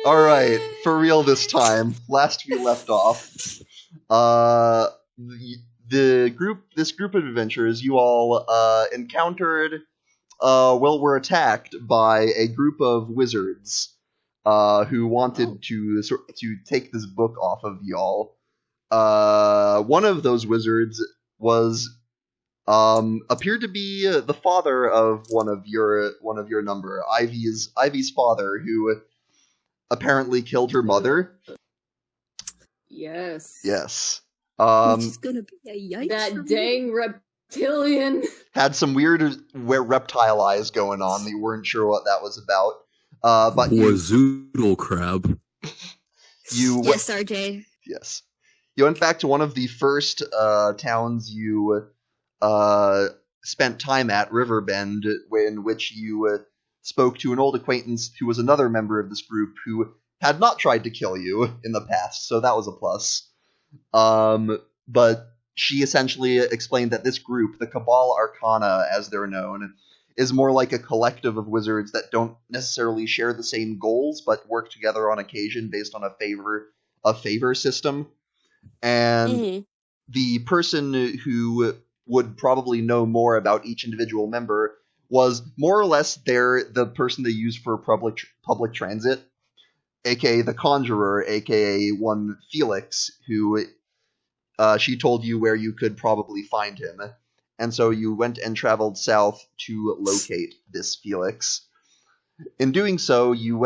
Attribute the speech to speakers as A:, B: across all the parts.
A: Alright, for real this time. Last we left off, this group of adventurers, you all, encountered, were attacked by a group of wizards, who wanted to take this book off of y'all. One of those wizards was, appeared to be the father of one of your number, Ivy's father, who apparently killed her mother.
B: Yes.
A: Yes.
C: Which is gonna be a yikes.
B: That dang reptilian.
A: Had some weird reptile eyes going on. They weren't sure what that was about. But
D: Zoodle crab.
C: Yes, RJ.
A: Yes. You went back to one of the first towns you spent time at, Riverbend, in which you spoke to an old acquaintance who was another member of this group who had not tried to kill you in the past, so that was a plus. But she essentially explained that this group, the Cabal Arcana as they're known, is more like a collective of wizards that don't necessarily share the same goals, but work together on occasion based on a favor system. And the person who would probably know more about each individual member was more or less the person they use for public transit, aka the Conjurer, aka one Felix, who she told you where you could probably find him. And so you went and traveled south to locate this Felix. In doing so, you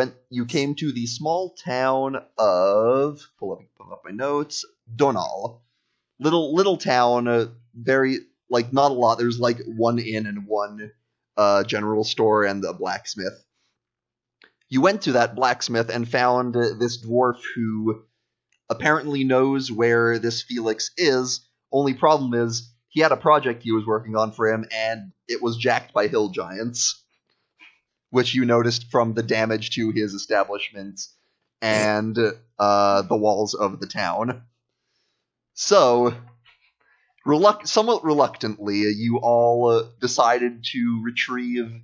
A: came to the small town of, pull up my notes, Donal. Little town, very, like, not a lot. There's like one inn and one general store and a blacksmith. You went to that blacksmith and found this dwarf who apparently knows where this Felix is. Only problem is, he had a project he was working on for him, and it was jacked by hill giants, which you noticed from the damage to his establishment and the walls of the town. So, somewhat reluctantly, you all decided to retrieve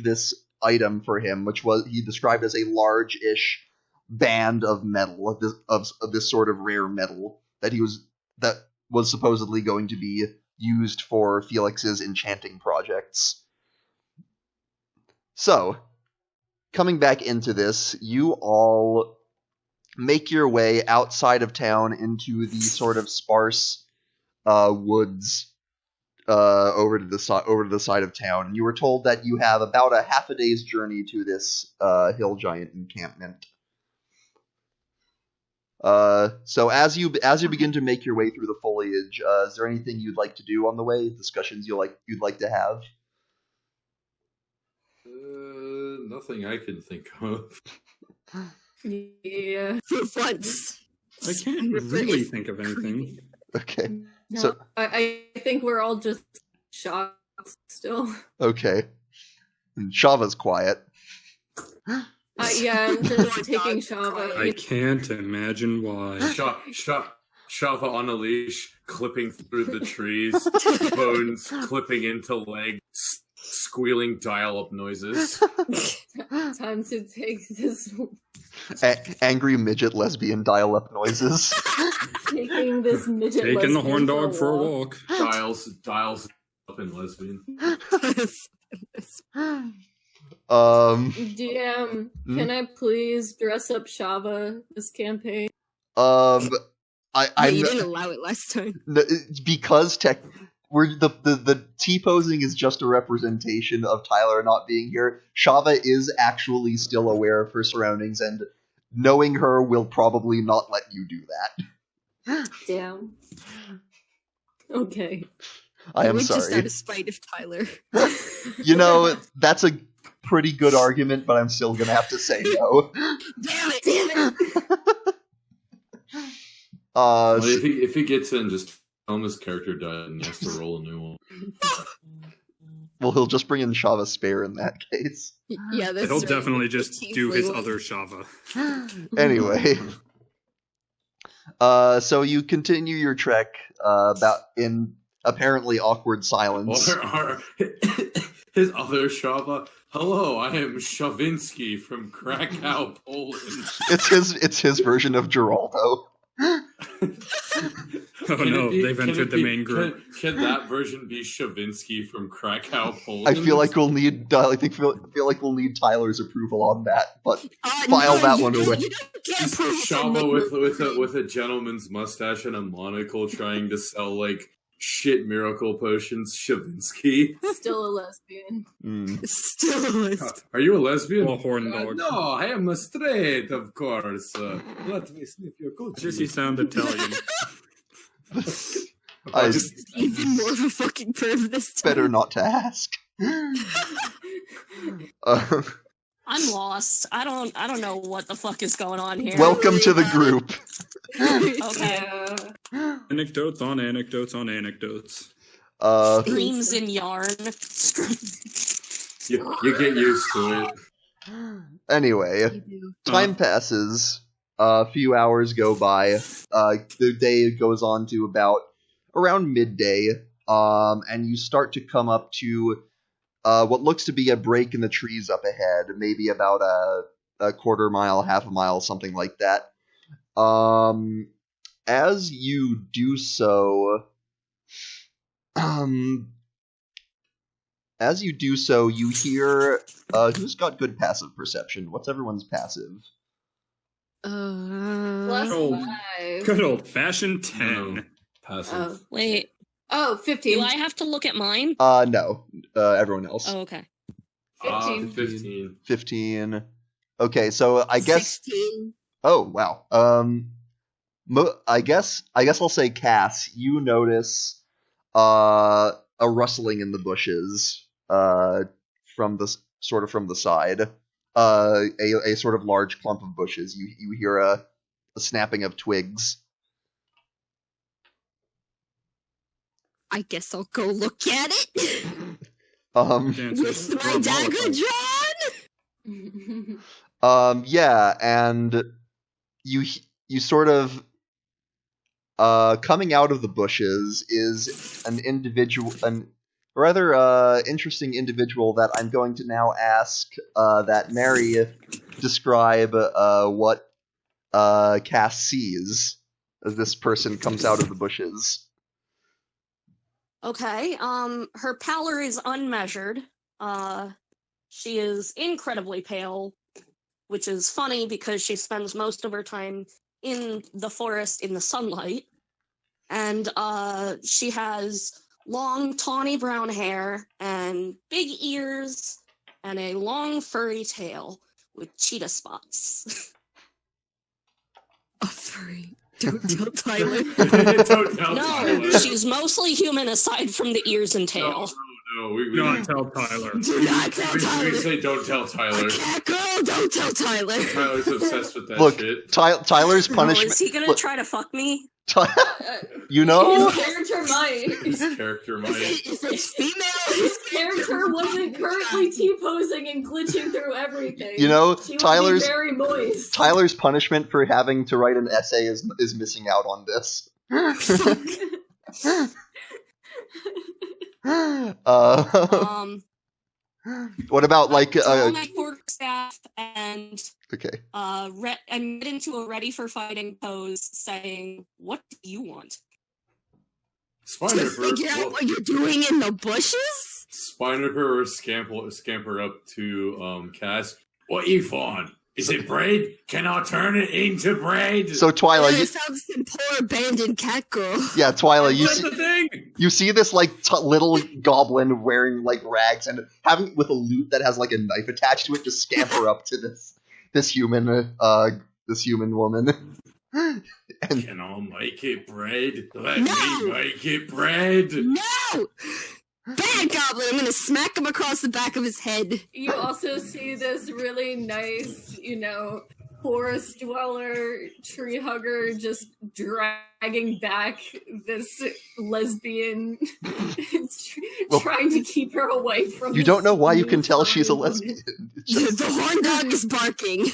A: this item for him, which he described as a large-ish band of metal, of this sort of rare metal that was supposedly going to be used for Felix's enchanting projects. So, coming back into this, you all make your way outside of town into the sort of sparse woods over to the side of town. And you were told that you have about a half a day's journey to this hill giant encampment. So as you begin to make your way through the foliage, is there anything you'd like to do on the way? Discussions you'd like to have?
D: Nothing I can think of.
B: Yeah.
C: For once.
D: I can't really think of anything.
A: Okay.
B: No,
A: So
B: I think we're all just shocked still.
A: okay. And Shava's quiet.
B: Yeah, I'm just taking Shava.
D: I can't imagine why.
E: Shava on a leash, clipping through the trees, bones clipping into legs, squealing dial-up noises.
B: Time to take this.
A: Angry midget lesbian dial-up noises.
B: Taking this midget.
D: Taking the horn dog for a walk.
E: Dials up in lesbian.
B: DM, can I please dress up Shava this campaign?
C: You didn't allow it last time.
A: Because the T-posing is just a representation of Tyler not being here. Shava is actually still aware of her surroundings, and knowing her will probably not let you do that.
B: Damn. Okay.
A: I am
C: just
A: sorry.
C: out of spite of Tyler.
A: You know, that's a pretty good argument, but I'm still gonna have to say no.
C: Damn it!
E: Well, if he gets in, just tell him his character died and he has to roll a new one.
A: Well, he'll just bring in Shava Spare in that case.
C: Yeah, that's
D: He'll
C: right.
D: definitely just do his
C: Tiefling.
D: other Shava.
A: Anyway. So you continue your trek about in apparently awkward silence.
E: Or his other Shava Hello, I am Shavinsky from Krakow, Poland.
A: It's his version of Geraldo.
D: Oh no, they've entered the main group.
E: Can that version be Shavinsky from Krakow, Poland?
A: I feel like we'll need. feel like we'll need Tyler's approval on that, but file that one away.
E: Shava with a gentleman's mustache and a monocle, trying to sell like shit miracle potions. Shavinsky.
B: Still a lesbian.
C: Still a lesbian.
E: Are you a lesbian?
D: Or horn dog.
E: No, I am a straight, of course. Let me sniff your coochie.
D: Does he sound Italian?
C: Even more of a fucking perv this time.
A: Better not to ask.
F: I'm lost. I don't know what the fuck is going on here.
A: Welcome to the group.
F: Okay.
D: Anecdotes on anecdotes on anecdotes.
F: Themes in yarn.
E: You get used to it.
A: Anyway, time passes. A few hours go by. The day goes on to about around midday. And you start to come up to what looks to be a break in the trees up ahead, maybe about a quarter mile, half a mile, something like that. As you do so, you hear who's got good passive perception? What's everyone's passive?
B: Plus
D: Oh,
B: 5.
D: Good old-fashioned 10.
E: Passive.
F: Wait,
B: 15.
F: do I have to look at mine?
A: No. Everyone else.
F: Oh, okay.
B: 15.
E: 15.
A: 15. Okay, so I guess.
C: 16.
A: Oh wow. I guess I'll say Cass. You notice a rustling in the bushes from the side. A sort of large clump of bushes. You hear a snapping of twigs.
C: I guess I'll go look at it.
D: Dances
C: With
D: for
C: my
D: a
C: dagger
D: Molotov.
C: drawn.
A: Yeah, and you sort of coming out of the bushes is an rather interesting individual that I'm going to now ask that Mary describe what Cass sees as this person comes out of the bushes.
F: Okay, her pallor is unmeasured. She is incredibly pale, which is funny because she spends most of her time in the forest in the sunlight. And she has long, tawny brown hair and big ears and a long, furry tail with cheetah spots.
C: A furry. Don't tell Tyler.
E: Don't tell
F: No,
E: Tyler.
F: she's mostly human aside from the ears and tail.
E: No, we
D: Don't tell Tyler.
C: Do not tell
E: we
C: Tyler.
E: say don't tell Tyler.
C: Cat girl, don't tell Tyler.
E: Tyler's obsessed with that
A: Look,
E: shit.
A: Tyler's
F: Oh,
A: punishment.
F: is he gonna
A: look,
F: try to fuck me?
A: You know?
B: His character might.
E: His character might.
C: If it's female,
B: His character wasn't currently T-posing and glitching through everything.
A: You know,
B: She would
A: Tyler's
B: be very moist.
A: Tyler's punishment for having to write an essay is missing out on this. What about like
F: draw my quarterstaff and
A: okay.
F: I'm get into a ready for fighting pose, saying, "What do you want?"
C: to figure out what you're doing in the bushes?
E: Spinifer scamper up to Cass. What you want? Is it bread? Can I turn it into bread?
A: So Twyla,
C: It sounds like poor abandoned cat girl.
A: yeah, Twyla,
E: That's the thing.
A: you see this like little goblin wearing like rags and having with a lute that has like a knife attached to it, just scamper up to this human woman. And
E: Can I make it bread? Let
C: No!
E: me make it bread.
C: No! Bad goblin! I'm gonna smack him across the back of his head.
B: You also see this really nice, forest dweller, tree hugger just dragging back this lesbian, trying to keep her away from
A: you
B: this
A: don't know why you can
B: new
A: tell she's a
B: fine woman.
A: lesbian. It's just-
C: The horn dog is barking.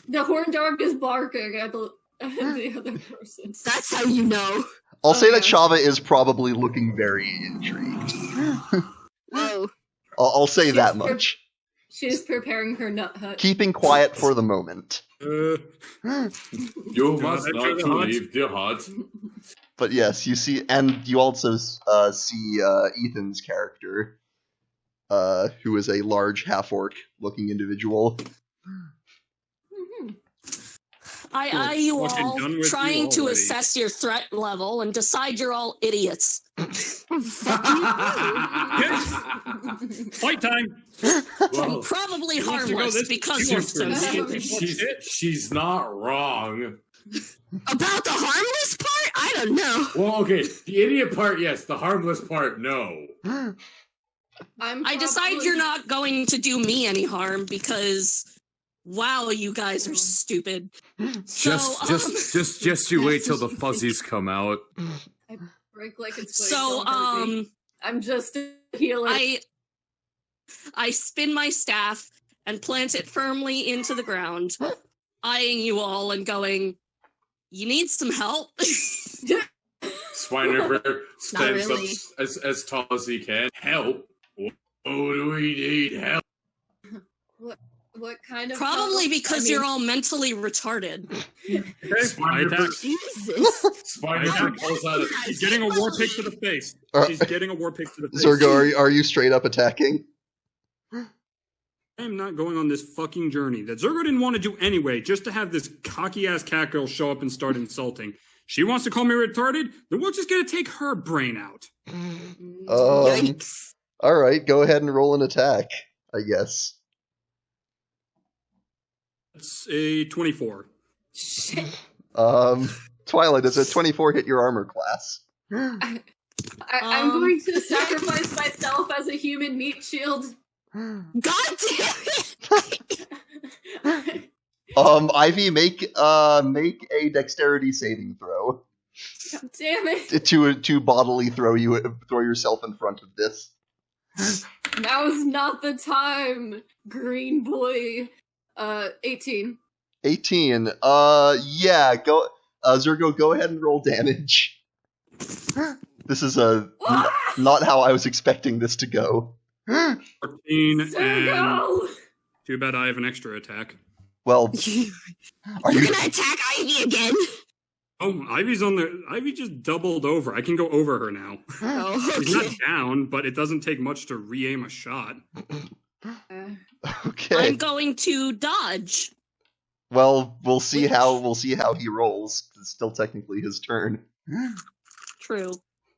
B: The horn dog is barking at the other person.
C: That's how you know.
A: I'll say that
B: Okay.
A: Shava is probably looking very intrigued.
C: Oh.
A: I'll say
B: She's
A: that
B: pre-
A: much.
B: She's preparing her nut hut.
A: Keeping quiet for the moment.
E: You must not leave the hut.
A: But yes, you see, and you also see Ethan's character, who is a large half-orc-looking individual.
F: I eye you
D: Fucking
F: all,
D: done with you
F: trying to
D: already.
F: assess your threat level and decide you're all idiots.
D: Fight time!
E: Well,
F: Probably
D: wants to go
F: harmless
D: this
F: because you're so
D: super
F: stupid.
E: she's not wrong.
C: About the harmless part? I don't know.
E: Well, okay, the idiot part, yes. The harmless part, no.
F: I decide you're not going to do me any harm because, wow, you guys are stupid.
E: Just you wait till the fuzzies come out.
B: Break like it's
F: So,
B: I'm just healing.
F: I spin my staff and plant it firmly into the ground, eyeing you all and going, "You need some help?"
E: Spine Ripper stands
C: really.
E: up as tall as he can. Help? Oh, do we need help?
B: What kind of
F: Probably
B: help?
F: because
B: I mean,
F: you're all mentally retarded.
E: Spine Ripper,
C: Jesus.
E: Spine Ripper pulls out a...
D: She's getting a war pick to the face. She's getting a war pick to the face.
A: Zergo, are you straight up attacking?
D: I am not going on this fucking journey that Zergo didn't want to do anyway, just to have this cocky-ass cat girl show up and start insulting. She wants to call me retarded? Then we're just gonna take her brain out.
C: Yikes.
A: Alright, go ahead and roll an attack, I guess.
D: That's a 24.
B: shit.
A: Twilight, does a 24 hit your armor class?
B: I'm going to sacrifice myself as a human meat shield.
C: God damn it!
A: Ivy, make a dexterity saving throw
B: God damn it.
A: to bodily throw yourself in front of this.
B: Now's not the time, green boy. 18.
A: 18. Yeah, go. Zergo, go ahead and roll damage. This is not how I was expecting this to go.
D: 14, and
B: Zergo!
D: too bad I have an extra attack.
A: Well, are
C: You're
A: you?
C: gonna attack Ivy again?
D: Oh, Ivy just doubled over. I can go over her now.
C: Oh,
D: She's
C: okay.
D: not down, but it doesn't take much to re-aim a shot.
A: Okay.
F: I'm going to dodge.
A: Well, we'll see how he rolls. It's still technically his turn.
F: True.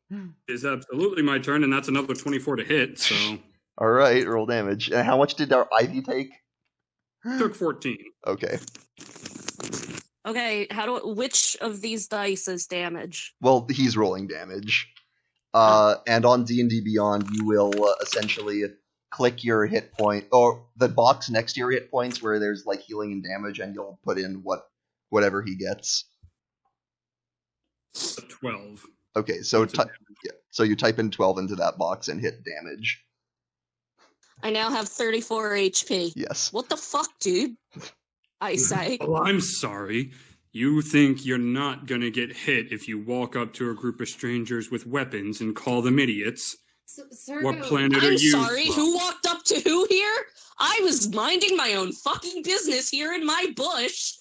D: It is absolutely my turn, and that's another 24 to hit, so
A: All right, roll damage. And how much did our Ivy take?
D: took 14.
A: Okay.
F: Okay, which of these dice is damage?
A: Well, he's rolling damage. And on D&D Beyond, you will essentially click your hit point, or the box next to your hit points where there's like healing and damage, and you'll put in whatever he gets.
D: 12.
A: Okay, so
D: That's a
A: so you type in 12 into that box and hit damage.
F: I now have 34 HP.
A: Yes.
F: What the fuck, dude? I say.
D: Oh, I'm sorry. You think you're not gonna get hit if you walk up to a group of strangers with weapons and call them idiots.
B: Zergo.
D: What planet are
F: I'm
D: you
F: sorry,
D: from?
F: who walked up to who here? I was minding my own fucking business here in my bush.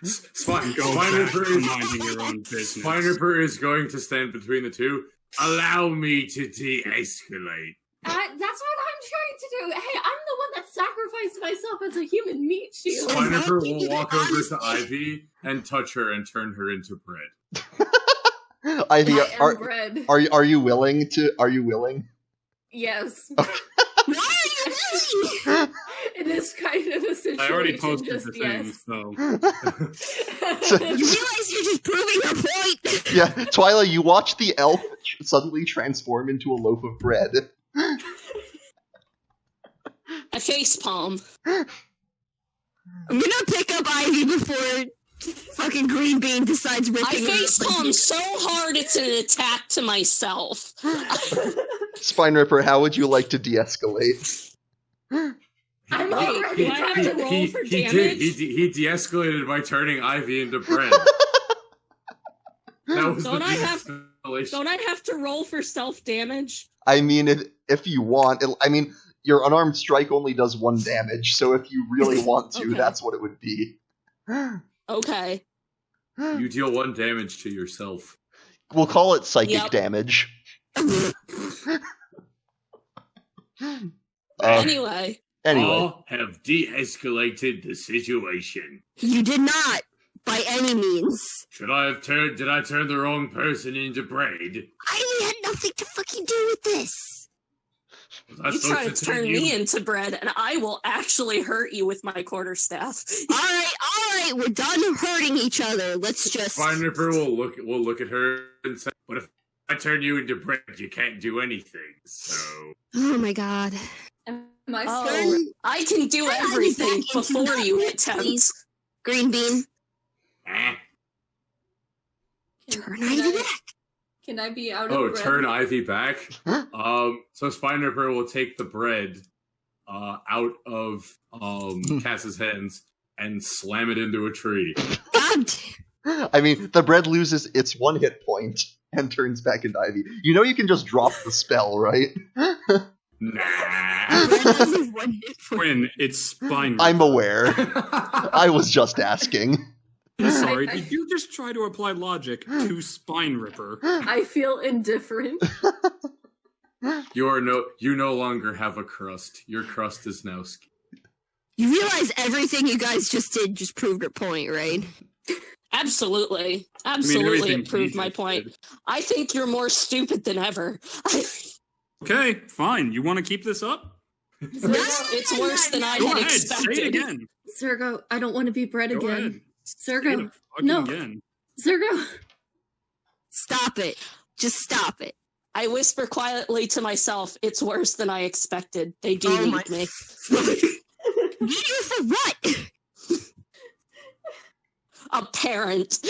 E: Spine
D: Go back
E: Ripper
D: to
E: is...
D: minding your own business.
E: Spine Ripper is going to stand between the two. Allow me to de-escalate.
B: That's what I'm trying to do. Hey, I'm the one that sacrificed myself as a human meat shield.
E: Spine Ripper
C: Give
E: will
C: me the
E: walk over to
C: honesty.
E: Ivy and touch her and turn her into bread.
A: Ivy,
B: I am bread.
A: are you willing to? Are you willing?
B: Yes.
C: Why are you really?
B: In this kind of a situation,
D: I already posted
B: just
D: the thing,
B: yes.
D: so
C: You realize you're just proving your point?
A: Yeah, Twyla, you watch the elf suddenly transform into a loaf of bread.
F: A face palm.
C: I'm gonna pick up Ivy before fucking Green Bean decides ripping
F: I
C: her
F: face
C: up.
F: palm so hard it's an attack to myself.
A: Spine Ripper, how would you like to de-escalate?
B: I'm
F: Wait,
B: already
F: do I have to roll for damage?
E: He de-escalated by turning Ivy into bread. That was
F: Don't
E: the
F: I have-
E: de-escalation.
F: Don't I have to roll for self-damage?
A: I mean, if you want, I mean, your unarmed strike only does 1 damage, so if you really want to,
F: Okay.
A: that's what it would be.
F: Okay.
E: You deal 1 damage to yourself.
A: We'll call it psychic
F: Yep.
A: damage.
F: Anyway.
A: Anyway,
E: All have de-escalated the situation.
C: You did not, by any means.
E: Did I turn the wrong person into bread?
C: I had nothing to fucking do with this.
E: Was I
F: You
E: supposed
F: try to turn
E: you?
F: me into bread, and I will actually hurt you with my quarterstaff.
C: All right, we're done hurting each other. Let's just.
E: Spine Ripper will look at her and say, "But if I turn you into bread, you can't do anything." So
C: Oh my god.
B: Am I
F: Oh,
B: still?
F: I can do
C: Turn Ivy
F: everything
C: back into
F: before
C: bread,
F: you attempt.
C: please. Green bean.
E: eh.
C: Turn
B: Can
C: Ivy
B: I,
C: back.
B: can I be out of
E: Oh,
B: bread?
E: turn Ivy back. So Spine Ripper will take the bread out of Cass's hands and slam it into a tree.
C: God.
A: I mean, the bread loses its 1 hit point and turns back into Ivy. You know you can just drop the spell, right?
E: Nah.
D: Quinn, it's Spine
A: I'm
D: Ripper.
A: aware. I was just asking.
D: Sorry, did you just try to apply logic to Spine Ripper?
B: I feel indifferent.
E: You no longer have a crust. Your crust is now skin.
C: You realize everything you guys just did just proved your point, right?
F: Absolutely.
D: I mean,
F: Absolutely,
D: everything
F: it proved
D: he
F: my
D: just
F: point.
D: did.
F: I think you're more stupid than ever.
D: Okay, fine. You want to keep this up?
F: It's worse than I
D: Go
F: had
D: ahead, say it
F: expected.
D: again.
B: Zergo, I don't want to be bread
D: Go
B: again.
D: ahead. Say it
B: Zergo,
D: fucking
B: no.
D: again.
B: Zergo.
C: Stop it. Just stop it.
F: I whisper quietly to myself, it's worse than I expected. They do
C: Oh
F: need
C: my-
F: me.
C: Need you for what?
F: A parent.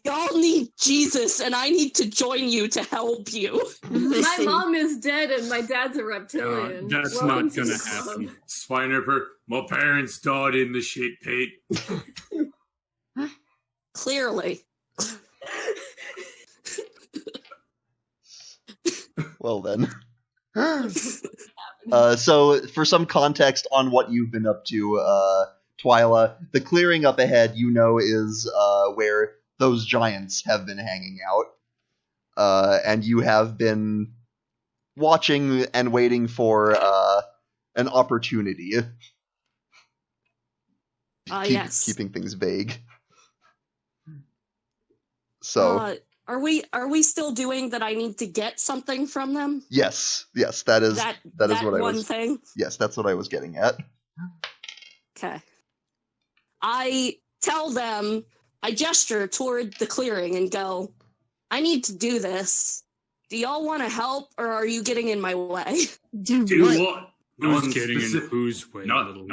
F: Y'all need Jesus, and I need to join you to help you.
C: Listen,
B: My mom is dead and my dad's a reptilian.
D: that's
B: Welcome
D: not
B: to
D: gonna
B: the club.
D: happen.
E: Spine Ripper, my parents died in the shit pit.
F: Clearly.
A: Well then. So, for some context on what you've been up to, Twyla, the clearing up ahead, you know, is where those giants have been hanging out. And you have been watching and waiting for an opportunity.
F: Yes.
A: Keeping things vague. So,
F: Are we still doing that I need to get something from them?
A: yes, that is
F: that
A: what I
F: one
A: was.
F: thing?
A: Yes, that's what I was getting at.
F: Okay. I tell them, I gesture toward the clearing and go, I need to do this. Do y'all want to help, or are you getting in my way?
C: do
E: Do
C: what?
E: what?
D: Who's getting in whose way, little cat?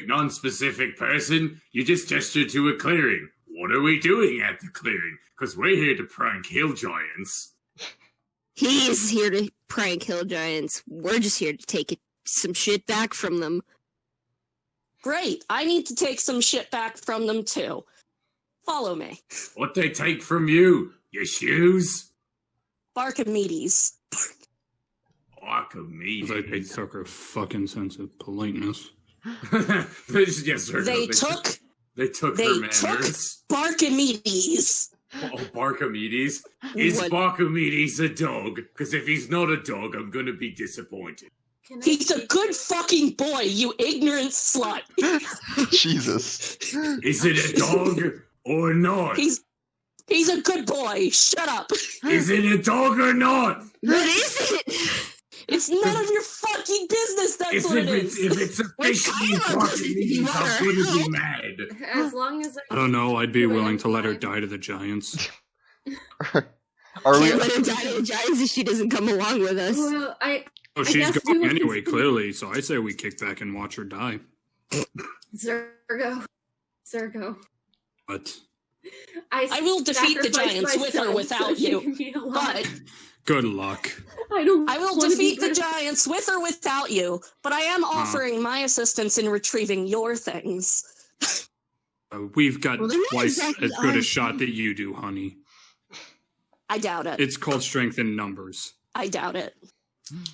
E: Non-specific person. You just gestured to a clearing. What are we doing at the clearing? Because we're here to prank hill giants.
C: He is here to prank hill giants. We're just here to take some shit back from them.
F: Great. I need to take some shit back from them too. Follow me.
E: What they take from you? Your shoes?
F: Archimedes.
E: Archimedes.
D: Like they took her fucking sense of politeness.
E: Yes, sir.
F: They took
E: They took
F: they
E: her
F: took
E: manners.
F: Barkimedes.
E: Oh, Barkimedes. Is
F: What?
E: Barkimedes a dog? Because if he's not a dog, I'm gonna be disappointed.
B: Can I
F: He's a
B: speak?
F: good fucking boy, you ignorant slut.
A: Jesus.
E: Is it a dog or not?
F: He's a good boy. Shut up.
E: Is it a dog or not?
C: What is it?
F: It's none of your fucking business. That's
E: If
F: what it is.
E: it's a
C: We're
E: fish
C: talking
E: eating
C: about this if you
E: Barkimedes,
C: want
E: I'm
C: her
E: gonna be
C: help.
E: mad.
B: As long as
D: I don't know. I'd be
B: Wait,
D: willing
B: I'm
D: to let her
B: fine.
D: die to the giants.
A: Are we?
C: Can't let her die to the giants if she doesn't come along with us.
B: Well,
D: Oh,
B: I
D: she's
B: guess
D: going
B: do
D: anyway,
B: it.
D: clearly. So I say we kick back and watch her die.
B: Zergo.
D: But
F: I will defeat the
B: sacrifice
F: giants with or
B: myself
F: without
B: so she
F: you,
B: can be alive.
F: But
D: good luck.
B: I don't.
F: I will
B: wanna
F: defeat
B: be
F: the giants with or without you. But I am offering my assistance in retrieving your things.
D: We've got
C: Well, they're not
D: twice
C: exactly
D: as good a
C: ours.
D: shot that you do, honey.
F: I doubt it.
D: It's called strength in numbers.
F: I doubt it.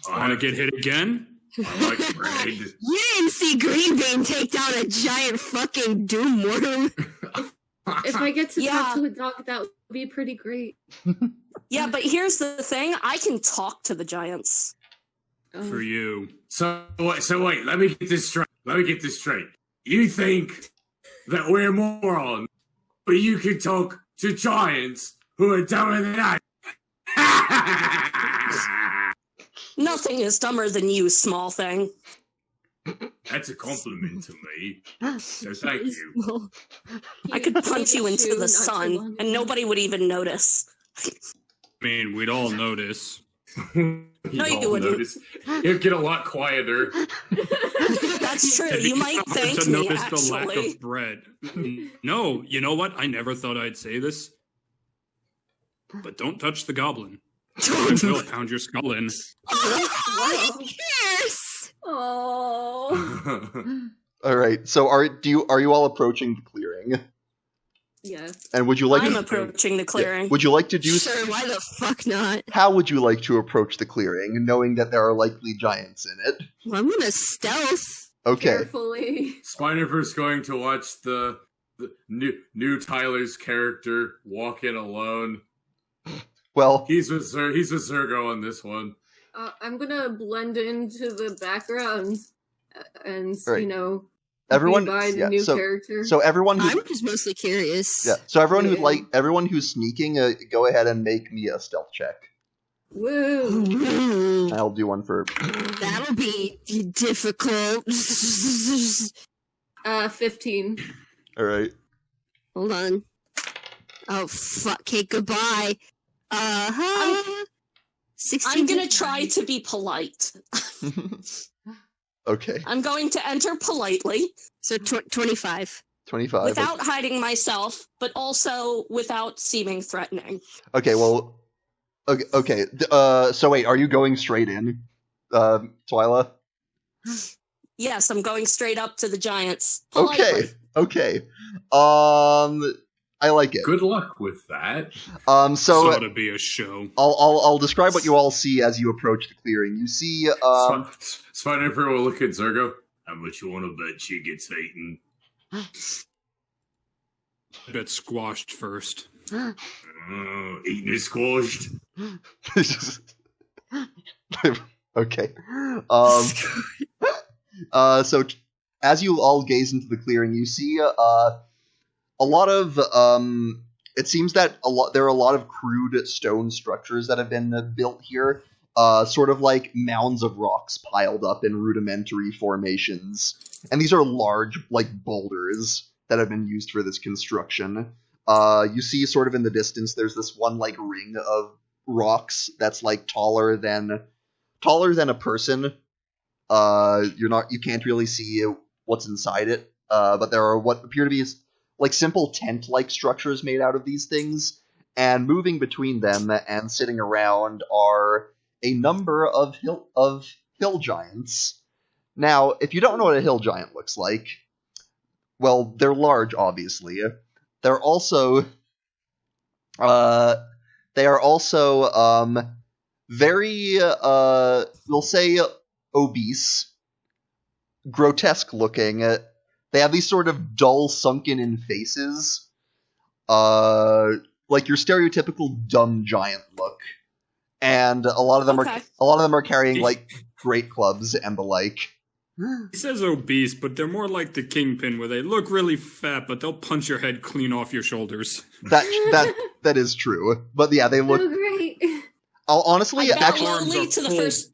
D: Want to get hit again?
E: I like bread.
C: You didn't see Greenbean take down a giant fucking doom worm.
B: If I get to
F: Yeah.
B: talk to a dog, that would be pretty great.
F: Yeah, but here's the thing: I can talk to the giants.
D: For you.
E: So wait, let me get this straight. You think that we're morons, but you can talk to giants who are dumber than I.
F: Nothing is dumber than you, small thing.
E: That's a compliment to me. So thank you.
F: I could punch you into the sun, and nobody would even notice.
D: I mean, we'd all notice.
F: No, you wouldn't.
E: Notice. It'd get a lot quieter.
F: That's true. You might thank
D: to
F: me,
D: notice the lack
F: actually.
D: of bread. No, you know what? I never thought I'd say this. But don't touch the goblin. I will pound your skull in.
C: Oh, yes.
B: Oh.
A: All right. So are you all approaching the clearing?
B: Yes.
A: And would you like
F: I'm
A: to
F: approaching the clearing.
A: would you like to do
C: Sure, why the fuck not?
A: How would you like to approach the clearing, knowing that there are likely giants in it?
C: Well, I'm gonna stealth.
A: Okay.
B: Carefully.
E: Spiderver's going to watch the new Tyler's character walk in alone.
A: Well,
E: He's with Zergo on this one.
B: I'm gonna blend into the background and,
A: Right.
B: be
A: everyone.
B: by the
A: Yeah.
B: new
A: So
B: character.
A: everyone who.
C: I'm just mostly curious.
A: Yeah. So
B: Yeah.
A: everyone who's sneaking, go ahead and make me a stealth check.
B: Woo!
C: Mm,
A: I'll do one for.
C: that'll be difficult.
B: 15.
A: All right.
C: Hold on. Oh fuck! Okay, goodbye. 16.
F: I'm gonna try to be polite.
A: Okay.
F: I'm going to enter politely,
C: So 25.
A: 25.
F: without hiding myself, but also without seeming threatening.
A: Okay. Well. Okay. Okay. So wait, are you going straight in, Twyla?
F: Yes, I'm going straight up to the giants. Politely.
A: Okay. I like it.
E: Good luck with that.
A: So
D: Ought to be a show.
A: I'll describe what you all see as you approach the clearing. You see,
E: Spider will look at Zergo. How much you want to bet she gets eaten?
D: I bet squashed first.
E: Eaten is squashed.
A: okay. So as you all gaze into the clearing, you see a lot of it seems that there are a lot of crude stone structures that have been built here, sort of like mounds of rocks piled up in rudimentary formations, and these are large, like boulders that have been used for this construction. You see, sort of in the distance, there's this one like ring of rocks that's like taller than a person. You can't really see what's inside it, but there are what appear to be like simple tent-like structures made out of these things, and moving between them and sitting around are a number of hill giants. Now, if you don't know what a hill giant looks like, well, they're large, obviously. They're also very we'll say obese, grotesque looking. They have these sort of dull, sunken-in faces, like your stereotypical dumb giant look. And a lot of them are carrying like great clubs and the like.
D: He says obese, but they're more like the Kingpin, where they look really fat, but they'll punch your head clean off your shoulders.
A: That is true. But yeah, they look.
B: Oh, great.
A: Honestly,
F: I bow
A: actually,
F: lowly to the
D: full.
F: first.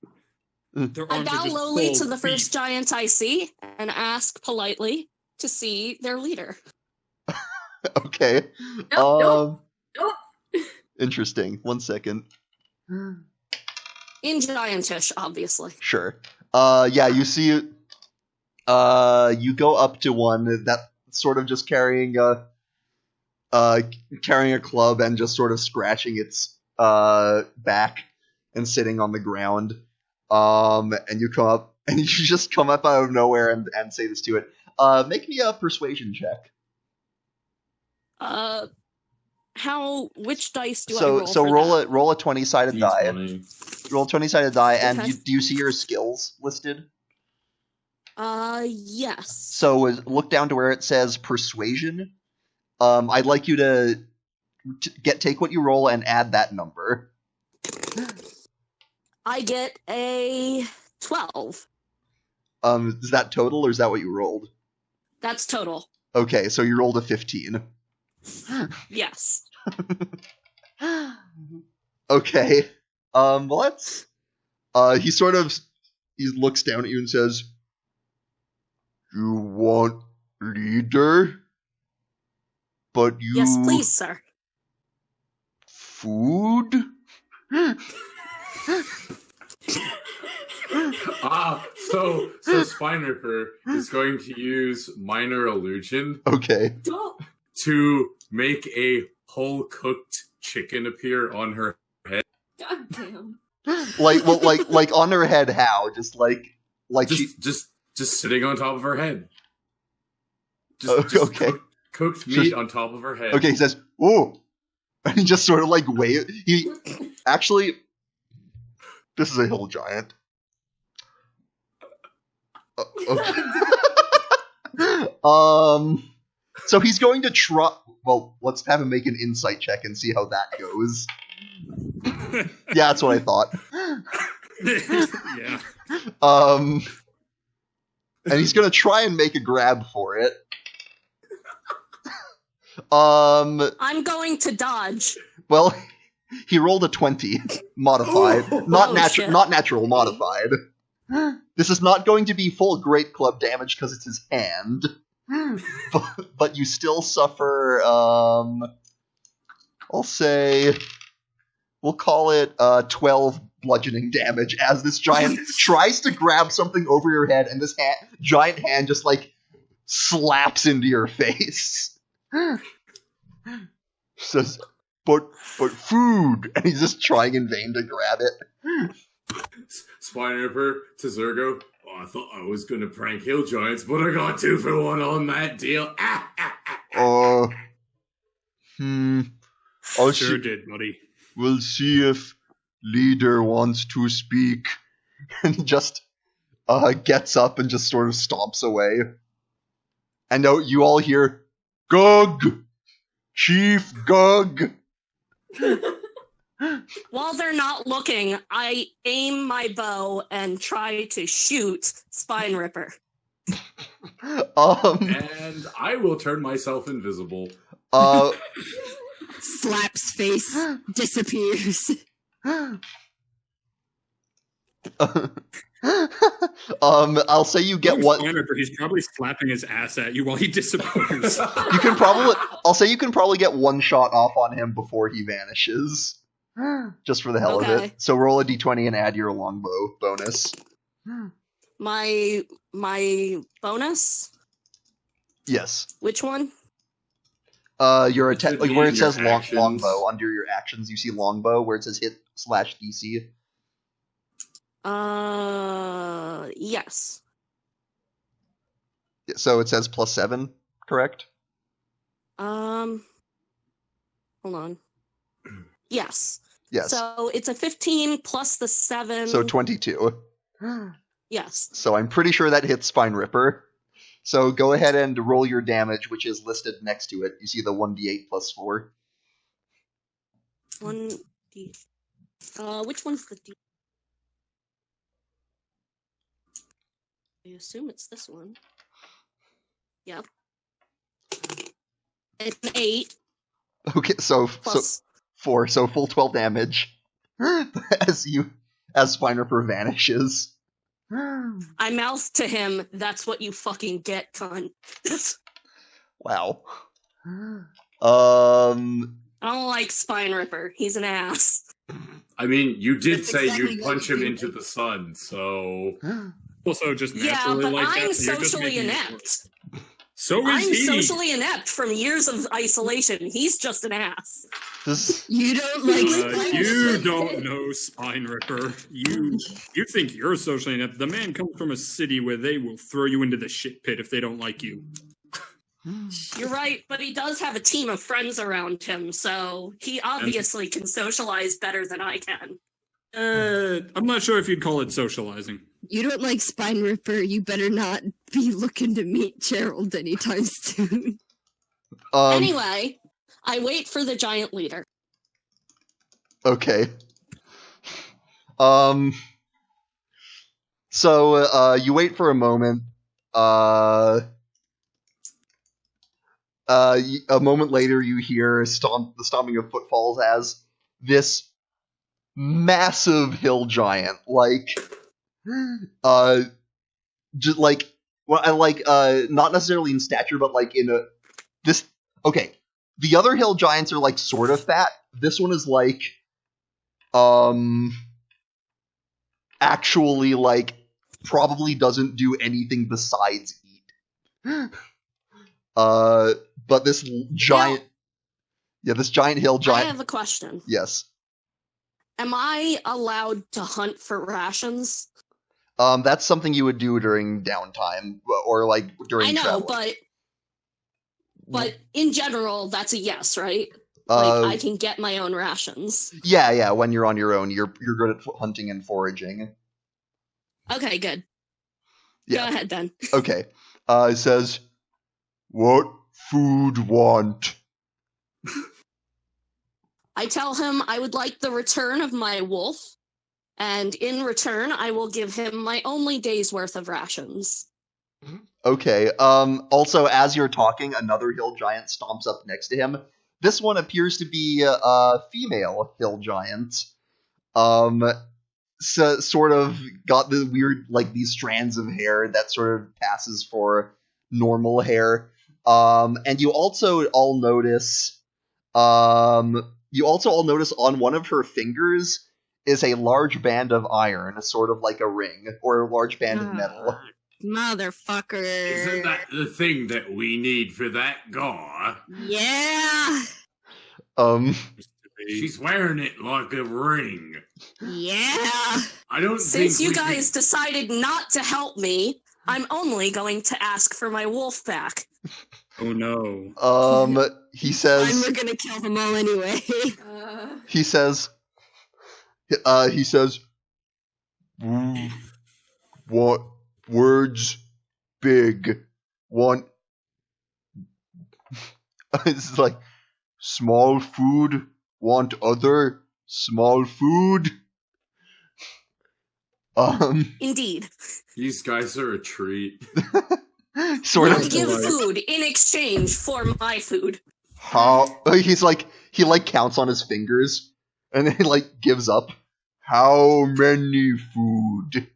D: Their
F: I
D: arms are
F: bow
D: just
F: lowly
D: full
F: to the
D: of
F: first
D: beef.
F: giant I see and ask politely to see their leader.
A: okay.
B: Nope.
A: Interesting. 1 second.
F: In giantish, obviously.
A: Sure. Yeah, you see, you go up to one that's sort of just carrying a club and just sort of scratching its back and sitting on the ground. And you come up and you just come up out of nowhere and say this to it. Make me a persuasion check.
F: How Which dice do I
A: So
F: roll?
A: so
F: for
A: roll
F: that?
A: a 20-sided die.
E: D20.
A: Roll a 20-sided die, and
F: Okay.
A: do you see your skills listed?
F: Yes.
A: So look down to where it says persuasion. I'd like you to take what you roll and add that number.
F: I get a 12.
A: Is that total or is that what you rolled?
F: That's total.
A: Okay, so you rolled a 15.
F: Yes.
A: Okay. Well, that's. He looks down at you and says, "You want leader? But you
F: Yes, please, sir.
A: food?"
E: So Spine Ripper is going to use Minor Illusion
A: Okay.
B: Don't.
E: to make a whole cooked chicken appear on her.
B: God damn.
A: Like on her head, how? Just like she.
E: Just sitting on top of her head.
A: Okay.
E: Cooked meat
A: Just-
E: on top of her head.
A: Okay, he says, "Ooh," and he just sort of like wave. He actually, this is a hill giant. Okay. So he's going to try. Well, let's have him make an insight check and see how that goes. Yeah, that's what I thought.
D: Yeah.
A: And he's gonna try and make a grab for it.
F: I'm going to dodge.
A: Well, he rolled a 20, modified, not
F: shit.
A: natural, modified. This is not going to be full Great Club damage because it's his hand, but you still suffer. I'll say, we'll call it 12 bludgeoning damage as this giant tries to grab something over your head, and this giant hand just like slaps into your face. Says, but food, and he's just trying in vain to grab it.
E: Spine Ripper to Zergo. Oh, I thought I was going to prank Hill Giants, but I got 2 for 1 on that deal.
A: I'll
D: Sure
A: see,
D: did, buddy.
A: we'll see if leader wants to speak. And he just gets up and just sort of stomps away. And now you all hear, "Gug! Chief Gug!"
F: While they're not looking, I aim my bow and try to shoot Spine Ripper.
E: And I will turn myself invisible.
C: Slaps face, disappears.
A: I'll say you get what
D: He's probably slapping his ass at you while he disappears.
A: you can probably. I'll say you can probably get one shot off on him before he vanishes, just for the hell of
F: Okay.
A: it. So roll a d20 and add your longbow bonus.
F: My bonus?
A: Yes.
F: Which one?
A: Your attack,
E: Should
A: like
E: be
A: where
E: in
A: it
E: your
A: says
E: actions.
A: longbow under your actions, you see longbow where it says hit /DC.
F: Yes.
A: So it says +7, correct?
F: Hold on. Yes.
A: Yes.
F: So it's a 15 plus the 7.
A: So 22.
F: Yes.
A: So I'm pretty sure that hits Spine Ripper. So go ahead and roll your damage, which is listed next to it. You see the 1d8 + 4.
F: 1d. Which one's the d? I assume it's this one. Yep. It's an 8
A: Okay, so
F: plus.
A: 4, so full 12 damage as Spine Ripper vanishes.
F: I mouth to him, "That's what you fucking get, cunt."
A: Wow.
F: I don't like Spine Ripper. He's an ass.
E: I mean, you did
C: That's
E: say
C: exactly
E: you'd
C: what
E: punch
C: you
E: him
C: do.
E: into the sun, so...
D: Also, just
F: Yeah,
D: naturally
F: but
D: like
F: I'm
D: that. So you're just
F: socially
D: making it
F: inept.
D: worse. So is
F: I'm
D: he.
F: socially inept from years of isolation. He's just an ass.
A: This,
C: You don't like
D: You don't know Spine Ripper. You think you're socially inept. The man comes from a city where they will throw you into the shit pit if they don't like you.
F: You're right, but he does have a team of friends around him, so he obviously can socialize better than I can.
D: I'm not sure if you'd call it socializing.
C: You don't like Spine Ripper, you better not be looking to meet Gerald anytime soon.
F: Anyway, I wait for the giant leader.
A: Okay. So you wait for a moment. A moment later, you hear the stomping of footfalls as this massive hill giant, just not necessarily in stature, but like in this. Okay, the other hill giants are like sort of fat. This one is like, actually like probably doesn't do anything besides eat. But this giant, this giant hill giant.
F: I have a question.
A: Yes.
F: Am I allowed to hunt for rations?
A: That's something you would do during downtime or like during travel.
F: But in general, that's a yes, right? I can get my own rations.
A: Yeah. When you're on your own, you're good at hunting and foraging.
F: Okay, good.
A: Yeah.
F: Go ahead then.
A: Okay. It says, "What food want?"
F: I tell him I would like the return of my wolf, and in return, I will give him my only day's worth of rations.
A: Okay. Also, as you're talking, another hill giant stomps up next to him. This one appears to be a female hill giant. So, sort of got the weird, like, these strands of hair that sort of passes for normal hair. And you also all notice, on one of her fingers is a large band of iron, sort of like a ring, or a large band of metal.
C: Motherfucker.
E: Isn't that the thing that we need for that guy?
C: Yeah.
E: She's wearing it like a ring.
C: Yeah.
E: I don't
F: Since you guys decided not to help me, I'm only going to ask for my wolf back.
D: Oh no.
A: He says...
C: Fine, we're gonna kill them all anyway.
A: He says... What words big want... It's like, small food want other small food.
F: Indeed.
E: These guys are a treat.
A: Sort
F: I'll
A: of.
F: give food in exchange for my food.
A: How he's like he like counts on his fingers and then he like gives up. How many food?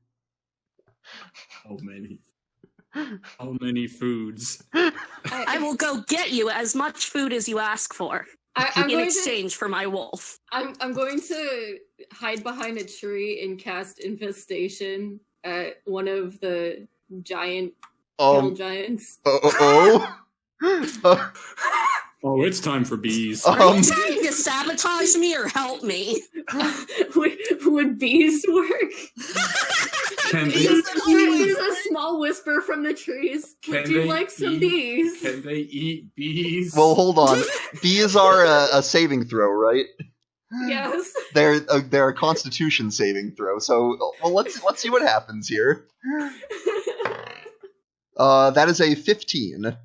D: How many? How many foods?
F: I will go get you as much food as you ask for. In exchange for my wolf.
B: I'm going to hide behind a tree and cast infestation at one of the giant hill giants.
D: Oh, it's time for bees.
F: Are you trying to sabotage me or help me?
B: Would bees work?
E: There's
B: a small whisper from the trees. Would you like some bees?
E: Can they eat bees?
A: Well, hold on. Bees are a saving throw, right?
B: Yes.
A: They're a Constitution saving throw. So, well, let's see what happens here. That is a 15.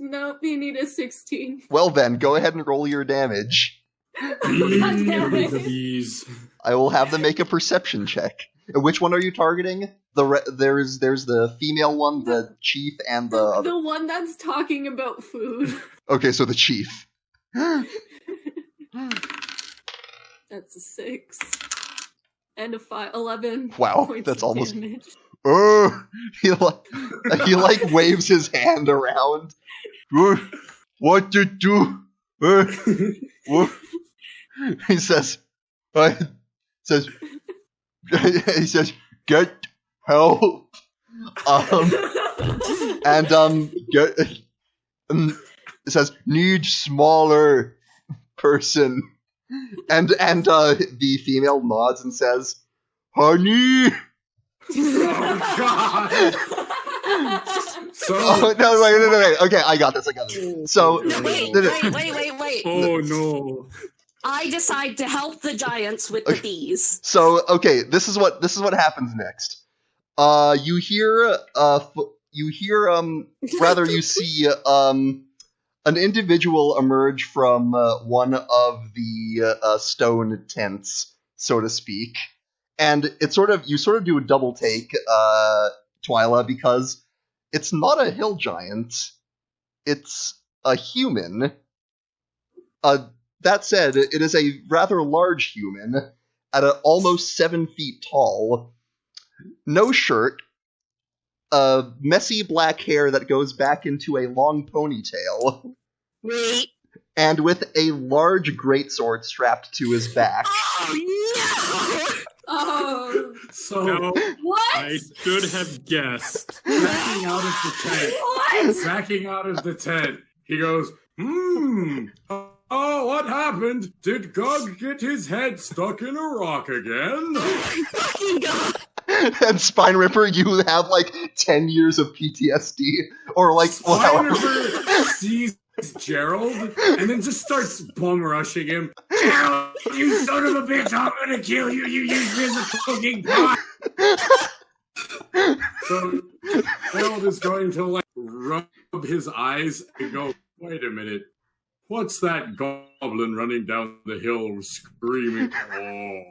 B: Nope, you need a 16.
A: Well then, go ahead and roll your damage.
D: The bees.
A: I will have them make a perception check. Which one are you targeting? There's the female one, the chief, and the other.
B: The one that's talking about food.
A: Okay, so the chief.
B: That's a 6. And a 5. 11.
A: Wow,
B: points
A: that's
B: of
A: almost...
B: damage.
A: He like waves his hand around. What to do? What? He says, get help. It says, need smaller person. And the female nods and says, honey.
E: Oh, God!
A: Oh, no, wait. Okay, I got this. So,
F: No, wait.
D: Oh no.
F: I decide to help the giants with the bees.
A: So, okay, this is what happens next. You see an individual emerge from one of the stone tents, so to speak, and you sort of do a double take, Twyla, because it's not a hill giant, it's a human. That said, it is a rather large human at almost 7 feet tall. No shirt, messy black hair that goes back into a long ponytail,
C: Wait.
A: and with a large greatsword strapped to his back.
C: Oh
B: Oh,
E: So,
D: No,
B: what?
D: I should have guessed.
E: backing out of the tent,
B: What?
E: backing out of the tent, he goes, oh, what happened? Did Gug get his head stuck in a rock again?
C: no! Fucking God!
A: And Spine Ripper, you have like 10 years of PTSD, or like,
E: Spine
A: wow.
E: Ripper sees Gerald and then just starts bum rushing him. Gerald, you son of a bitch, I'm gonna kill you, you physical fucking pot! So Gerald is going to like rub his eyes and go, wait a minute, what's that goblin running down the hill screaming? Oh.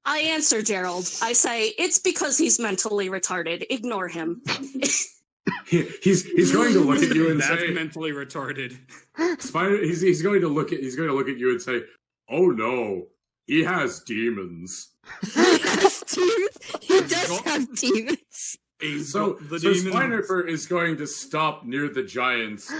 F: I answer Gerald. I say, it's because he's mentally retarded. Ignore him.
E: He's going to look at you and
D: That's
E: say,
D: mentally retarded.
E: he's going to look at you and say, oh no, he has demons.
C: He has demons. He does have demons.
E: So Spine Ripper is going to stop near the giants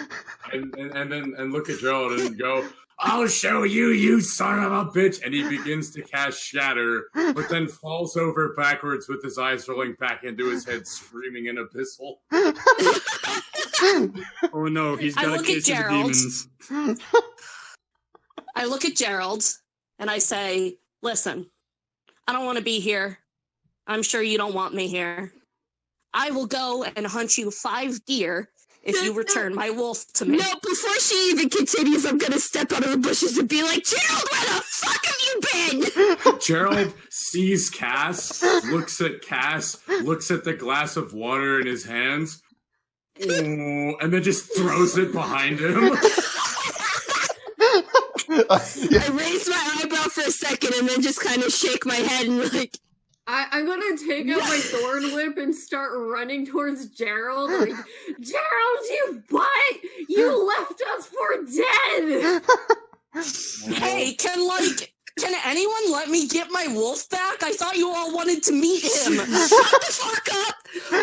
E: and then look at Gerald and go, I'll show you, you son of a bitch! And he begins to cast Shatter, but then falls over backwards with his eyes rolling back into his head, screaming in abyssal.
D: Oh no, he's
F: I
D: got a
F: look
D: case
F: at
D: of the
F: Gerald.
D: demons.
F: I look at Gerald and I say, listen, I don't want to be here. I'm sure you don't want me here. I will go and hunt you 5 deer if you return my wolf to me.
C: No, before she even continues, I'm gonna step out of the bushes and be like, Gerald, where the fuck have you been?
E: Gerald sees Cass, looks at the glass of water in his hands, and then just throws it behind him.
C: I raise my eyebrow for a second and then just kind of shake my head and like,
B: I'm gonna take out my thorn whip and start running towards Gerald. Like, Gerald, you butt! You left us for dead!
F: Hey, can anyone let me get my wolf back? I thought you all wanted to meet him.
C: shut the fuck up!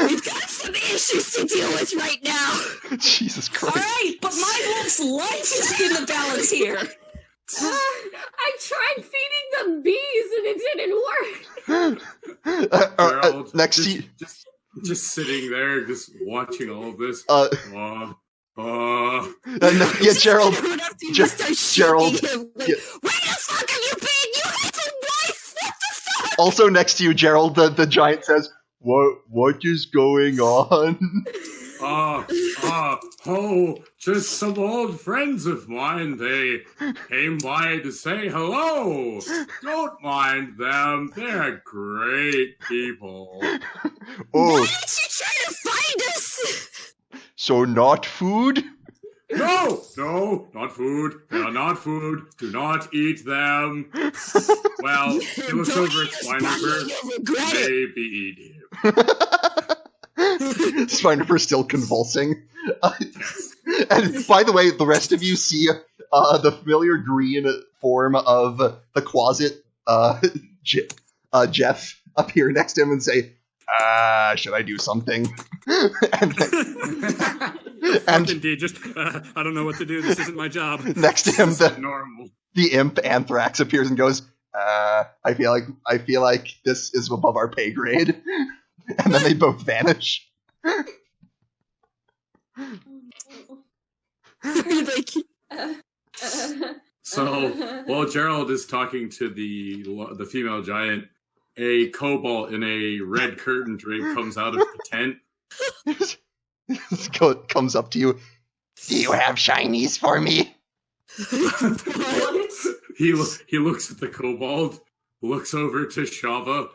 C: We've got some issues to deal with right now.
A: Jesus
F: All
A: Christ.
F: right, but my wolf's life is in the balance here.
B: I tried feeding them bees and it didn't work.
E: Gerald,
A: Next to you.
E: just sitting there, just watching all of this.
A: No, yeah, Gerald.
C: Going up to him
A: Ge-
C: and start
A: Gerald,
C: shaking him, like,
A: yeah.
C: where the fuck have you been? You have a wife! What the fuck?
A: Also next to you, Gerald, the giant says, What is going on?
E: Just some old friends of mine. They came by to say hello. Don't mind them. They're great people.
C: Why
A: Oh,
C: didn't you try to find us?
A: so not food?
E: No, not food. They are not food. Do not eat them. Well, he looks
C: Don't
E: over
C: eat
E: at
C: us,
E: Spine
C: buddy,
E: Ripper.
C: you'll regret it.
E: Maybe eat him.
A: Spine Ripper still convulsing. And by the way, the rest of you see the familiar green form of the closet Jeff appear next to him and say, should I do something? and
D: Indeed, just I don't know what to do. This isn't my job.
A: next to him,
E: Normal.
A: the imp Anthrax appears and goes, I feel like this is above our pay grade. And then they both vanish.
C: Like,
E: So while Gerald is talking to the female giant, a kobold in a red curtain drape comes out of the tent
A: Comes up to you. Do you have shinies for me?
B: What?
E: He looks at the kobold, looks over to Shava,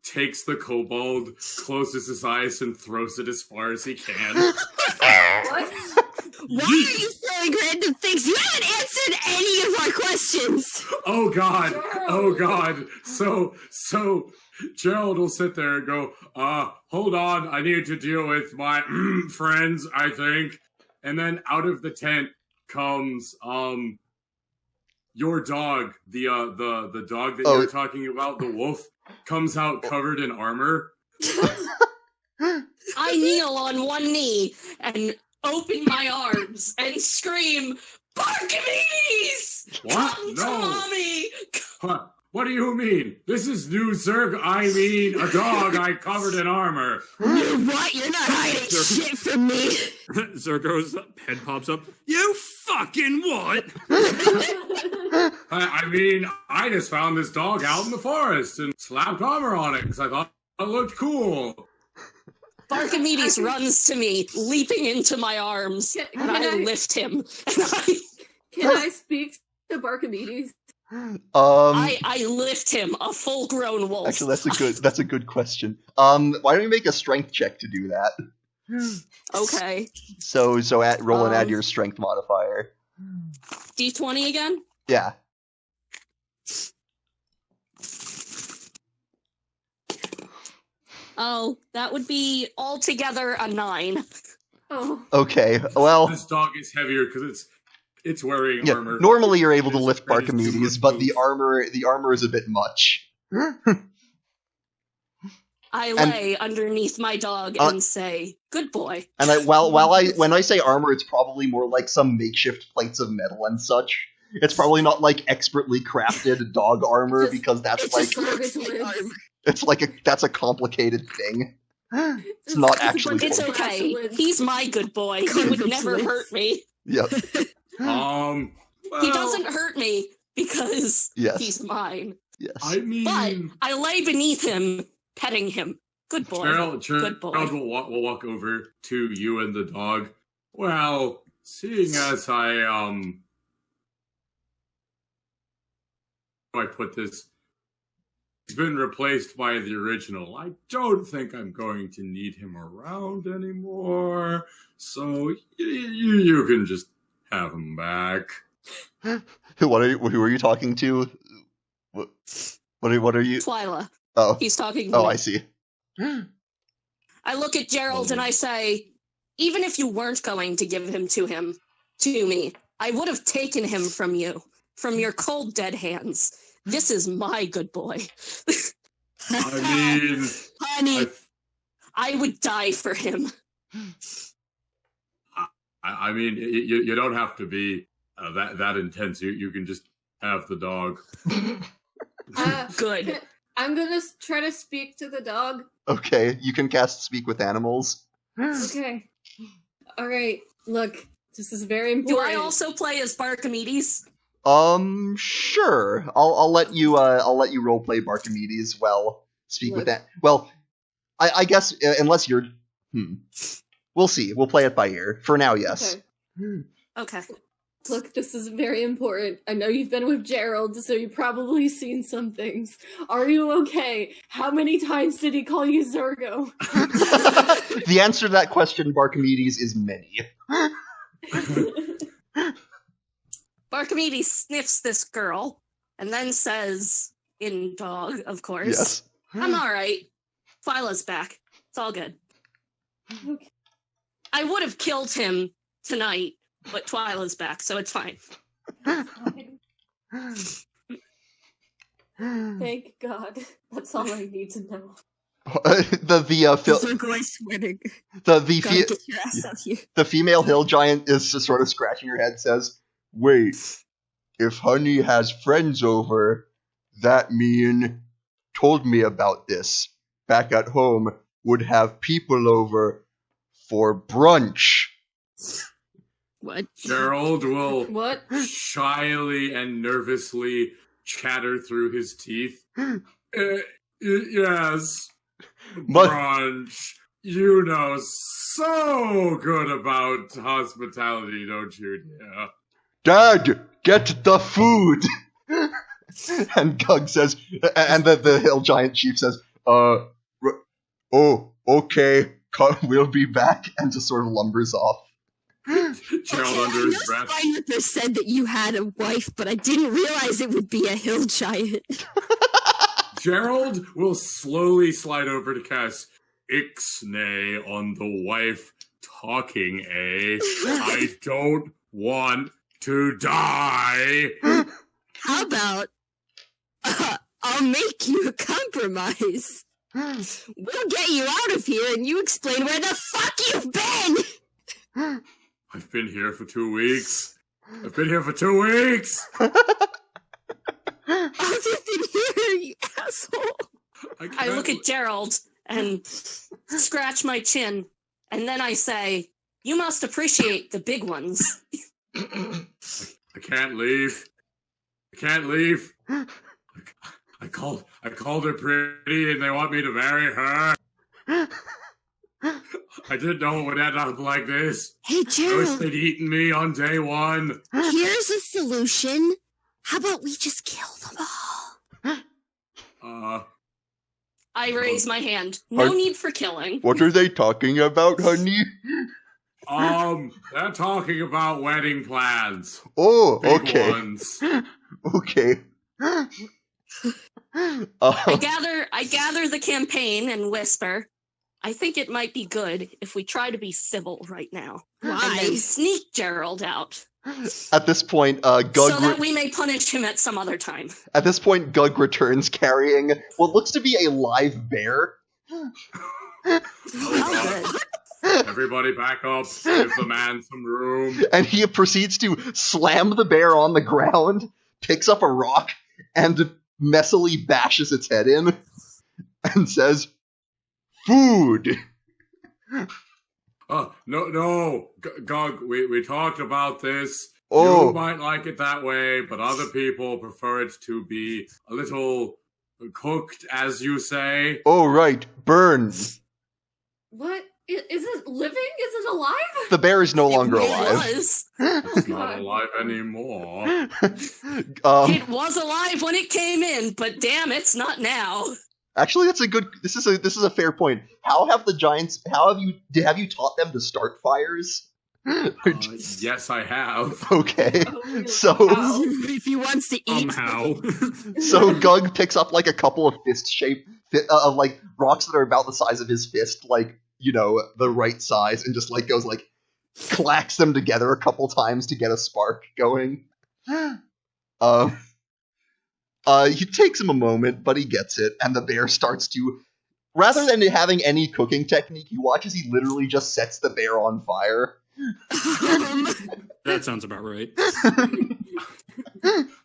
E: takes the kobold, closes his eyes, and throws it as far as he can.
B: What?
C: Why are you saying random things? You haven't answered any of our questions.
E: Oh God! Oh God! So Gerald will sit there and go, hold on, I need to deal with my friends, I think. And then out of the tent comes your dog, the dog that you were talking about, the wolf, comes out covered in armor.
F: I kneel on one knee and open my arms and scream, Barkamedes!
E: What?
F: Come
E: No.
F: to mommy!
E: What do you mean? This is new Zerg. I mean a dog I covered in armor.
C: What? You're not hiding shit from me.
D: Zergo's head pops up. You fucking what?
E: I mean, I just found this dog out in the forest and slapped armor on it because I thought it looked cool.
F: Barkamedes runs to me, leaping into my arms, and I lift him.
B: Can I speak to Barkamedes?
F: I lift him, a full-grown wolf.
A: Actually, that's a good question. Why don't you make a strength check to do that?
F: Okay.
A: So roll and add your strength modifier.
F: D20 again?
A: Yeah.
F: Oh, that would be altogether a 9.
B: Oh.
A: Okay. Well,
E: This dog is heavier because it's wearing
A: yeah,
E: armor.
A: normally you're able to lift
E: That is too
A: Barkamedes,
E: much
A: but
E: move.
A: the armor is a bit much.
F: I lay underneath my dog and say, "Good boy."
A: And when I say armor, it's probably more like some makeshift plates of metal and such. It's probably not like expertly crafted dog armor because that's like that's a complicated thing. It's not actually.
F: It's okay. He's my good boy. He would never hurt me.
A: Yep.
E: Well,
F: He doesn't hurt me because
A: Yes.
F: he's mine.
A: Yes.
E: I mean,
F: But I lay beneath him, petting him. Good boy.
E: Gerald
F: Good boy.
E: will walk over to you and the dog. Well, seeing as I put this, he's been replaced by the original. I don't think I'm going to need him around anymore. So you can just have him back.
A: Who are you talking to? What are you?
F: Twyla.
A: Oh.
F: He's talking to
A: Oh,
F: me.
A: I see.
F: I look at Gerald and I say, even if you weren't going to give him to me, I would have taken him from you, from your cold, dead hands. This is my good boy.
E: I mean,
C: Honey.
F: I would die for him.
E: I mean, you don't have to be that intense. You can just have the dog.
F: Good.
B: I'm gonna try to speak to the dog.
A: Okay, you can cast Speak with Animals.
B: Okay. All right. Look, this is very
F: Do
B: important.
F: I also play as Barkamedes?
A: Sure. I'll let you roleplay Barkamedes. Well, speak with that. Well, I guess unless you're. We'll see. We'll play it by ear. For now, yes.
F: Okay.
B: Look, this is very important. I know you've been with Gerald, so you've probably seen some things. Are you okay? How many times did he call you Zergo?
A: The answer to that question, Barkamedes, is many.
F: Barkamedes sniffs this girl and then says, in dog, of course,
A: Yes.
F: I'm alright. Twyla's back. It's all good.
B: Okay.
F: I would have killed him tonight, but Twyla's back, so it's fine.
B: Thank God. That's all I need to know.
C: Zergo, I swear to God, get your ass out here.
A: The female hill giant is just sort of scratching her head, says, "Wait, if Honey has friends over, that mean told me about this. Back at home, would have people over for brunch."
C: What?
E: Gerald will
B: What?
E: shyly and nervously chatter through his teeth. Yes.
A: But-
E: Brunch. You know so good about hospitality, don't you, dear?
A: Dad, get the food! And Gug says, and the hill giant chief says, oh, okay, we'll be back, and just sort of lumbers off.
E: Gerald under his breath.
C: I know said that you had a wife, but I didn't realize it would be a hill giant.
E: Gerald will slowly slide over to cast Ixnay on the wife talking, I don't want to die.
C: How about I'll make you a compromise. We'll get you out of here and you explain where the fuck you've been!
E: I've been here for 2 weeks. I've been here for 2 weeks!
C: I've been here, you asshole!
F: I look at Gerald and scratch my chin, and then I say, you must appreciate the big ones.
E: I can't leave. I can't leave. I called her pretty and they want me to marry her. I didn't know it would end up like this.
C: Hey,
E: I wish
C: Gerald,
E: they'd eaten me on day one.
C: here's a solution. How about we just kill them all?
F: I raise my hand. No need for killing.
A: What are they talking about, honey?
E: They're talking about wedding plans.
A: Oh,
E: Big
A: okay.
E: ones.
A: Okay.
F: I gather the campaign and whisper, I think it might be good if we try to be civil right now. And then
C: Why?
F: sneak Gerald out.
A: At this point,
F: So that we may punish him at some other time.
A: At this point, Gug returns carrying what looks to be a live bear.
E: Everybody back up. Give the man some room.
A: And he proceeds to slam the bear on the ground, picks up a rock, and messily bashes its head in, and says, "Food!"
E: No, Gug, we talked about this.
A: Oh.
E: You might like it that way, but other people prefer it to be a little cooked, as you say.
A: Oh, right, burn.
B: What? Is it living? Is it alive?
A: The bear is no longer
F: It
A: alive.
F: was.
E: It's not alive anymore.
F: It was alive when it came in, but damn, it's not now.
A: Actually, that's a good. This is a fair point. How have the giants? Have you taught them to start fires?
E: Yes, I have.
A: Okay,
B: Oh,
A: so
B: wow.
C: If he wants to eat.
D: Somehow.
A: so Gug picks up like a couple of of like rocks that are about the size of his fist, like, you know, the right size, and just like goes like clacks them together a couple times to get a spark going. He takes him a moment, but he gets it, and the bear starts to, rather than having any cooking technique, you watch as he literally just sets the bear on fire.
D: That sounds about right.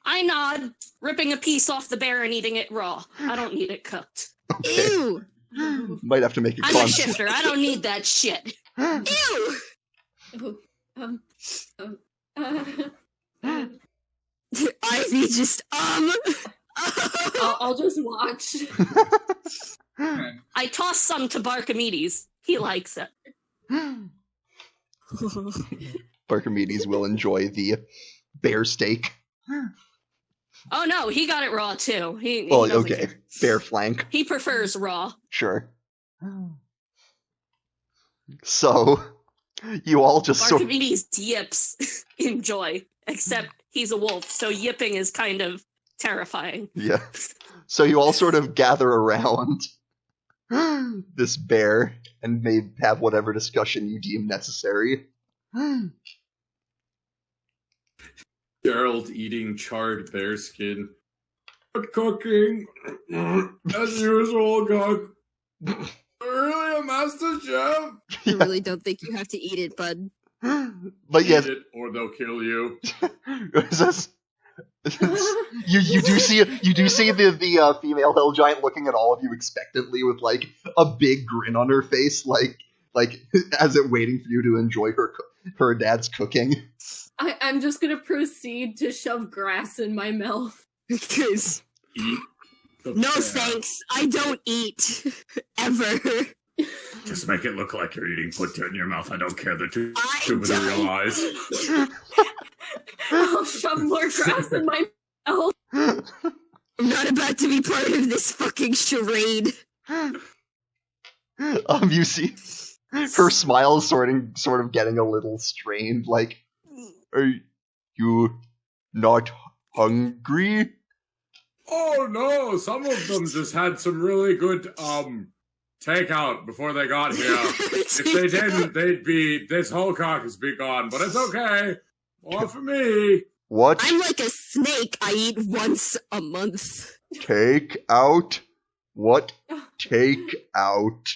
F: I nod, ripping a piece off the bear and eating it raw. I don't need it cooked.
C: Ew!
A: Might have to make a
F: I'm a shifter. I don't need that shit.
C: Ew!
B: Oh,
C: Ivy just,
B: I'll just watch.
F: I toss some to Barkamedes. He likes it.
A: Barkamedes will enjoy the bear steak.
F: Oh no, he got it raw too. He
A: Well,
F: doesn't
A: okay.
F: care.
A: Bear flank.
F: He prefers raw.
A: Sure. So, you all just sort of...
F: Barkamedes yips in joy, except he's a wolf, so yipping is kind of terrifying.
A: Yeah. So you all sort of gather around this bear and may have whatever discussion you deem necessary.
E: Gerald eating charred bear skin. Good cooking. As usual, Gug. Really, a master chef?
C: I really don't think you have to eat it, bud.
A: But yes,
E: Eat it or they'll kill you.
A: is this- you do see the female hill giant looking at all of you expectantly with like a big grin on her face, like as it waiting for you to enjoy her dad's cooking.
B: I'm just gonna proceed to shove grass in my mouth.
C: Because
E: Eat the
C: no
E: bear.
C: thanks, I don't eat ever.
E: Just make it look like you're eating. Put it in your mouth. I don't care. They're too
C: I
E: stupid to
C: don't.
E: realize.
B: I'll shove more grass in my mouth.
C: I'm not about to be part of this fucking charade.
A: You see her smile is sort of getting a little strained. Like, are you not hungry?
E: Oh no! Some of them just had some really good takeout before they got here. If they didn't, this whole carcass be gone. But it's okay. More for me.
A: What?
C: I'm like a snake. I eat once a month.
A: Take out? What? Take out?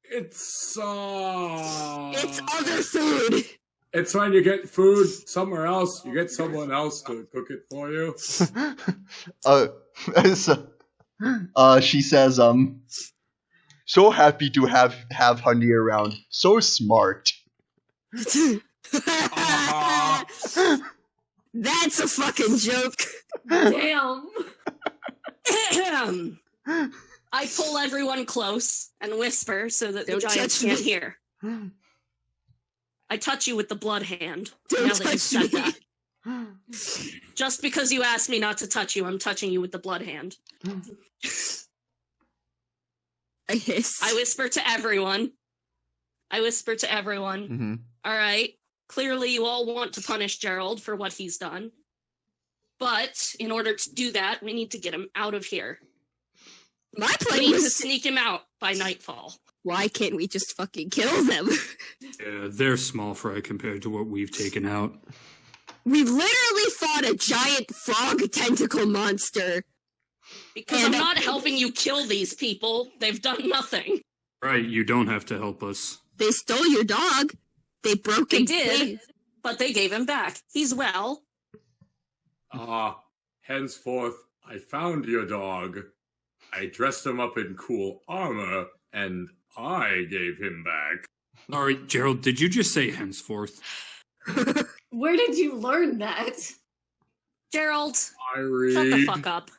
E: It's
C: It's other food.
E: It's when you get food somewhere else, you get someone else to cook it for you.
A: She says, so happy to have Honey around. So smart.
C: That's a fucking joke.
B: Damn.
F: I pull everyone close and whisper so that the
C: Don't
F: giants
C: touch
F: can't
C: me.
F: hear. I touch you with the blood hand.
C: Don't
F: now that you
C: touch
F: said
C: me.
F: that. Just because you asked me not to touch you, I'm touching you with the blood hand.
C: I hiss.
F: I whisper to everyone.
A: Mm-hmm.
F: All right. Clearly, you all want to punish Gerald for what he's done. But in order to do that, we need to get him out of here.
C: My
F: We
C: plan
F: need to
C: was
F: sneak him out by nightfall.
C: why can't we just fucking kill them?
D: Yeah, they're small fry compared to what we've taken out.
C: We literally fought a giant frog tentacle monster.
F: Because
C: And
F: I'm not helping you kill these people. They've done nothing.
D: Right, you don't have to help us.
C: They stole your dog. They broke
F: They
C: him.
F: did, but they gave him back. He's well.
E: Henceforth, I found your dog. I dressed him up in cool armor, and I gave him back.
D: All right, Gerald, did you just say henceforth?
B: Where did you learn that?
F: Gerald,
E: I read.
F: shut the fuck up.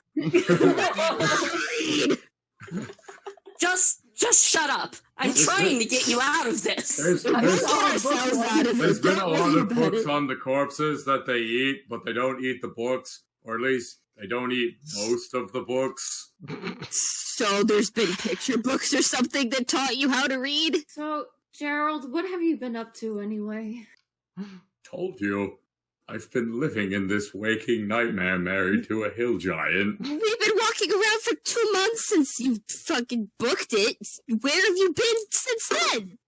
F: Just shut up. I'm trying to get you out of this.
E: There's been a lot of books on the corpses that they eat, but they don't eat the books, or at least they don't eat most of the books.
C: So there's been picture books or something that taught you how to read?
B: So, Gerald, what have you been up to anyway?
E: Told you. I've been living in this waking nightmare married to a hill giant.
C: We've been walking around for 2 months since you fucking booked it. Where have you been since then?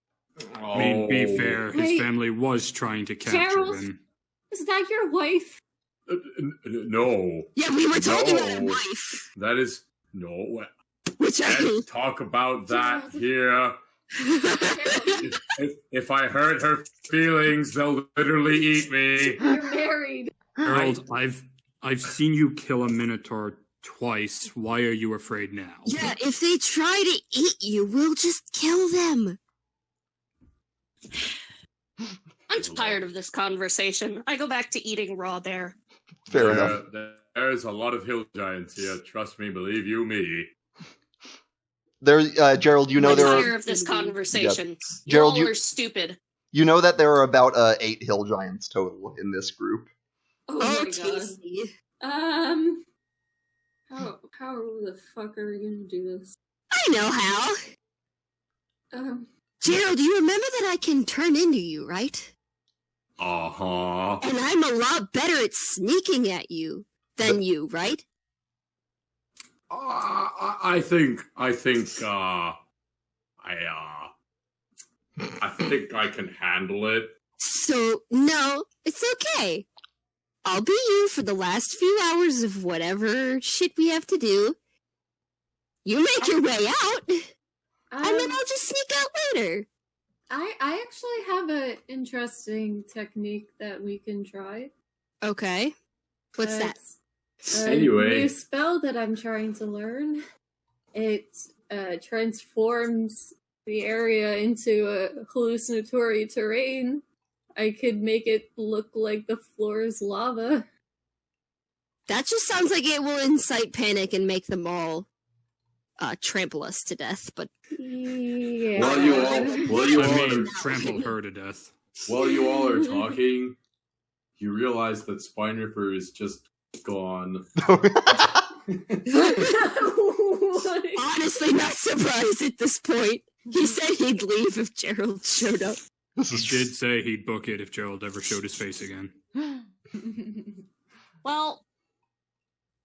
D: I mean, be fair, his
B: Wait.
D: family was trying to capture
B: Gerald?
D: him.
B: Is that your wife?
E: No.
C: Yeah, we were talking about a
E: No.
C: wife.
E: That is... No.
C: Which I
E: Let's talk about that here. If I hurt her feelings, they'll literally eat me.
B: You're married.
D: Gerald, I've seen you kill a minotaur twice. Why are you afraid now?
C: Yeah, if they try to eat you, we'll just kill them.
F: I'm tired of this conversation. I go back to eating raw bear.
A: Fair enough.
E: There's a lot of hill giants here. Trust me, believe you me.
A: There, Gerald, you know
F: I'm
A: there
F: tired
A: are.
F: of this conversation.
A: Gerald,
F: you all
A: you-
F: are stupid.
A: You know that there are about 8 hill giants total in this group.
B: Oh,
C: Oh,
B: my god.
C: Casey.
B: How the fuck are we gonna do this?
C: I know how. Gerald, you remember that I can turn into you, right?
E: Uh-huh.
C: And I'm a lot better at sneaking at you than you, right?
E: I think I can handle it.
C: So, no, it's okay. I'll be you for the last few hours of whatever shit we have to do. You make your way out, and then I'll just sneak out later.
B: I actually have an interesting technique that we can try.
C: Okay. What's that?
B: It's a
E: Anyway.
B: new spell that I'm trying to learn. It transforms the area into a hallucinatory terrain. I could make it look like the floor is lava.
C: That just sounds like it will incite panic and make them all trample us to death, but...
B: Yeah.
E: While you all are
D: trample her to death.
E: While you all are talking, you realize that Spine is just gone.
C: Honestly, not surprised at this point. He said he'd leave if Gerald showed up.
D: He did say he'd book it if Gerald ever showed his face again.
F: Well,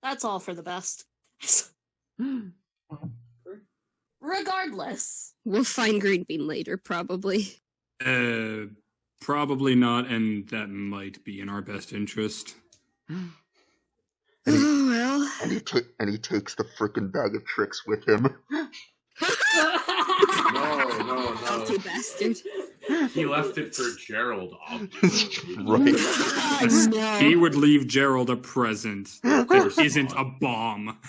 F: that's all for the best. Regardless.
C: We'll find Greenbean later, probably.
D: Probably not, and that might be in our best interest.
C: Oh, well.
A: And he takes the frickin' bag of tricks with him.
E: No.
C: Guilty bastard.
E: He left it for Gerald, obviously.
A: Right.
C: Oh, no.
D: He would leave Gerald a present that isn't a bomb.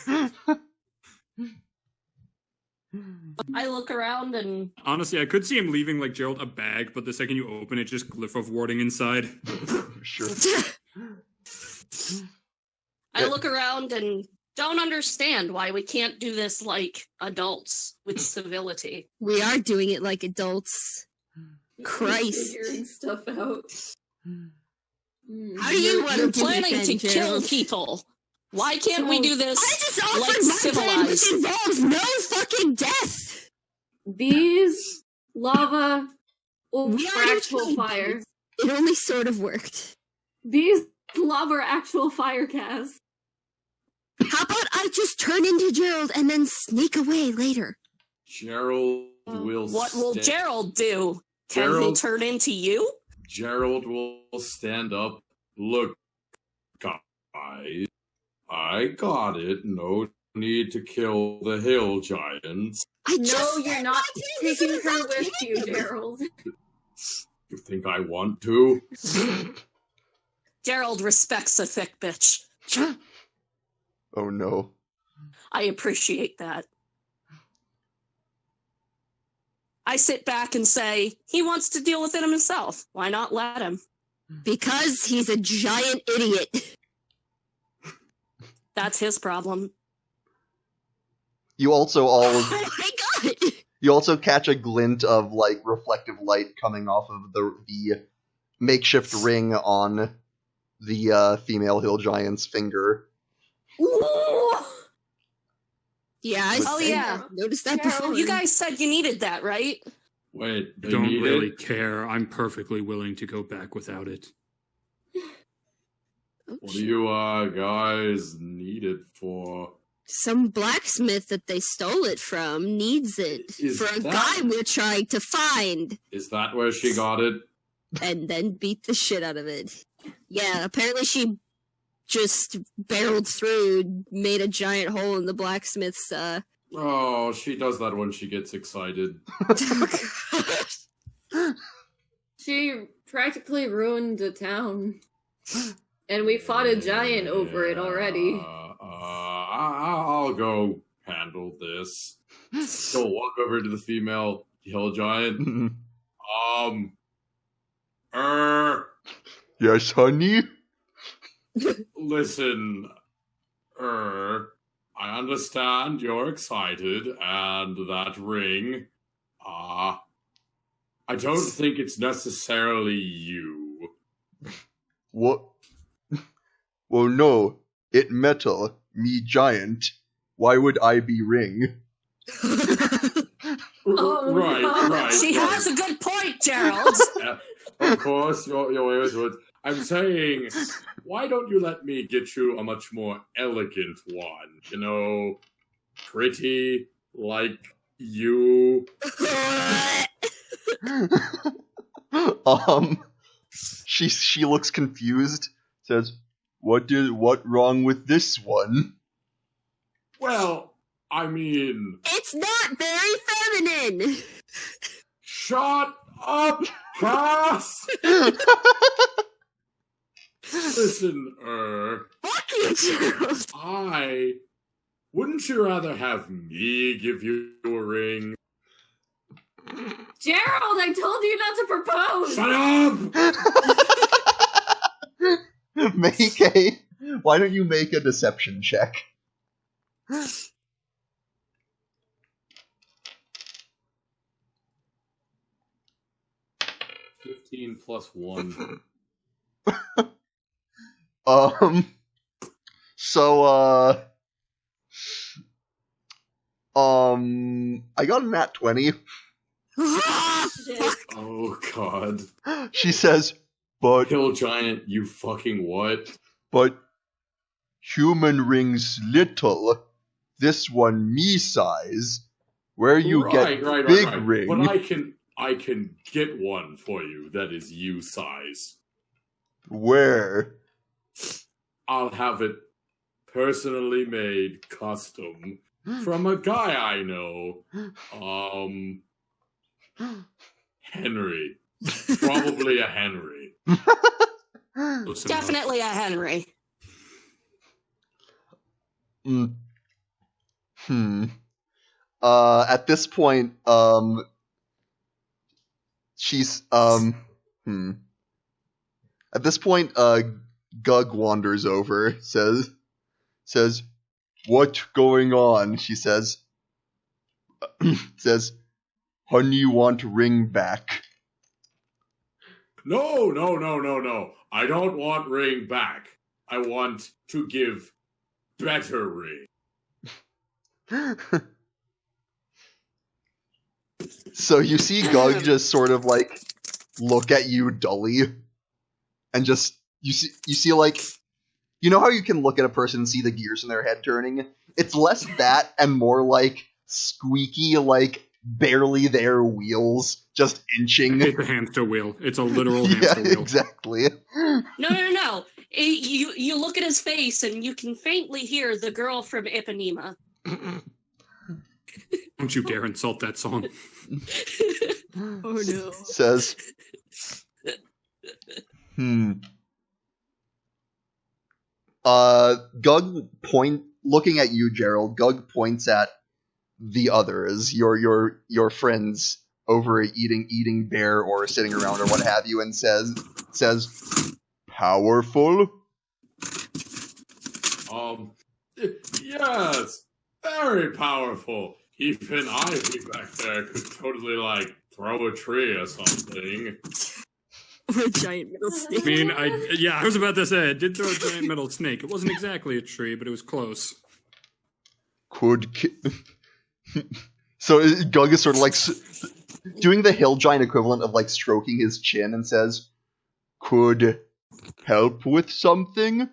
F: I look around and...
D: Honestly, I could see him leaving, like, Gerald a bag, but the second you open it, just glyph of warding inside.
A: Sure.
F: I look around and don't understand why we can't do this like adults with civility.
C: We are doing it like adults. Christ.
B: Figuring stuff out.
C: How do you want
F: You're
C: to do it
F: planning
C: then,
F: to kill
C: Gerald?
F: people. Why can't we do this
C: I just offered
F: like
C: my plan, which
F: civilized?
C: involves no fucking death.
B: These lava or
C: We already
B: actual
C: tried
B: fire.
C: these. It only sort of worked.
B: These lava are actual fire casts.
C: How about I just turn into Gerald and then sneak away later?
E: Gerald will
F: What will Gerald do? Can he
E: Gerald-
F: turn into you?
E: Gerald will stand up. Look, guys, I got it. No need to kill the hill giants.
C: I
B: No,
C: just
B: you're
C: said
B: not
C: my plan
B: taking
C: isn't
B: her
C: about
B: with you,
C: killing.
B: Gerald.
E: You think I want to?
F: Gerald respects a thick bitch.
A: Oh no.
F: I appreciate that. I sit back and say, he wants to deal with it himself. Why not let him?
C: Because he's a giant idiot.
F: That's his problem.
A: You also all
C: Oh my god!
A: you also catch a glint of like reflective light coming off of the makeshift ring on the female hill giant's finger.
C: Yeah,
F: Oh, yeah.
C: noticed that
B: Gerald,
C: before.
F: You guys said you needed that, right?
E: Wait,
D: I
E: they
D: don't
E: need
D: really
E: it?
D: care. I'm perfectly willing to go back without it.
C: Oh,
E: What do you guys need it for?
C: Some blacksmith that they stole it from needs it
E: Is
C: for a
E: that-
C: guy we're trying to find
E: Is that where she got it?
C: and then beat the shit out of it. Yeah, apparently she just barreled through, made a giant hole in the blacksmith's
E: Oh, she does that when she gets excited.
B: She practically ruined the town. And we fought a giant over it already.
E: I'll go handle this. She'll walk over to the female hill giant.
A: Yes, honey?
E: Listen, I understand you're excited, and that ring, I don't think it's necessarily you.
A: What? Well, no. It metal. Me giant. Why would I be ring?
B: Oh,
E: right,
B: no.
E: right.
F: She
E: right.
F: has a good point, Gerald.
E: Of course, your way was good. I'm saying, why don't you let me get you a much more elegant one? You know, pretty like you.
A: She looks confused. Says, "What wrong with this one?"
E: Well, I mean,
C: It's not very feminine.
E: shut up, Cass. Listen,
C: Fuck you, Gerald.
E: wouldn't you rather have me give you a ring?
B: Gerald, I told you not to propose!
E: Shut up!
A: Why don't you make a deception check?
E: 15 plus 1.
A: So, I got a nat 20.
E: Oh, God.
A: She says, but
E: Hill Giant, you fucking what?
A: But human rings little. This one me size. Where you get big ring.
E: But I can get one for you that is you size.
A: Where?
E: I'll have it personally made custom from a guy I know. Henry. Probably a Henry.
F: Definitely a Henry.
A: At this point, she's At this point, Gug wanders over, says, "What going on?" She says, "Honey, want ring back."
E: No. I don't want ring back. I want to give better ring.
A: So you see Gug just sort of like look at you dully, and just you see like, you know how you can look at a person and see the gears in their head turning? It's less that and more like squeaky, like barely there wheels just inching.
D: It's a hamster wheel. It's a literal hamster wheel.
A: Exactly.
F: No. You look at his face and you can faintly hear the girl from Ipanema.
D: Don't you dare insult that song.
F: Oh no.
A: Says, Gug looking at you, Gerald. Gug points at the others, your friends over eating bear or sitting around or what have you, and says, powerful?
E: Yes, very powerful. Even Ivy back there could totally, like, throw a tree or something.
C: Or a giant metal snake.
D: I mean, I was about to say, I did throw a giant metal snake. It wasn't exactly a tree, but it was close.
A: So Gug is sort of like doing the hill giant equivalent of like stroking his chin and says, could help with something?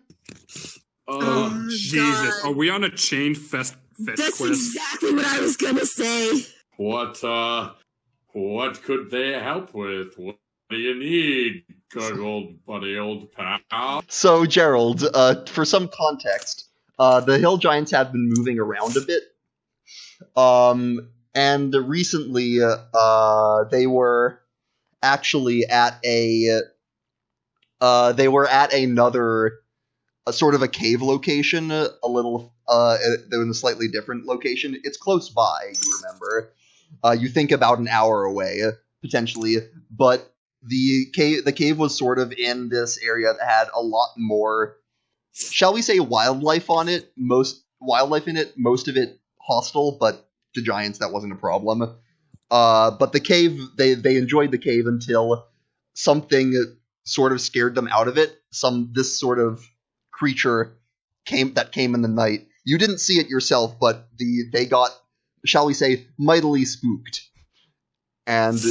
F: Oh,
D: Jesus.
C: God.
D: Are we on a chain fest
C: That's
D: quest?
C: exactly what I was gonna say.
E: What could they help with? What do you need, good old buddy, old pal?
A: So, Gerald, for some context, the hill giants have been moving around a bit. And recently, they were actually at another sort of a cave location, in a slightly different location. It's close by, you remember. You think about an hour away, potentially, but the cave was sort of in this area that had a lot more, shall we say, wildlife in it, most of it hostile, but to giants that wasn't a problem. But the cave, they enjoyed the cave until something sort of scared them out of it. This sort of creature came in the night. You didn't see it yourself, but they got, shall we say, mightily spooked, and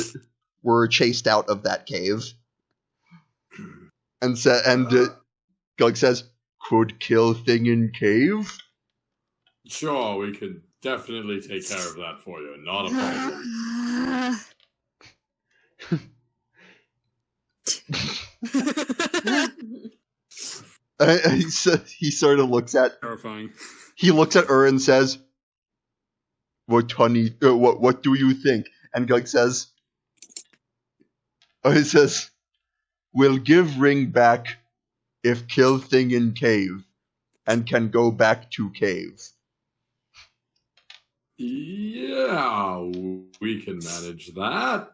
A: were chased out of that cave. And Gug says, "Could kill thing in cave?"
E: Sure, we could definitely take care of that for you. Not a problem.
A: He sort of looks at.
D: Terrifying.
A: He looks at and says, "What, honey? What do you think?" And Gug says, he says, "We'll give ring back if kill thing in cave, and can go back to cave."
E: Yeah, we can manage that.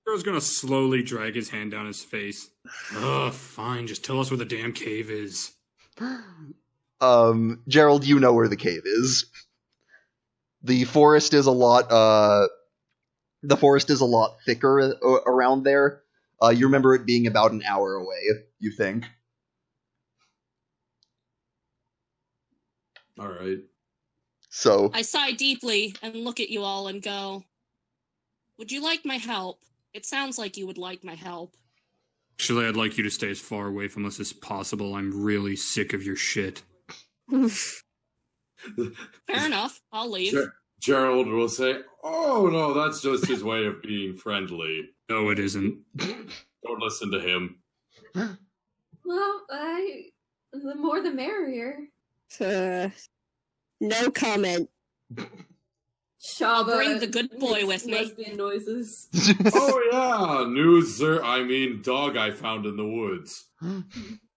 D: Girl's gonna slowly drag his hand down his face. Ugh, fine, just tell us where the damn cave is.
A: Gerald, you know where the cave is. The forest is a lot, the forest is a lot thicker around there. You remember it being about an hour away, you think.
E: All right.
A: So
F: I sigh deeply and look at you all and go, would you like my help? It sounds like you would like my help.
D: Actually, I'd like you to stay as far away from us as possible. I'm really sick of your shit.
F: Fair enough. I'll leave.
E: Gerald will say, oh, no, that's just his way of being friendly.
D: No, it isn't.
E: Don't listen to him.
B: Well, the more the merrier.
C: No comment.
B: Shava,
F: Bring the good boy with me.
B: Lesbian noises.
E: Oh, yeah, dog I found in the woods.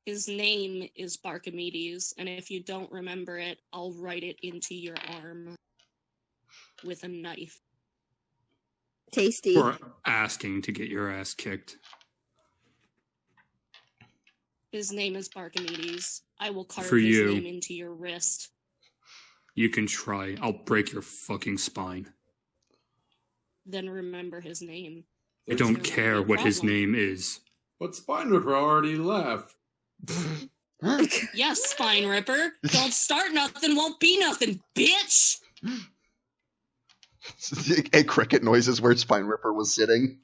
F: His name is Barkimedes, and if you don't remember it, I'll write it into your arm with a knife.
C: Tasty.
D: For asking to get your ass kicked.
F: His name is Barkimedes. I will carve
D: For
F: his
D: you.
F: name into your wrist.
D: You can try. I'll break your fucking spine.
F: Then remember his name.
D: I don't care what his name is.
E: But Spine Ripper already left.
F: Yes, Spine Ripper. Don't start nothing, won't be nothing, bitch!
A: A cricket noises where Spine Ripper was sitting.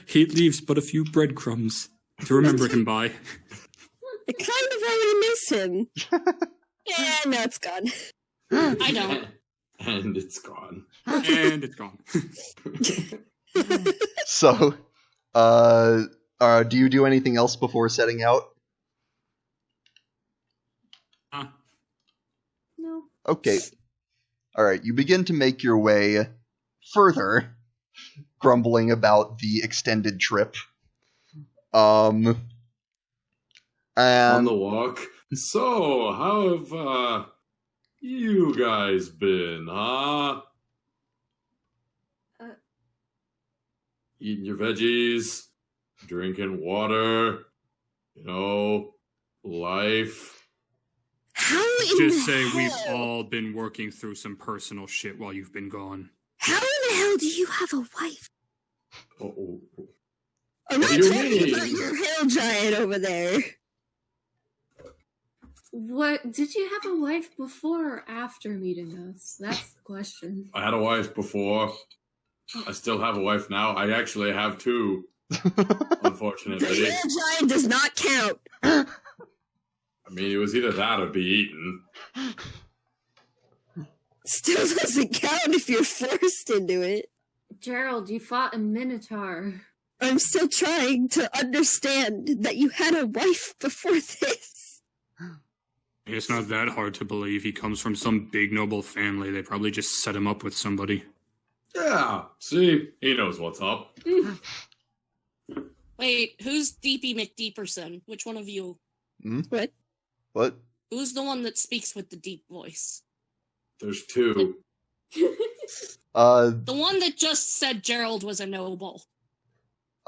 D: He leaves but a few breadcrumbs to remember him by.
C: I kind of already miss him. Yeah, no, it's gone.
F: I don't.
E: And it's gone.
D: And it's gone.
A: So, do you do anything else before setting out?
B: No.
A: Okay. Alright, you begin to make your way further, grumbling about the extended trip. And
E: On the walk. So, how have, you guys been, huh? Eating your veggies, drinking water, life.
C: How in
D: Just
C: the
D: say
C: hell?
D: we've all been working through some personal shit while you've been gone.
C: How in the hell do you have a wife?
E: Oh.
C: I'm not
E: What do you
C: talking
E: mean?
C: about your hill giant over there.
B: What did you have a wife before or after meeting us? That's the question.
E: I had a wife before. I still have a wife now. I actually have two,
C: The
E: unfortunately.
C: hill giant does not count.
E: I mean, it was either that or be eaten.
C: Still doesn't count if you're forced into it.
B: Gerald, you fought a minotaur.
C: I'm still trying to understand that you had a wife before this.
D: It's not that hard to believe. He comes from some big noble family. They probably just set him up with somebody.
E: Yeah, see? He knows what's up.
F: Wait, who's Deepy McDeeperson? Which one of you?
C: What?
A: what?
F: Who's the one that speaks with the deep voice?
E: There's two.
F: The one that just said Gerald was a noble.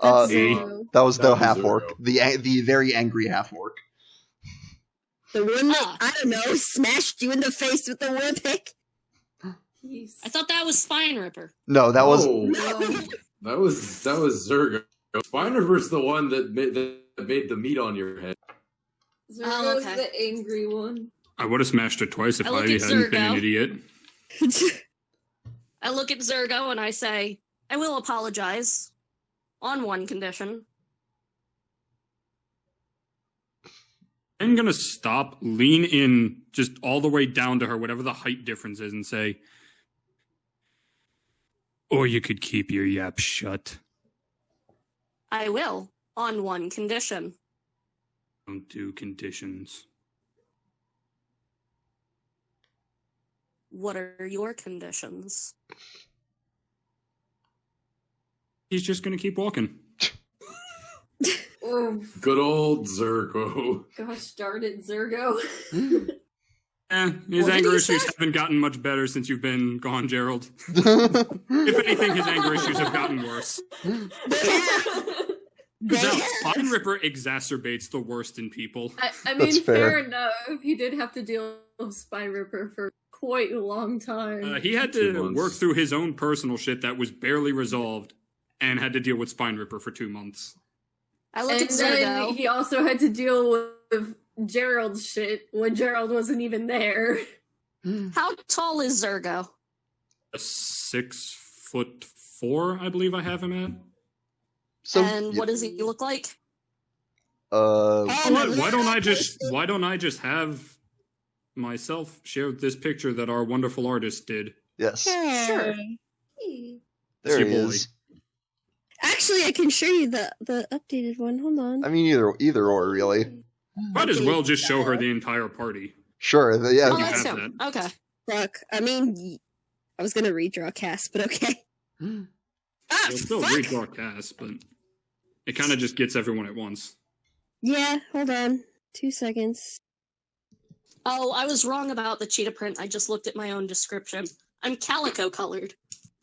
B: That's
D: Hey.
A: That was the
E: That was
A: half orc,
E: Zero.
A: the very angry half orc.
C: The one that, I don't know, smashed you in the face with the war pick?
B: Peace.
F: I thought that was Spine Ripper.
A: No, that was
E: Oh,
B: No.
E: that was Zergo. Spine Ripper's the one that made the meat on your head.
B: Zergo's
F: okay.
B: the angry one.
D: I would have smashed it twice if
F: I
D: I
F: look at
D: hadn't been an
F: Zergo.
D: idiot.
F: I look at Zergo and I say, I will apologize. On one condition.
D: I'm gonna stop, lean in just all the way down to her, whatever the height difference is, and say, or you could keep your yap shut.
F: I will. On one condition.
D: Don't do conditions.
F: What are your conditions?
D: He's just gonna keep walking.
B: Oh,
E: Good old Zergo.
B: gosh darn it, Zergo.
D: His
F: What did
D: anger
F: he
D: issues
F: say?
D: haven't gotten much better since you've been gone, Gerald. If anything, his anger issues have gotten worse. No, Spine Ripper exacerbates the worst in people.
B: I mean,
A: That's fair.
B: fair enough. He did have to deal with Spine Ripper for quite a long time.
D: He had
E: 2
D: to
E: months.
D: work through his own personal shit that was barely resolved, and had to deal with Spine Ripper for 2 months.
F: I look
B: And
F: at
B: then
F: Zergo.
B: he also had to deal with Gerald's shit when Gerald wasn't even there.
F: How tall is Zergo?
D: A 6'4", I believe I have him at.
A: So,
F: And what does he look like?
D: Why don't I just have myself share this picture that our wonderful artist did?
A: yes,
F: Sure.
A: there
D: your
A: he
D: boy.
A: is.
C: Actually, I can show you the updated one. Hold on.
A: I mean, either or, really.
D: Might as well just show her the entire party.
A: Sure, yeah.
F: Oh,
D: you
F: that's
D: have
F: him. Okay.
C: Fuck. I mean, I was gonna redraw Cass, but okay. Ah,
D: You'll still
C: fuck!
D: redraw cast, but it kind of just gets everyone at once.
C: Yeah, hold on. 2 seconds.
F: Oh, I was wrong about the cheetah print. I just looked at my own description. I'm calico colored.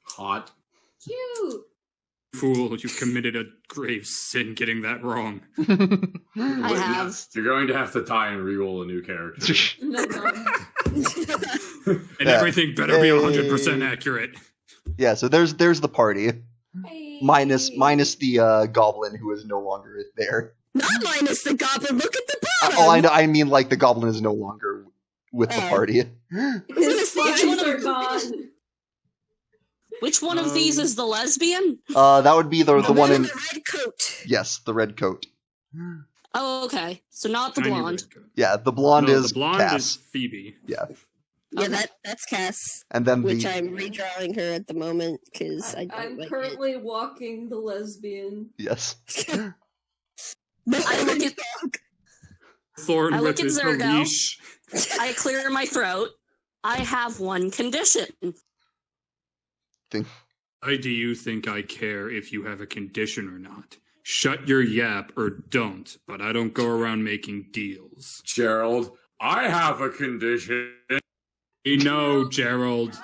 E: Hot.
B: Cute.
D: Fool, you've committed a grave sin getting that wrong.
F: I have.
E: You're going to have to die and re-roll a new character.
B: No problem.
D: And
A: Yeah.
D: everything better be
A: Hey.
D: 100% accurate.
A: Yeah, so there's the party.
B: Hey.
A: Minus the goblin who is no longer there.
C: Not minus the goblin. Look at the bottom.
A: Oh, I mean, like, the goblin is no longer with the
C: Oh.
A: party.
C: Is this
B: His
C: the
B: flies are gone.
F: Which one of these is the lesbian?
A: That would be the one in...
C: the red coat?
A: Yes, the red coat.
F: Oh, okay. So not the
D: Tiny
F: blonde.
D: red coat.
A: Yeah, the blonde
D: No,
A: is
D: the blonde
A: Cass.
D: is Phoebe.
A: Yeah,
C: Yeah,
F: Okay.
C: that's Cass.
A: and then
C: Which
A: the...
C: I'm redrawing her at the moment because I don't
B: I'm
C: like
B: currently walking the lesbian.
A: Yes.
C: it.
F: I look at
D: Thorn
F: I look
D: whip
F: at
D: is the
F: Zergo.
D: leash.
F: I clear my throat. I have one condition.
D: Why do you think I care if you have a condition or not? Shut your yap or don't, but I don't go around making deals.
E: Gerald, I have a condition.
D: No, Gerald.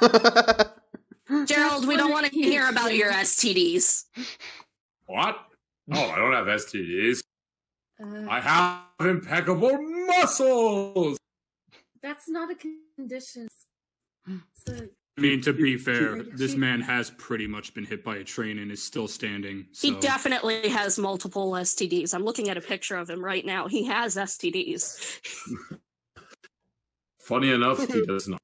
F: Gerald, we don't want to
B: Cute.
F: hear about your STDs.
E: What? Oh, I don't have STDs.
B: Uh,
E: I have impeccable muscles.
B: that's not a condition. It's a-
D: I mean, to be fair, this man has pretty much been hit by a train and is still standing. So.
F: He definitely has multiple STDs. I'm looking at a picture of him right now. He has STDs.
E: Funny enough, he does not.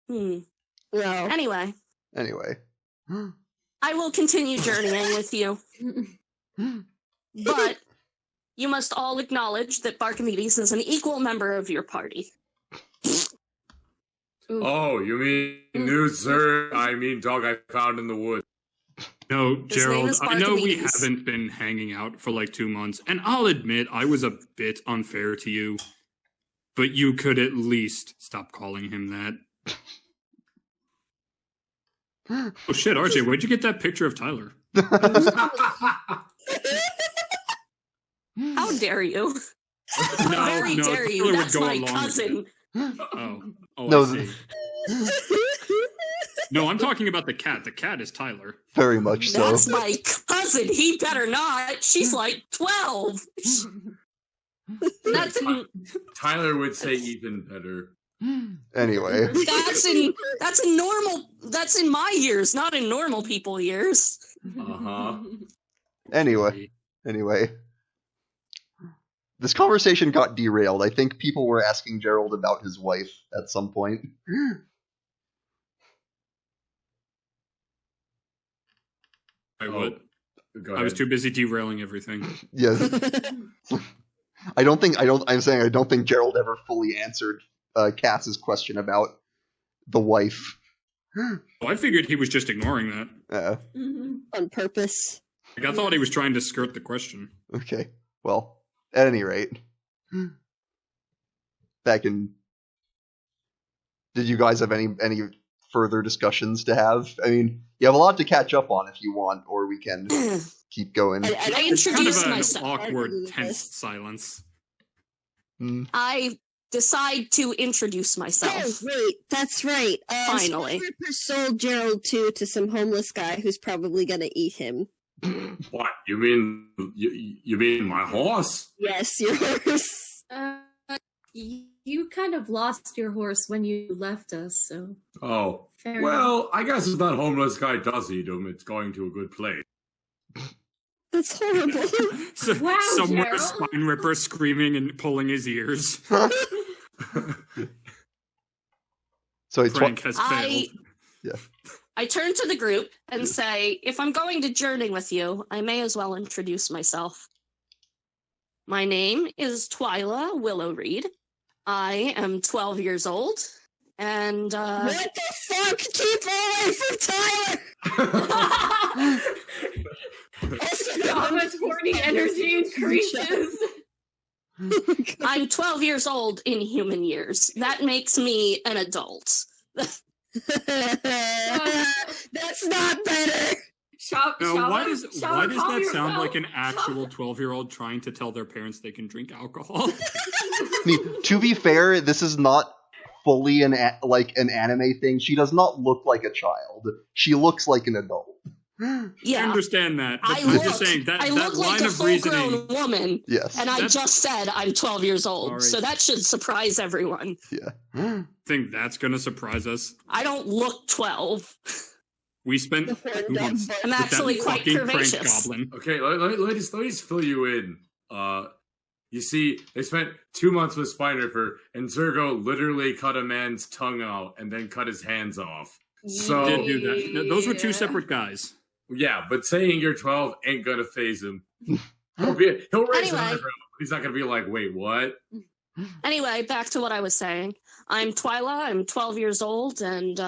C: Well,
F: Anyway,
A: Anyway.
F: I will continue journeying with you. But you must all acknowledge that Barkimedes is an equal member of your party.
B: Ooh.
E: Oh, you mean new sir? I mean dog I found in the woods.
D: No,
F: His name
D: Gerald,
F: is
D: I know we
F: Barkimedes.
D: haven't been hanging out for like 2 months, and I'll admit I was a bit unfair to you, but you could at least stop calling him that. Oh shit, RJ, where'd you get that picture of Tyler?
F: How dare you?
D: No,
F: How very
D: no,
F: dare you?
D: Tyler would
F: That's
D: go
F: my
D: along with
F: cousin.
D: Oh,
A: No,
D: I see. No, I'm talking about the cat. The cat is Tyler.
A: Very much so.
F: That's my cousin. He better not. She's like 12. That's
E: Tyler would say even better.
A: Anyway.
F: that's in my years, not in normal people years.
E: Uh-huh.
A: Anyway. This conversation got derailed. I think people were asking Gerald about his wife at some point.
D: I would.
E: Go
D: I was
E: ahead.
D: too busy derailing everything.
A: Yes. I don't think Gerald ever fully answered Cass's question about the wife.
D: Oh, I figured he was just ignoring that.
C: on purpose.
D: Like, I thought he was trying to skirt the question.
A: Okay. Well, at any rate. Back in... Did you guys have any further discussions to have? I mean, you have a lot to catch up on if you want, or we can keep going.
F: I
D: It's kind of
F: introduce
D: an
F: myself.
D: awkward,
C: Yes.
D: tense silence.
F: I decide to introduce
C: Oh,
F: myself.
C: wait, that's right.
F: Finally.
C: Spine Ripper sold Gerald to some homeless guy who's probably gonna eat him.
E: What? You mean my horse?
C: Yes, your horse.
B: You kind of lost your horse when you left us, so.
E: Oh.
B: Fair
E: Well,
B: enough.
E: I guess if that homeless guy does eat him, it's going to a good place.
C: That's horrible.
D: So,
B: Wow,
D: somewhere a
B: Gerald.
D: spine ripper screaming and pulling his ears.
A: So
D: Prank has failed.
F: I turn to the group and say, if I'm going to journey with you, I may as well introduce myself. My name is Twyla Willow Reed. I am 12 years old, and
C: What the fuck? Keep away from Tyler!
B: How much horny energy increases.
F: I'm 12 years old in human years. That makes me an adult.
C: That's not better.
D: Now, why does
B: Shava,
D: that
B: calm
D: sound
B: yourself.
D: like an actual 12-year-old trying to tell their parents they can drink alcohol?
A: I mean, to be fair, this is not fully an anime thing. She does not look like a child. She looks like an adult.
D: I
F: Yeah,
D: understand that, but
F: I
D: I'm
F: look,
D: just saying that
F: I
D: that
F: look
D: line
F: like a
D: of reasoning.
F: full-grown woman,
A: Yes.
F: and I just said I'm 12 years old,
D: Alright.
F: so that should surprise everyone.
A: Yeah.
D: Think that's gonna surprise us.
F: I don't look 12.
D: We spent 2 months
F: I'm
D: with
F: actually
D: that
F: quite
D: fucking prank
F: curvaceous.
D: goblin.
E: Okay, let me just fill you in. You see, they spent 2 months with Spine Ripper, and Zergo literally cut a man's tongue out and then cut his hands off. So
D: Did do that. No, those were two separate guys.
E: yeah, but saying you're 12 ain't gonna phase him. He'll raise an
F: Anyway.
E: eyebrow. He's not gonna be like, wait, what?
F: Anyway, back to what I was saying. I'm Twyla, I'm 12 years old, and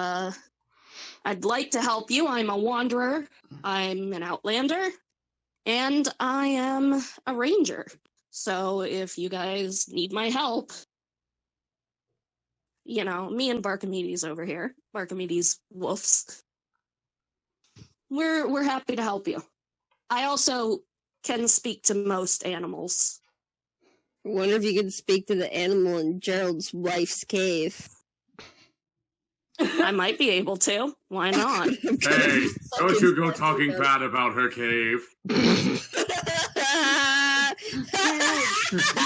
F: I'd like to help you. I'm a wanderer, I'm an outlander, and I am a ranger. So if you guys need my help, you know, me and Barkamedes over here, Barkamedes wolves, we're happy to help you. I also can speak to most animals.
C: I wonder if you could speak to the animal in Gerald's wife's cave.
F: I might be able to. Why not?
E: Hey, don't you go talking bad about her cave.
B: You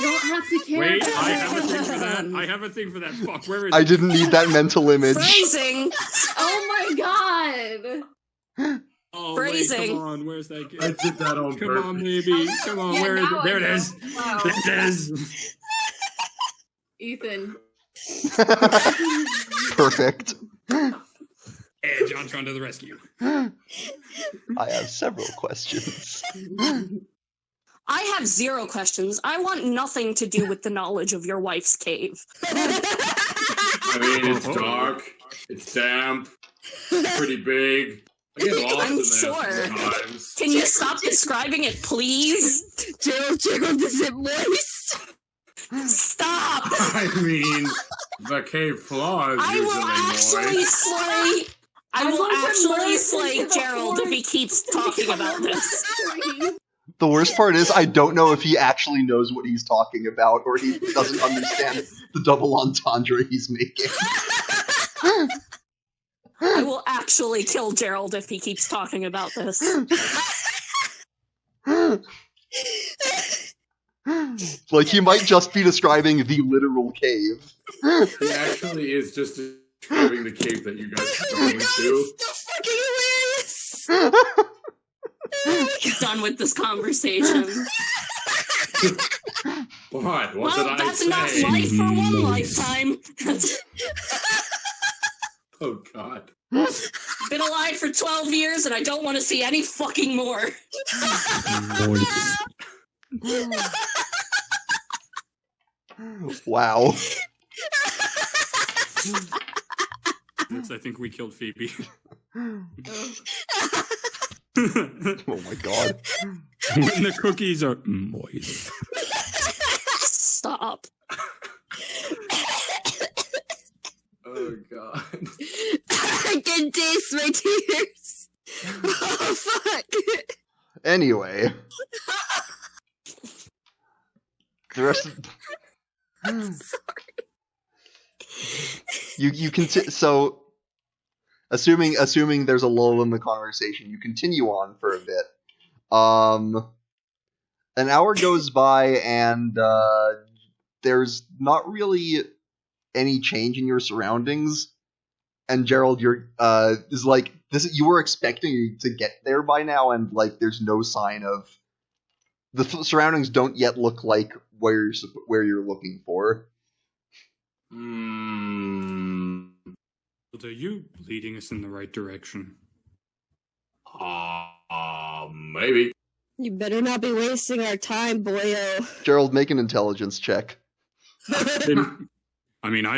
B: don't have to care.
D: Wait,
B: about
D: I
B: it.
D: have a thing for that. I have a thing for that. Fuck, where is
A: I
D: it?
A: didn't need that mental image.
F: Phrasing!
B: Oh my god!
D: Oh,
F: Phrasing.
D: wait, come on, where's that?
E: I did that on
D: Come
E: purpose.
D: on, baby. Come on,
B: Yeah,
D: where is
B: now
D: it?
B: I
D: There it
B: know.
D: is.
B: Wow.
D: There it is.
B: Ethan.
A: Perfect.
D: And Jontron to the rescue.
A: I have several questions.
F: I have 0 questions. I want nothing to do with the knowledge of your wife's cave.
E: I mean, it's dark, it's damp, it's pretty big. I get lost
F: I'm
E: in there
F: sure.
E: sometimes.
F: Can you stop describing it, please?
C: Gerald, is it moist?
F: Stop!
E: I mean, the cave floor is
F: I will
E: usually
F: actually
E: moist.
F: slay. I will
B: want to
F: actually
B: merge
F: slay
B: into the
F: Gerald if he
B: forest.
F: keeps talking about this.
A: The worst part is I don't know if he actually knows what he's talking about or he doesn't understand the double entendre he's making.
F: I will actually kill Gerald if he keeps talking about this.
A: Like, he might just be describing the literal cave.
E: He actually is just describing the cave that you guys are
C: Oh my
E: going
C: god,
E: to.
C: it's so fucking hilarious!
F: Done with this conversation.
E: What? What
F: Well,
E: did I
F: that's
E: say?
F: enough life for one lifetime.
E: Oh, God.
F: Been alive for 12 years and I don't want to see any fucking more.
A: Wow.
D: Yes, I think we killed Phoebe.
A: Oh my god.
D: When the cookies are moist.
F: Stop.
E: Oh, God.
C: I can taste my tears. Oh, fuck.
A: Anyway. The rest of...
C: I'm sorry.
A: You can so assuming there's a lull in the conversation, you continue on for a bit. An hour goes by, and there's not really any change in your surroundings. And Gerald, you're is like this. You were expecting to get there by now, and like there's no sign of the surroundings. Don't yet look like where you're looking for.
D: Are you leading us in the right direction?
E: Maybe.
C: You better not be wasting our time, boyo.
A: Gerald, make an intelligence check.
D: I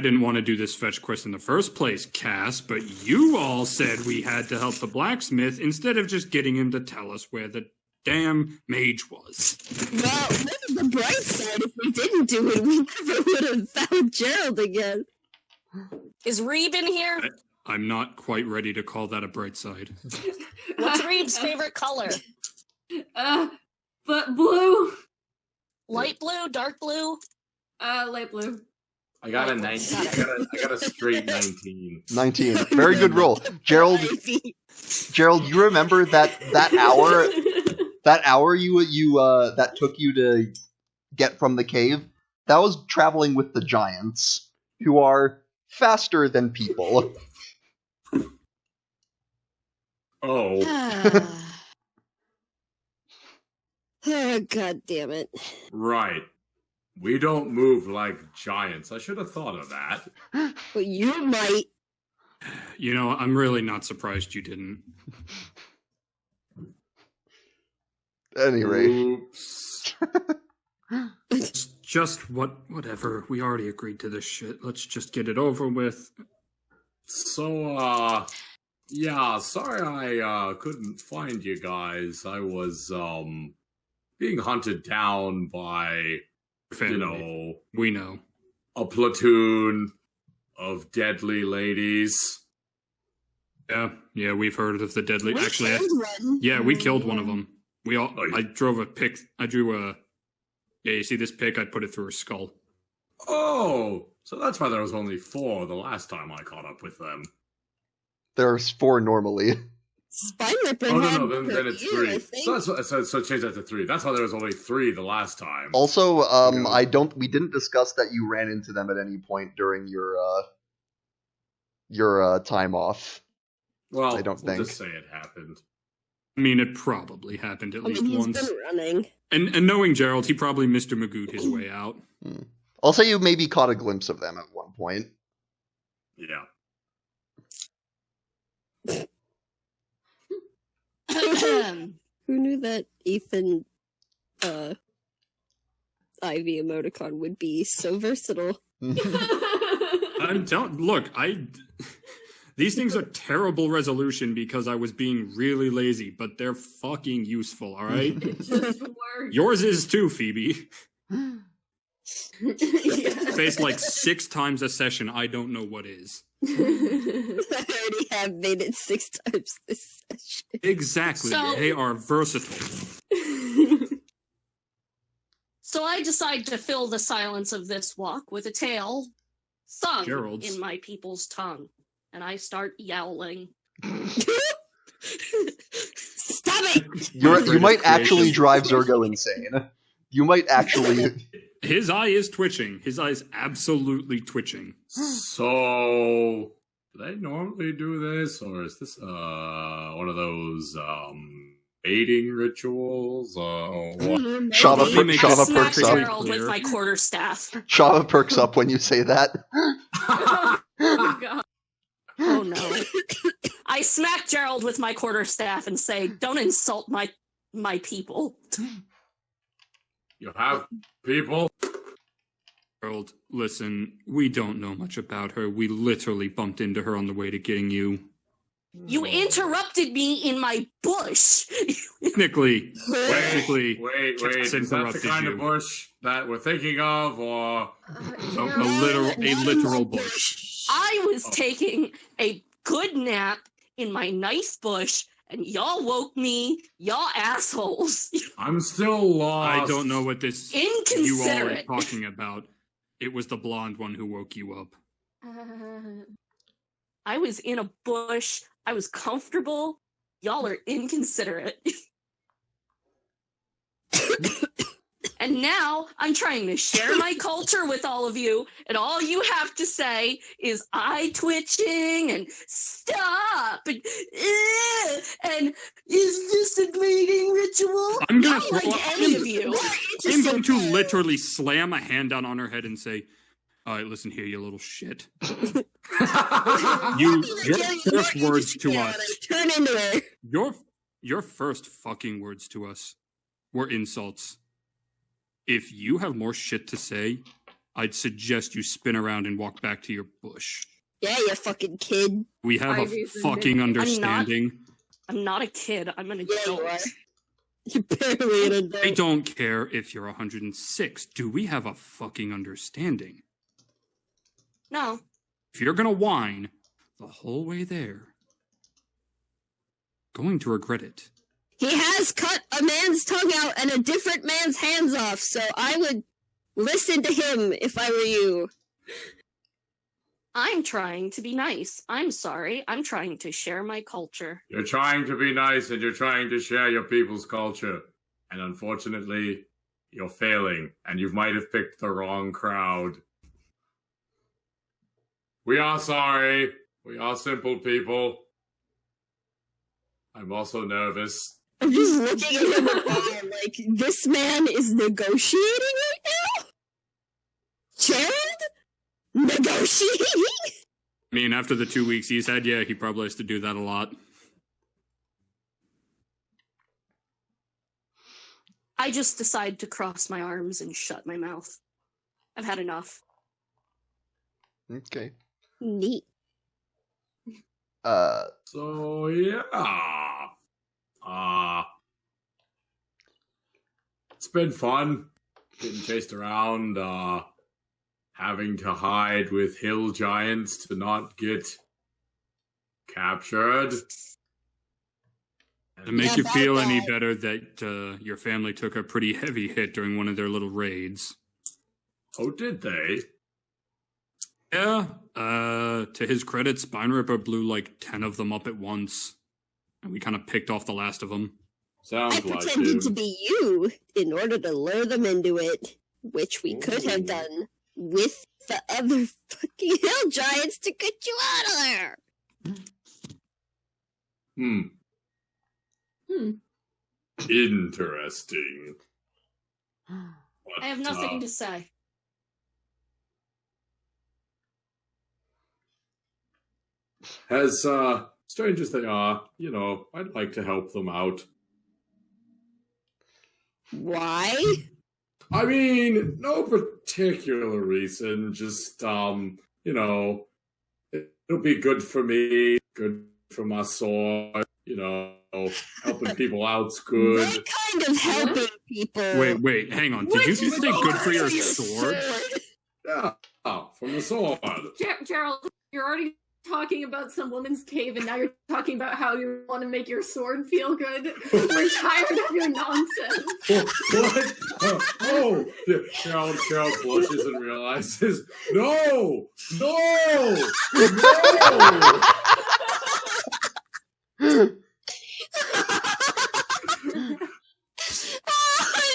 D: didn't want to do this fetch quest in the first place, Cass, but you all said we had to help the blacksmith instead of just getting him to tell us where the damn mage was.
C: Well, look at the bright side. If we didn't do it, we never would have found Gerald again.
F: Is Reeb in here?
D: I'm not quite ready to call that a bright side.
F: What's Reeb's favorite color?
B: But blue.
F: Light blue, dark blue?
B: Light blue.
E: I got a 19. I got a straight 19.
A: 19. Very good roll. Gerald, you remember that hour that took you to get from the cave? That was traveling with the giants, who are faster than people.
E: Oh.
C: Oh, God damn it.
E: Right. We don't move like giants. I should have thought of that.
C: Well, you might.
D: I'm really not surprised you didn't.
A: Anyway.
E: Oops.
D: It's just whatever. We already agreed to this shit. Let's just get it over with.
E: So, yeah, sorry I couldn't find you guys. I was, being hunted down by,
D: Family. We know.
E: a platoon of deadly ladies.
D: Yeah, we've heard of the deadly.
C: We
D: Actually,
C: killed one.
D: yeah, we killed one of them. We all.
E: Oh, yeah.
D: I drew a. Yeah, you see this pick? I put it through her skull.
E: Oh, so that's why there was only 4 the last time I caught up with them.
A: There's 4 normally.
C: Spine Ripper
E: Oh,
C: had
E: no, then it's
C: you, I
E: 3.
C: think.
E: So change that to 3. That's why there was only 3 the last time.
A: Also,
E: Yeah.
A: we didn't discuss that you ran into them at any point during your time off.
E: Well,
A: I don't
E: we'll
A: think.
E: just say it happened.
D: It probably happened at least
C: He's
D: once.
C: been running.
D: And knowing Gerald, he probably Mr. Magoo'd his way out.
A: I'll say you maybe caught a glimpse of them at one point.
E: Yeah.
C: Who knew that Ethan Ivy emoticon would be so versatile?
D: I'm telling. Look, these things are terrible resolution because I was being really lazy, but they're fucking useful. All right.
B: It just works.
D: Yours is too, Phoebe.
B: Yeah.
D: Faced like 6 times a session. I don't know what is.
C: I already have made it 6 times this session.
D: Exactly.
F: So-
D: They are versatile.
F: So I decide to fill the silence of this walk with a tale sung
D: Gerald's.
F: in my people's tongue. And I start yowling.
C: Stop it!
A: You might actually drive Zergo insane. You might actually.
D: His eye is twitching. His eye is absolutely twitching.
E: So, do they normally do this, or is this one of those baiting rituals? Or what?
A: Shava
D: Probably
A: Shava
F: Smack
A: perks up.
F: Gerald with my quarterstaff.
A: Shava perks up when you say that.
B: Oh, God.
F: Oh no. I smack Gerald with my quarterstaff and say, "Don't insult my people."
E: You have people?
D: Gerald, listen, we don't know much about her. We literally bumped into her on the way to getting you.
F: You interrupted me in my bush.
D: Technically,
E: Wait,
D: Just
E: is that the
D: interrupted
E: kind
D: you.
E: of bush that we're thinking of, or...
D: a literal bush.
F: I was taking a good nap in my nice bush, and y'all woke me, y'all assholes.
E: I'm still lost.
D: I don't know what this you all are
F: Inconsiderate.
D: talking about. It was the blonde one who woke you up.
F: I was in a bush. I was comfortable. Y'all are inconsiderate. And now I'm trying to share my culture with all of you, and all you have to say is eye twitching and stop and is this a mating ritual?
D: I'm gonna
F: Not like any of you.
D: I'm going to literally slam a hand down on her head and say, all right, listen here, you little shit. Your first words to us.
C: Turn into her.
D: Your first fucking words to us were insults. If you have more shit to say, I'd suggest you spin around and walk back to your bush.
C: Yeah, you fucking kid.
D: We have a fucking understanding.
F: I'm not a kid. I'm an
C: Yeah,
F: adult.
C: you are. You're barely an adult.
D: I don't care if you're 106. Do we have a fucking understanding?
F: No.
D: If you're gonna whine the whole way there, going to regret it.
C: He has cut a man's tongue out and a different man's hands off, so I would listen to him if I were you.
F: I'm trying to be nice. I'm sorry. I'm trying to share my culture.
E: You're trying to be nice and you're trying to share your people's culture. And unfortunately, you're failing and you might have picked the wrong crowd. We are sorry. We are simple people. I'm also nervous.
C: I'm just looking at him like, this man is negotiating right now? Gerald? Negotiating?
D: I mean, after the 2 weeks he's had, yeah, he probably has to do that a lot.
F: I just decide to cross my arms and shut my mouth. I've had enough.
A: Okay.
C: Neat.
E: So yeah. It's been fun getting chased around, having to hide with hill giants to not get captured.
D: To make you feel any better that your family took a pretty heavy hit during one of their little raids.
E: Oh, did they?
D: Yeah, to his credit, Spine Ripper blew like 10 of them up at once. And we kind of picked off the last of them.
E: Sounds
C: I
E: like
C: pretended
E: it.
C: to be you in order to lure them into it, which we could have done with the other fucking hill giants to get you out of there.
E: Interesting.
F: I have nothing to say.
E: As strange as they are, you know, I'd like to help them out.
C: Why?
E: I mean, no particular reason, just, you know, it'll be good for me, good for my sword, you know, helping people out's good.
C: What kind of helping people?
D: Wait, hang on. Did you just say good for your sword?
E: Yeah, from the sword.
B: Gerald, you're already talking about some woman's cave, and now you're talking about how you want to make your sword feel good. We're tired of your nonsense.
E: What? Gerald blushes and realizes, no!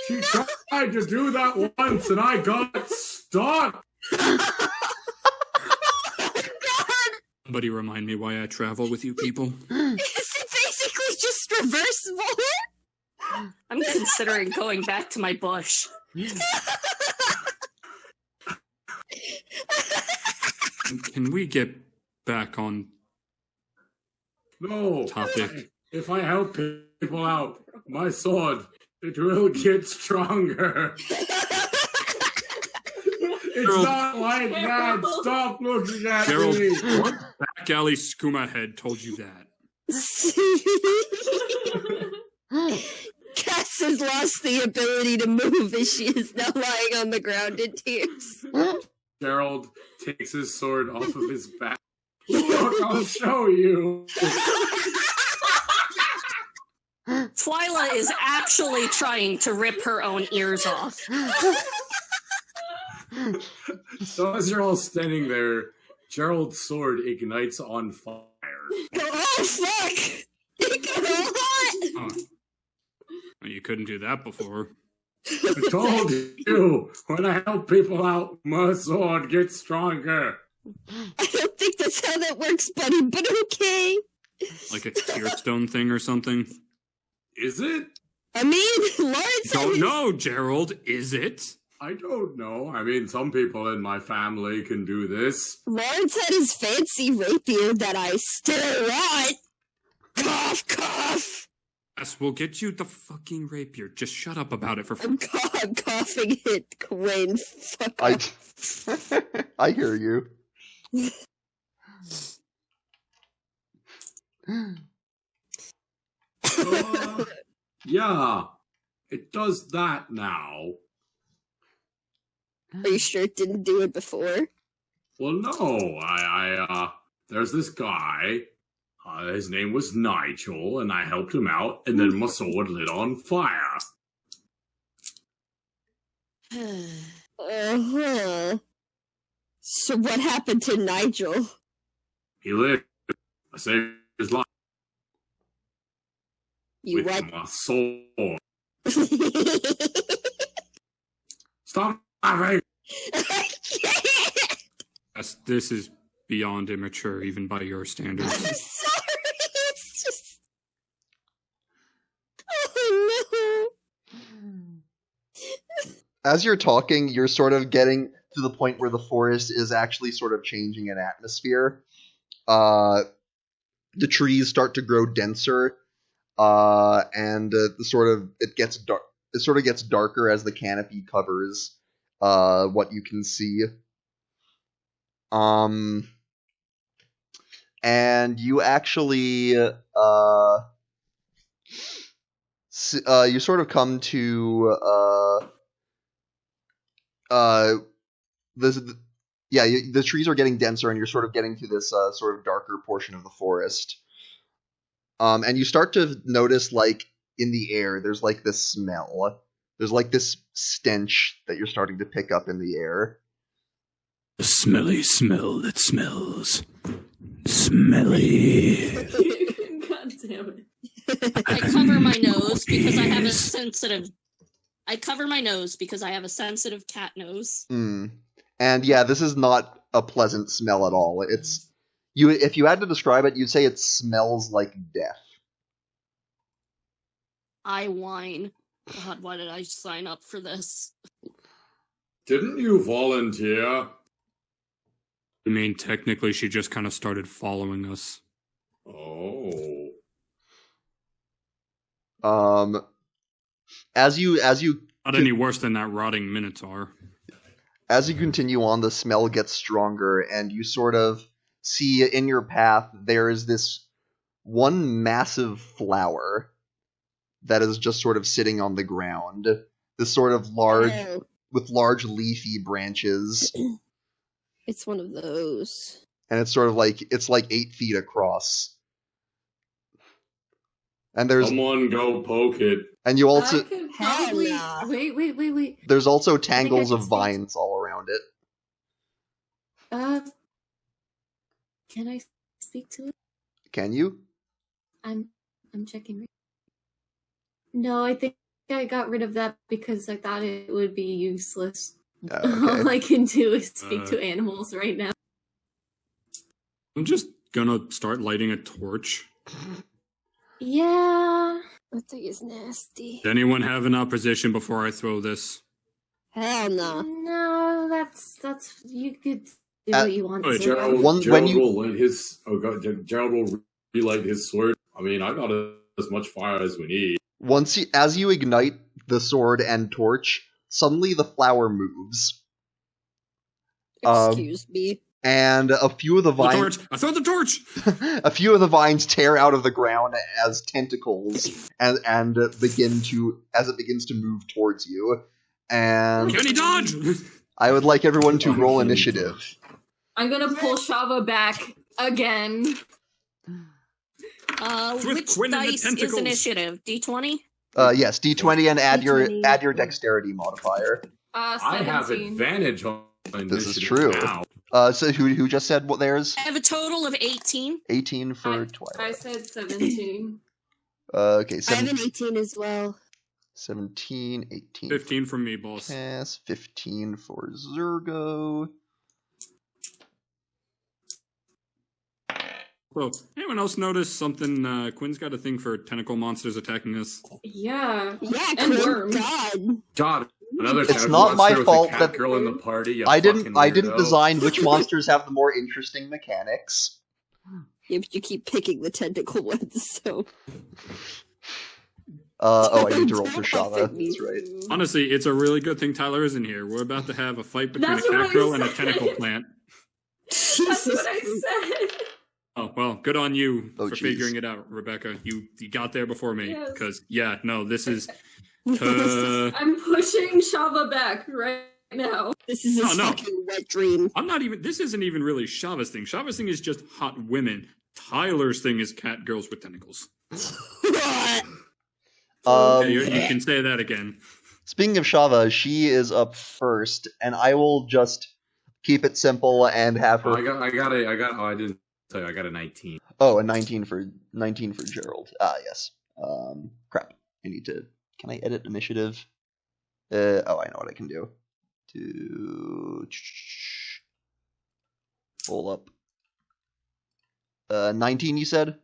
E: She tried to do that once, and I got stuck.
D: Somebody remind me why I travel with you people.
C: Is it basically just reversible?
F: I'm considering going back to my bush.
D: Can we get back on
E: No.
D: topic?
E: If I help people out, my sword, it will get stronger. It's not like that. Stop looking at
D: Gerald,
E: me.
D: what back alley skooma head told you that?
C: Cass has lost the ability to move as she is now lying on the ground in tears.
E: Gerald takes his sword off of his back. Look, I'll show you.
F: Twyla is actually trying to rip her own ears off.
E: So as you're all standing there, Gerald's sword ignites on fire.
C: Oh, fuck! It got hot!
D: Oh. Well, you couldn't do that before.
E: I told you, when I help people out, my sword gets stronger.
C: I don't think that's how that works, buddy, but okay.
D: Like a tear stone thing or something?
E: Is it?
C: I mean, Lawrence
D: Don't know, Gerald. Is it?
E: I don't know. I mean, some people in my family can do this.
C: Lawrence had his fancy rapier that I still want. Cough, cough.
D: Yes, we'll get you the fucking rapier. Just shut up about it for
C: I'm coughing it, Quinn. Fuck off.
A: I hear you.
E: Yeah, it does that now.
C: Are you sure it didn't do it before?
E: Well, no, there's this guy, his name was Nigel, and I helped him out, and then my sword lit on fire.
C: Uh-huh. So what happened to Nigel?
E: He lived. I saved his life.
C: You
E: with
C: what?
E: my sword. Stop laughing!
D: This is beyond immature, even by your standards.
C: I'm sorry. It's just. Oh no.
A: As you're talking, you're sort of getting to the point where the forest is actually sort of changing in atmosphere. The trees start to grow denser, and it gets dark. It sort of gets darker as the canopy covers what you can see. And you actually you sort of come to the trees are getting denser, and you're sort of getting to this sort of darker portion of the forest. And you start to notice, like, in the air, there's like this smell. There's like this stench that you're starting to pick up in the air.
D: The smelly smell that smells. Smelly.
B: God damn it.
F: I cover my nose because I have a sensitive. I cover my nose because I have a sensitive cat nose.
A: And yeah, this is not a pleasant smell at all. It's if you had to describe it, you'd say it smells like death.
F: I whine. God, why did I sign up for this?
E: Didn't you volunteer?
D: I mean, technically, she just kind of started following us.
E: Oh.
A: As you
D: Not any worse than that rotting minotaur.
A: As you continue on, the smell gets stronger, and you sort of see in your path there is this one massive flower that is just sort of sitting on the ground. This sort of with large leafy branches.
C: It's one of those.
A: And it's sort of like, it's like 8 feet across. And there's...
E: Someone go poke it.
A: And you also...
B: I could probably... Wait.
A: There's also tangles of vines all around it.
B: Can I speak to it?
A: Can you?
B: I'm checking. No, I think I got rid of that because I thought it would be useless.
A: Okay.
B: All I can do is speak to animals right now.
D: I'm just gonna start lighting a torch.
B: Yeah.
C: That thing is nasty.
D: Does anyone have an opposition before I throw this?
C: Hell no.
B: No, that's you could do what you want to.
E: Gerald will light his. Oh god, Gerald will relight his sword. I mean, I got as much fire as we need.
A: As you ignite the sword and torch, suddenly the flower moves.
C: Excuse me.
A: And a few of the vines...
D: I throw the torch!
A: A few of the vines tear out of the ground as tentacles and begins to move towards you. And...
D: Can he dodge?
A: I would like everyone to roll initiative.
B: I'm gonna pull Shava back again.
F: Which dice is initiative? D20?
A: Yes, D20 and add your dexterity modifier.
B: 17.
E: I have advantage on initiative.
A: This is true.
E: Now.
A: So who just said what theirs?
F: I have a total of 18.
A: 18 for Twilight.
B: I said 17.
A: Okay,
C: I have an 18 as well.
A: 17, 18.
D: 15 from me, boss.
A: Cass, 15 for Zergo.
D: So, anyone else notice something? Quinn's got a thing for tentacle monsters attacking us.
B: Yeah.
C: Yeah,
B: And
C: Quinn,
B: worms.
E: God, another
A: It's
E: tentacle
A: not my
E: monster with
A: fault
E: a cat
A: that-
E: girl in the party. You
A: I
E: fucking
A: didn't
E: weirdo.
A: design which monsters have the more interesting mechanics.
C: Yeah, but you keep picking the tentacle ones, so.
A: I need to roll for
C: Don't
A: Shava.
C: pick me.
A: That's right.
D: Honestly, it's a really good thing Tyler isn't here. We're about to have a fight between
B: That's
D: a
B: what
D: cat
B: I
D: girl and a
B: said.
D: tentacle plant.
B: That's
C: Jesus
B: what I said.
D: Oh, well, good on you
A: Oh,
D: for
A: jeez.
D: figuring it out, Rebecca. You got there before me.
B: Yes.
D: Because, yeah, no, this is...
B: I'm pushing Shava back right now.
C: This is his
D: No.
C: fucking wet dream.
D: I'm not even... This isn't even really Shava's thing. Shava's thing is just hot women. Tyler's thing is cat girls with tentacles. You can say that again.
A: Speaking of Shava, she is up first, and I will just keep it simple and have her.
E: I didn't tell you. I got a 19.
A: Oh, a 19 for Gerald. Ah, yes. Crap. I need to. Can I edit initiative? I know what I can do. Pull up. 19, you said?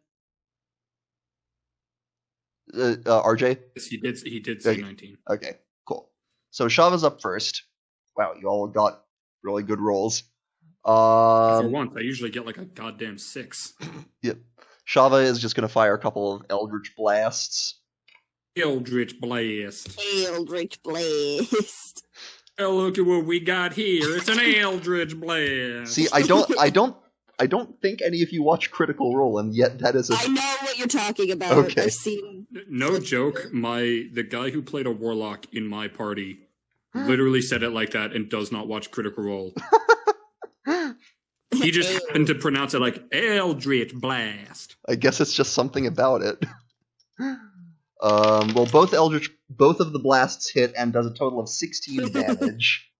A: RJ?
D: Yes, he did say
A: Okay.
D: 19.
A: Okay, cool. So Shava's up first. Wow, you all got really good rolls.
D: For once, I usually get like a goddamn 6.
A: Yep. Shava is just going to fire a couple of Eldritch Blasts.
D: Eldritch Blast.
C: Eldritch Blast.
D: Oh, look at what we got here. It's an Eldritch Blast.
A: See, I don't think any of you watch Critical Role, and yet that is a.
C: I know what you're talking about.
A: Okay.
C: I've seen.
D: No joke, the guy who played a warlock in my party literally said it like that and does not watch Critical Role. He just happened to pronounce it like Eldritch Blast.
A: I guess it's just something about it. Well, both of the blasts hit and does a total of 16 damage.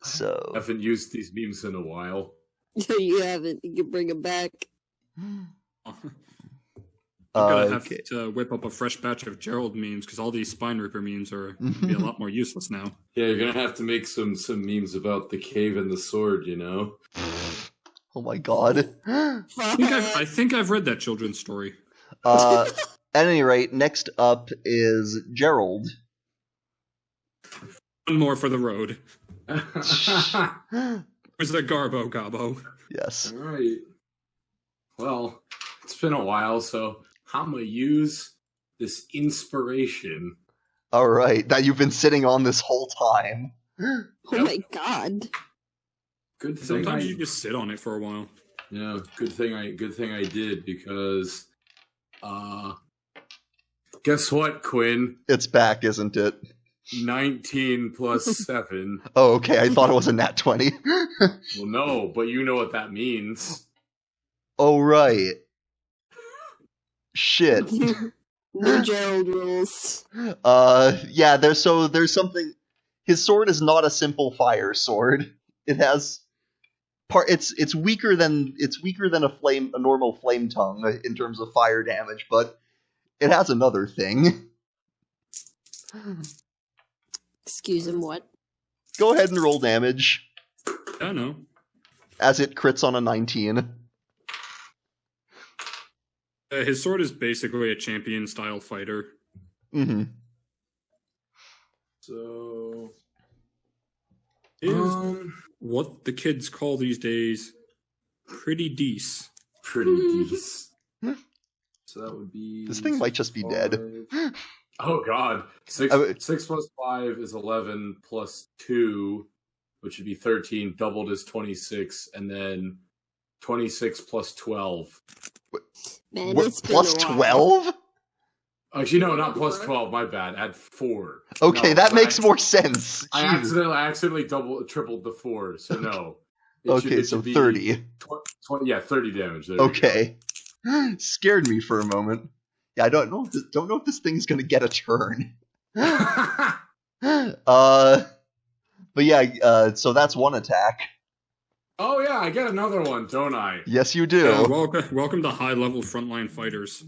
A: So
E: I haven't used these memes in a while.
C: You haven't. You can bring them back.
D: I'm gonna have
A: okay.
D: to whip up a fresh batch of Gerald memes because all these Spine Ripper memes are gonna be a lot more useless now.
E: Yeah, you're gonna have to make some memes about the cave and the sword. You know.
A: Oh my god.
D: I think I've read that children's story.
A: At any rate, next up is Gerald.
D: One more for the road.
E: All
D: Where's the Garbo Gobbo?
A: Yes.
E: right. Well, it's been a while, so I'm gonna use this inspiration.
A: All right, that you've been sitting on this whole time.
C: Oh my god.
E: Good thing
D: Sometimes
E: I,
D: you just sit on it for a while.
E: yeah, good thing I did because, guess what, Quinn?
A: It's back, isn't it?
E: 19 plus 7.
A: Oh, okay. I thought it was a nat 20.
E: Well, no, but you know what that means.
A: Oh, right. Shit.
C: No Gerald rules.
A: Yeah. There's something. His sword is not a simple fire sword. It has It's weaker than a normal flame tongue in terms of fire damage, but it has another thing.
C: Excuse him, what?
A: Go ahead and roll damage
D: I know.
A: as it crits on a 19.
D: His sword is basically a champion-style fighter.
A: Mm-hmm.
E: So,
D: Is what the kids call these days pretty decent.
E: pretty decent. So that would be.
A: This thing might just be dead.
E: 5. Oh god. 6 plus 5 is 11 plus 2, which would be 13, doubled is 26, and then 26 plus 12.
C: Man,
A: What,
C: it's been
A: plus
C: a while.
A: 12?
E: Actually, no, not plus 12, my bad. Add 4.
A: Okay,
E: No,
A: that
E: I
A: makes
E: acc-
A: more sense.
E: I
A: Jesus.
E: accidentally tripled the 4, so no.
A: Okay, so 30.
E: 30 damage. There we go.
A: Okay. Scared me for a moment. Yeah, I don't know if this thing's gonna get a turn. But yeah, so that's one attack.
E: Oh yeah, I get another one, don't I?
A: Yes, you do.
D: Welcome to high-level frontline fighters.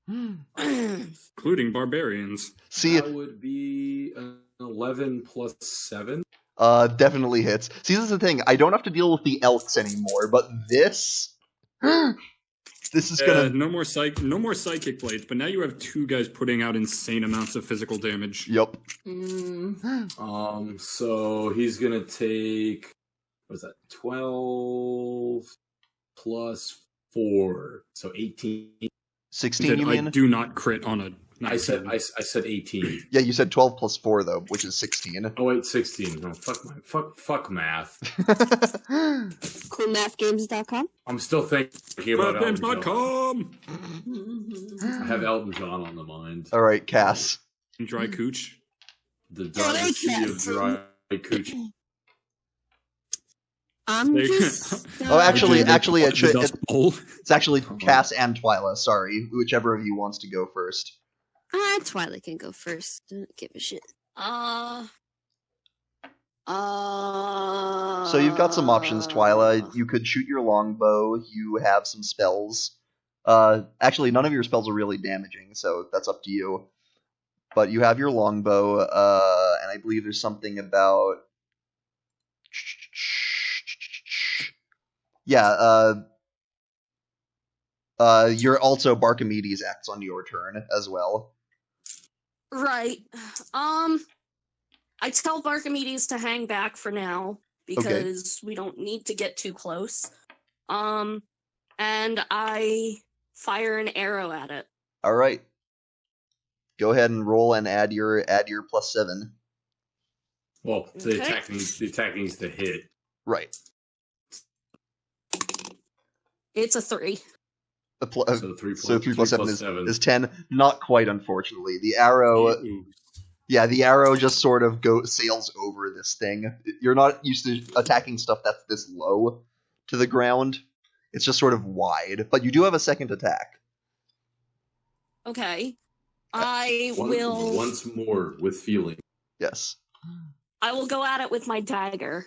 D: Including barbarians.
A: See,
E: that would be 11 plus 7.
A: Definitely hits. See, this is the thing. I don't have to deal with the elks anymore, but this... this is gonna...
D: No more psychic blades, but now you have 2 guys putting out insane amounts of physical damage.
A: Yep.
E: So he's gonna take... What is that? 12 plus 4. So 18.
A: 16, you mean?
D: I do not crit on a...
E: I said 18.
A: Yeah, you said 12 plus 4, though, which is 16.
E: Oh, wait, 16. No, fuck math.
C: Coolmathgames.com.
E: I'm still thinking about Elton John.
D: Mathgames.com!
E: I have Elton John on the mind.
A: All right, Cass.
D: Dry cooch.
E: The dark sea of dry cooch.
C: I'm just...
A: Oh, actually, it should...
D: bowl.
A: It's actually Cass and Twyla, sorry. Whichever of you wants to go first.
C: Twilight can go first. Don't give a shit.
A: So you've got some options, Twyla. You could shoot your longbow. You have some spells. Actually, none of your spells are really damaging, so that's up to you. But you have your longbow, and I believe there's something about... Yeah, you're also Barkimedes acts on your turn as well.
F: Right. I tell Barkimedes to hang back for now because we don't need to get too close. And I fire an arrow at it.
A: All right. Go ahead and roll and add your +7.
E: Well, the attack needs to hit.
A: Right.
F: It's a 3.
E: So 3
A: plus 7 is 10. Not quite, unfortunately. The arrow... Yeah, the arrow just sort of sails over this thing. You're not used to attacking stuff that's this low to the ground. It's just sort of wide. But you do have a second attack.
F: Okay. I will...
E: Once more with feeling.
A: Yes.
F: I will go at it with my dagger.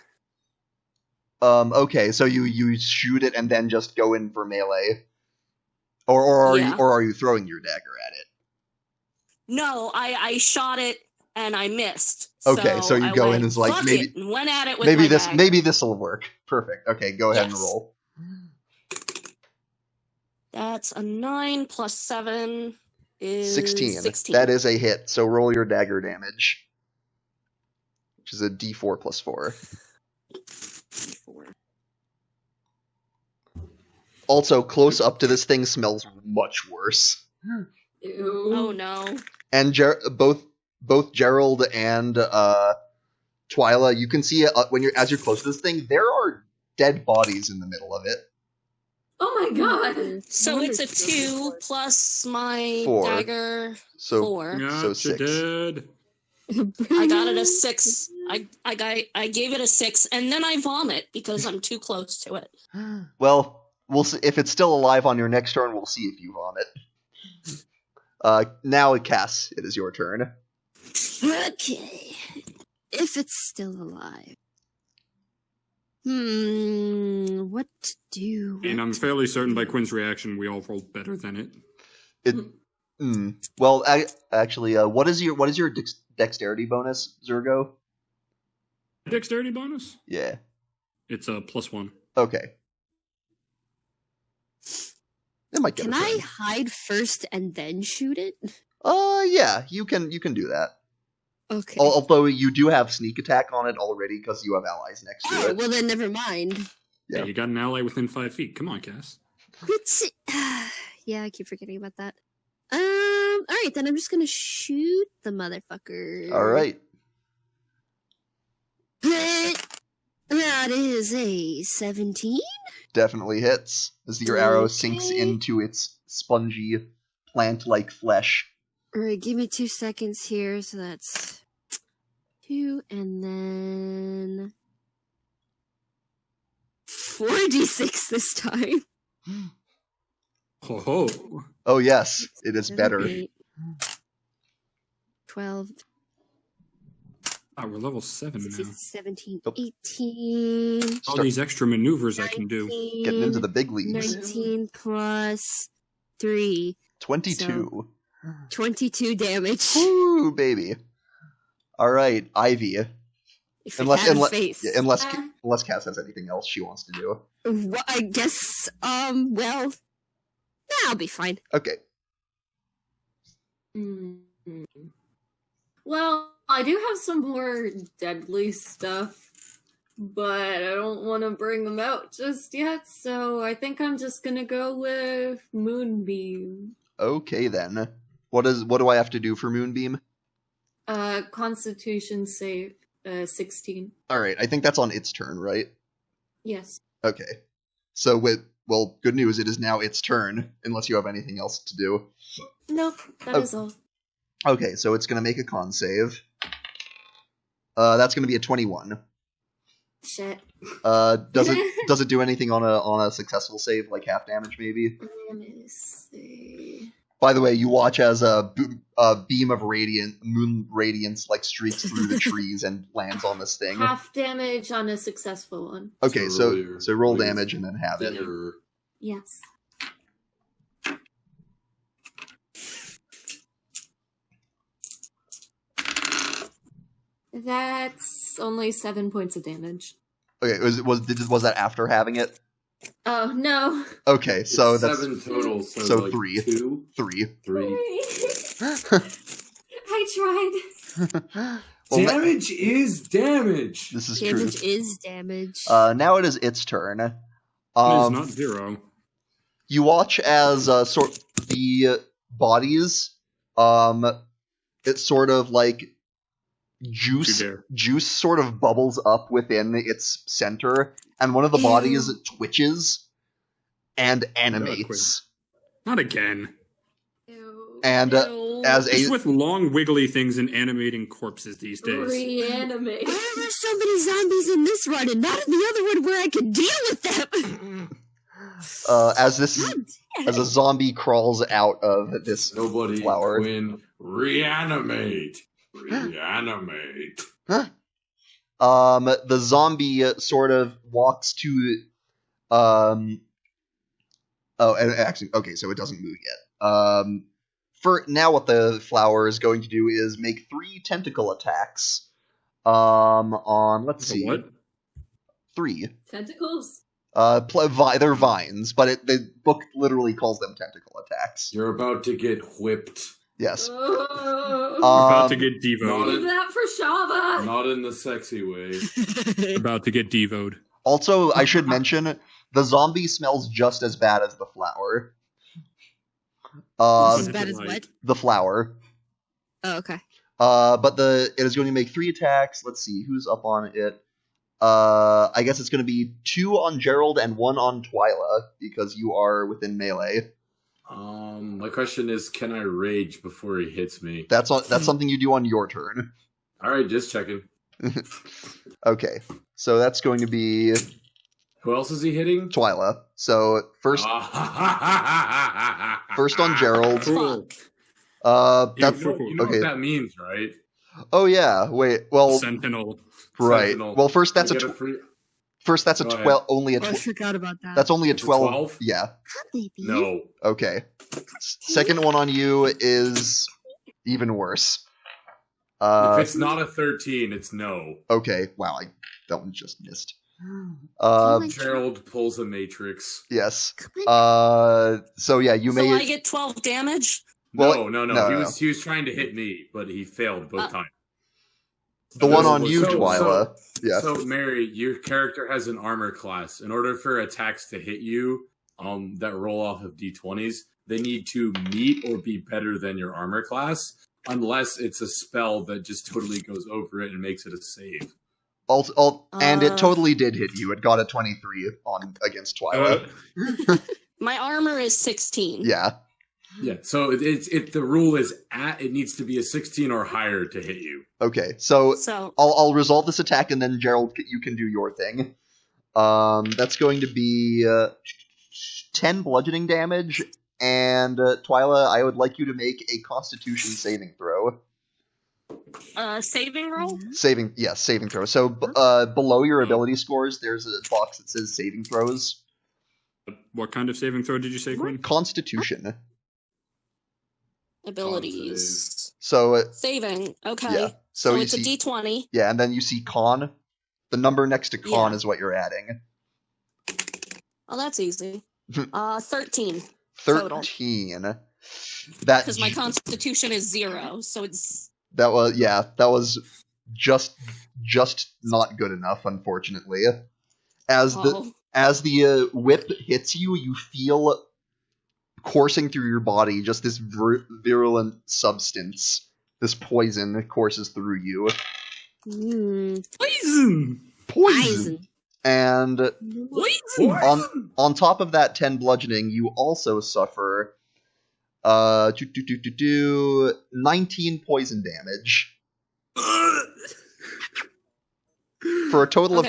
A: Okay, so you shoot it and then just go in for melee. Or are you throwing your dagger at it?
F: No, I shot it and I missed.
A: Okay, so you go in and it's like maybe
F: and went at it with my dagger.
A: Maybe this'll work. Perfect. Okay, go ahead and roll.
F: That's a 9 plus 7 is 16.
A: That is a hit. So roll your dagger damage, which is a D4 plus 4. Also, close up to this thing smells much worse.
B: Ew.
F: Oh no!
A: And both Gerald and Twyla, you can see as you're close to this thing, there are dead bodies in the middle of it.
B: Oh my god!
F: So it's a 2 plus my
A: 4.
F: Dagger.
A: So
F: 4.
A: So 6.
D: Dead.
F: I got it a 6. I gave it a 6, and then I vomit because I'm too close to it.
A: Well, we'll see if it's still alive on your next turn. We'll see if you vomit. Now, Cass, it is your turn.
C: Okay. If it's still alive. What to do?
D: And I'm fairly certain by Quinn's reaction, we all rolled better than it.
A: Well, actually, what is your dexterity bonus, Zergo?
D: Dexterity bonus?
A: Yeah.
D: It's a +1.
A: Okay. It might get
C: Can I hide first and then shoot it?
A: Yeah, you can do that.
C: Okay.
A: Although you do have sneak attack on it already because you have allies next to it.
C: Well then never mind.
A: Yeah.
D: Hey, you got an ally within 5 feet. Come on, Cass.
C: Yeah, I keep forgetting about that. Alright, then I'm just gonna shoot the motherfucker.
A: Alright.
C: That is a 17.
A: Definitely hits as your arrow sinks into its spongy, plant-like flesh.
C: Alright, give me 2 seconds here. So that's 2, and then 4d6 this time.
D: Ho.
A: Oh yes, it is better.
C: 8, 12,
D: We're level 7 now.
C: 17,
A: Oh.
C: 18,
D: All these extra maneuvers I can do.
C: 19,
A: Getting into the big leagues.
C: 19 plus 3.
A: 22.
C: So, 22 damage.
A: Ooh, baby. All right, Ivy. Unless Cass has anything else she wants to do.
C: Well, I guess, well, I'll be fine.
A: Okay.
B: Mm-hmm. Well, I do have some more deadly stuff, but I don't want to bring them out just yet, so I think I'm just gonna go with Moonbeam.
A: Okay, then. What do I have to do for Moonbeam?
B: Constitution save, 16.
A: Alright, I think that's on its turn, right?
B: Yes.
A: Okay. So, good news, it is now its turn, unless you have anything else to do.
B: Nope, that is all.
A: Okay, so it's gonna make a con save. That's gonna be a 21.
B: Shit.
A: Does it do anything on a successful save, like half damage maybe?
B: Let me see.
A: By the way, you watch as a beam of moon radiance like streaks through the trees and lands on this thing.
B: Half damage on a successful one.
A: Okay, so roll damage and then have it.
B: Yes. That's only 7 points of damage.
A: Okay, was that after having it?
B: Oh, no.
A: Okay, so
E: it's
A: that's
E: 7 total.
A: So
E: like
A: 3.
E: 2?
A: 3.
B: I tried.
A: Well,
E: damage is damage.
A: This is
C: Damage
A: true.
C: is damage.
A: Now it is its turn.
D: It is not 0.
A: You watch as the bodies, it's sort of like juice sort of bubbles up within its center, and one of the bodies twitches and animates.
D: Not again.
B: Ew.
A: And
D: Just with long wiggly things and animating corpses these days.
B: Reanimate.
C: Why are there so many zombies in this run and not in the other one where I can deal with them?
A: As a zombie crawls out of this flower.
E: Quinn, reanimate. Reanimate.
A: The zombie sort of walks to and actually, okay, so it doesn't move yet. For now, what the flower is going to do is make 3 tentacle attacks. On let's see,
D: what?
A: 3
B: Tentacles?
A: They're vines, but the book literally calls them tentacle attacks.
E: You're about to get whipped.
A: Yes.
D: About to get devoed.
B: Leave that for Shava.
E: Not in the sexy way.
D: About to get devoed.
A: Also, I should mention, the zombie smells just as bad as the flower.
C: As bad as what?
A: The flower.
C: Oh, okay.
A: But it is going to make 3 attacks. Let's see, who's up on it? I guess it's going to be 2 on Gerald and 1 on Twyla, because you are within melee.
E: My question is, can I rage before he hits me?
A: That's something you do on your turn.
E: Alright, just checking.
A: Okay, so that's going to be...
E: Who else is he hitting?
A: Twyla. So, first on Gerald.
D: Cool.
A: That's,
E: you know what that means, right?
A: Oh yeah, wait, well...
D: Sentinel.
A: Right.
E: Sentinel.
A: Well, first that's First, that's
E: Go
A: a
E: ahead.
A: 12. Only a.
C: I forgot about that.
A: That's only a 12.
E: 12?
A: Yeah.
C: Maybe.
E: No.
A: Okay. Second one on you is even worse.
E: If it's not a 13, it's no.
A: Okay. Wow, that one just missed.
E: Gerald pulls a matrix.
A: Yes. So yeah, you may.
F: So I get 12 damage?
A: Well,
E: no. He was trying to hit me, but he failed both times.
A: The one on you, Twyla. Yeah.
E: So, Mary, your character has an armor class. In order for attacks to hit you, that roll off of d20s, they need to meet or be better than your armor class, unless it's a spell that just totally goes over it and makes it a save.
A: And it totally did hit you. It got a 23 against Twyla.
F: My armor is 16.
A: Yeah.
E: Yeah, so the rule is it needs to be a 16 or higher to hit you.
A: Okay, so I'll resolve this attack, and then Gerald, you can do your thing. That's going to be 10 bludgeoning damage, and Twyla, I would like you to make a Constitution saving throw.
F: Saving roll?
A: Saving throw. So below your ability scores, there's a box that says saving throws.
D: What kind of saving throw did you say, Quinn?
A: Constitution.
F: abilities.
A: So
F: Saving. Okay.
A: Yeah.
F: So
A: you
F: it's
A: see,
F: a D20.
A: Yeah, and then you see con. The number next to con
F: Yeah.
A: is what you're adding.
F: Oh, that's easy. 13.
A: 13. That
F: Because my constitution is 0, so it's...
A: That was just not good enough, unfortunately. As the whip hits you, you feel coursing through your body just this virulent substance. This poison courses through you. Poison. And on top of that 10 bludgeoning, you also suffer 19 poison damage. For a total of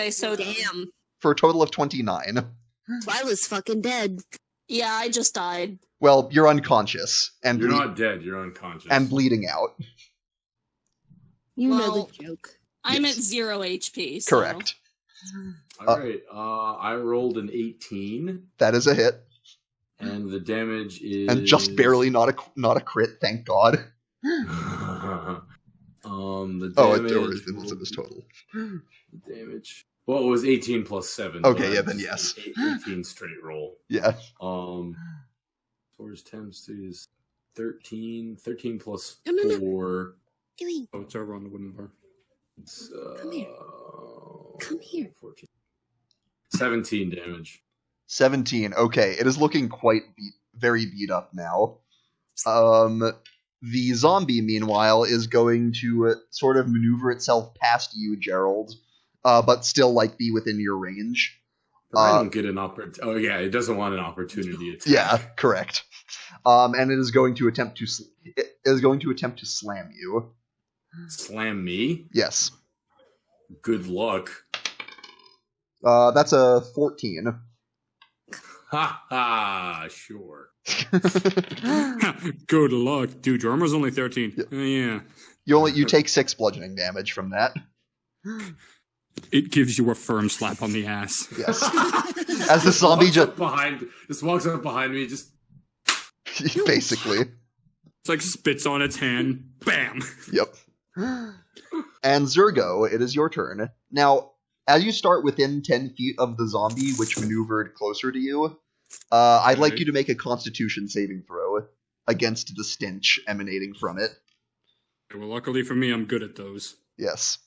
A: 29.
C: Twyla's fucking dead.
F: Yeah, I just died.
A: Well, you're unconscious. And
E: you're not dead, you're unconscious.
A: And bleeding out.
C: You know the joke.
F: I'm at 0 HP. So.
A: Correct.
E: Alright, I rolled an 18.
A: That is a hit.
E: And the damage is...
A: And just barely not a crit, thank God.
E: The
A: damage... it was total.
E: The damage... Well, it was 18 plus 7.
A: Okay, yeah, then yes.
E: 18 straight roll.
A: Yeah.
E: 4 is 10, 3 is 13. 13 plus 4...
C: Doing?
D: Oh, it's over on the wooden bar.
E: It's,
C: Come here.
E: 14. 17 damage.
A: 17. Okay, it is looking very beat up now. The zombie, meanwhile, is going to sort of maneuver itself past you, Gerald, but still be within your range.
E: I don't get an opportunity. Oh yeah, it doesn't want an opportunity attack.
A: Yeah, correct. And it is going to attempt to slam you.
E: Slam me?
A: Yes.
E: Good luck.
A: That's a 14.
E: Ha ha, sure.
D: Good luck. Dude, your armor's only 13. Yeah.
A: You take 6 bludgeoning damage from that.
D: It gives you a firm slap on the ass.
A: Yes. As the zombie just
E: walks up behind me, just
A: basically.
D: It's like spits on its hand. Bam.
A: Yep. And Zergo, it is your turn. Now, as you start within 10 feet of the zombie, which maneuvered closer to you, I'd like you to make a Constitution saving throw against the stench emanating from it.
D: Well, luckily for me, I'm good at those.
A: Yes.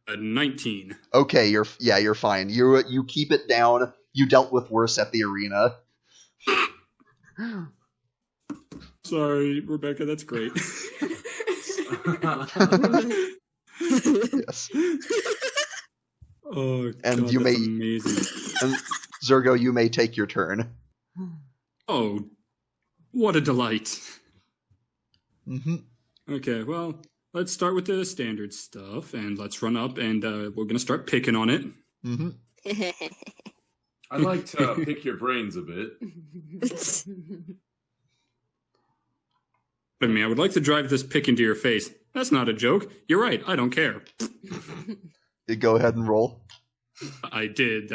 D: A 19.
A: Okay, you're fine. You keep it down. You dealt with worse at the arena.
D: Sorry, Rebecca, that's great.
A: Yes.
D: Oh,
A: and
D: God, that's amazing.
A: And Zergo, you may take your turn.
D: Oh, what a delight.
A: Mm-hmm.
D: Okay, well, let's start with the standard stuff, and let's run up, and we're going to start picking on it.
A: Mm-hmm.
E: I'd like to pick your brains a bit.
D: I mean, I would like to drive this pick into your face. That's not a joke. You're right, I don't care.
A: You go ahead and roll.
D: I did.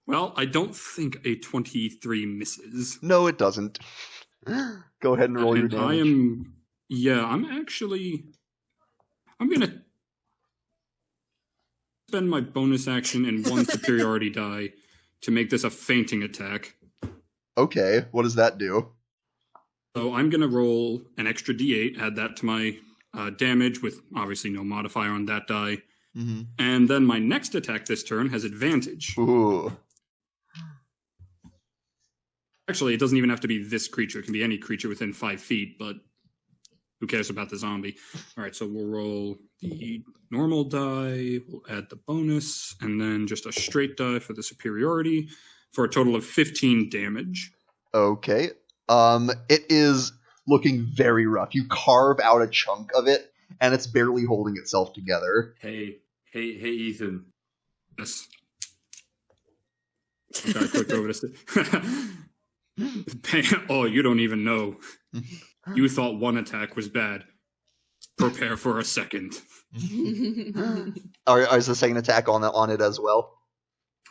D: Well, I don't think a 23 misses.
A: No, it doesn't. Go ahead and roll your damage.
D: I'm going to spend my bonus action and 1 superiority die to make this a fainting attack.
A: Okay, what does that do?
D: So I'm going to roll an extra d8, add that to my damage with obviously no modifier on that die.
A: Mm-hmm.
D: And then my next attack this turn has advantage.
A: Ooh.
D: Actually, it doesn't even have to be this creature. It can be any creature within 5 feet, but who cares about the zombie? All right, so we'll roll the normal die, we'll add the bonus, and then just a straight die for the superiority for a total of 15 damage.
A: Okay. It is looking very rough. You carve out a chunk of it, and it's barely holding itself together.
E: Hey, Ethan.
D: Yes. Okay, I clicked over this. Oh, you don't even know. You thought one attack was bad. Prepare for a second.
A: Is the second attack on it as well?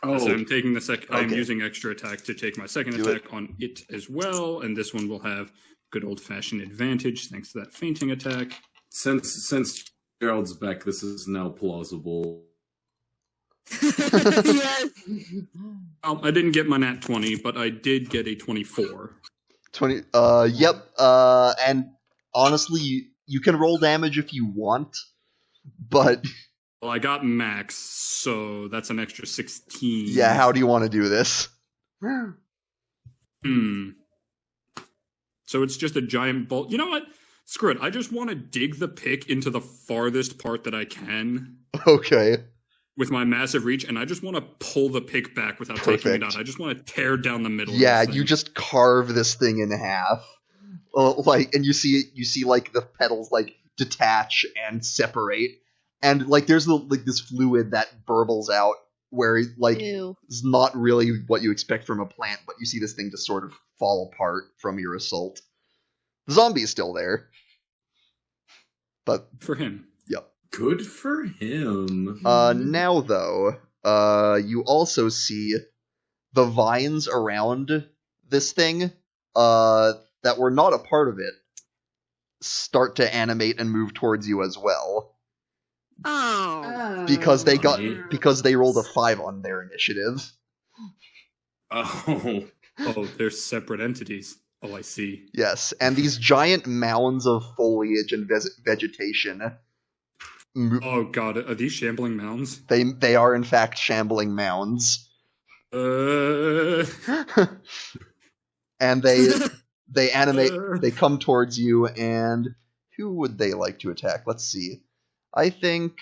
E: Oh,
D: so I'm taking the second. I'm
A: Okay.
D: using extra attack to take my second
A: Do
D: attack on it as well, and this one will have good old-fashioned advantage thanks to that fainting attack.
E: since Gerald's back, this is now plausible.
C: Yes.
D: I didn't get my nat 20, but I did get a 24.
A: 20. Yep. And honestly, you can roll damage if you want, but
D: Well, I got max, so that's an extra 16.
A: yeah, how do you want to do this?
D: So it's just a giant bolt. You know what? Screw it. I just want to dig the pick into the farthest part that I can
A: Okay.
D: with my massive reach, and I just want to pull the pick back without taking it
A: Perfect.
D: out. I just want to tear down the middle.
A: Yeah,
D: of this
A: you
D: thing.
A: just carve this thing in half. And you see like the petals like detach and separate, and like there's like this fluid that burbles out where like
C: Ew.
A: it's not really what you expect from a plant, but you see this thing just sort of fall apart from your assault. The zombie is still there, but
D: for him.
A: yep.
E: Good for him.
A: Now though, you also see the vines around this thing, that were not a part of it, start to animate and move towards you as well.
C: Oh.
A: Because
E: Funny.
A: they rolled a 5 on their initiative.
E: Oh,
D: Oh, they're separate entities. Oh, I see.
A: Yes, and these giant mounds of foliage and vegetation.
D: Oh god, are these shambling mounds?
A: They are in fact shambling mounds. And they animate, they come towards you, and who would they like to attack? Let's see. I think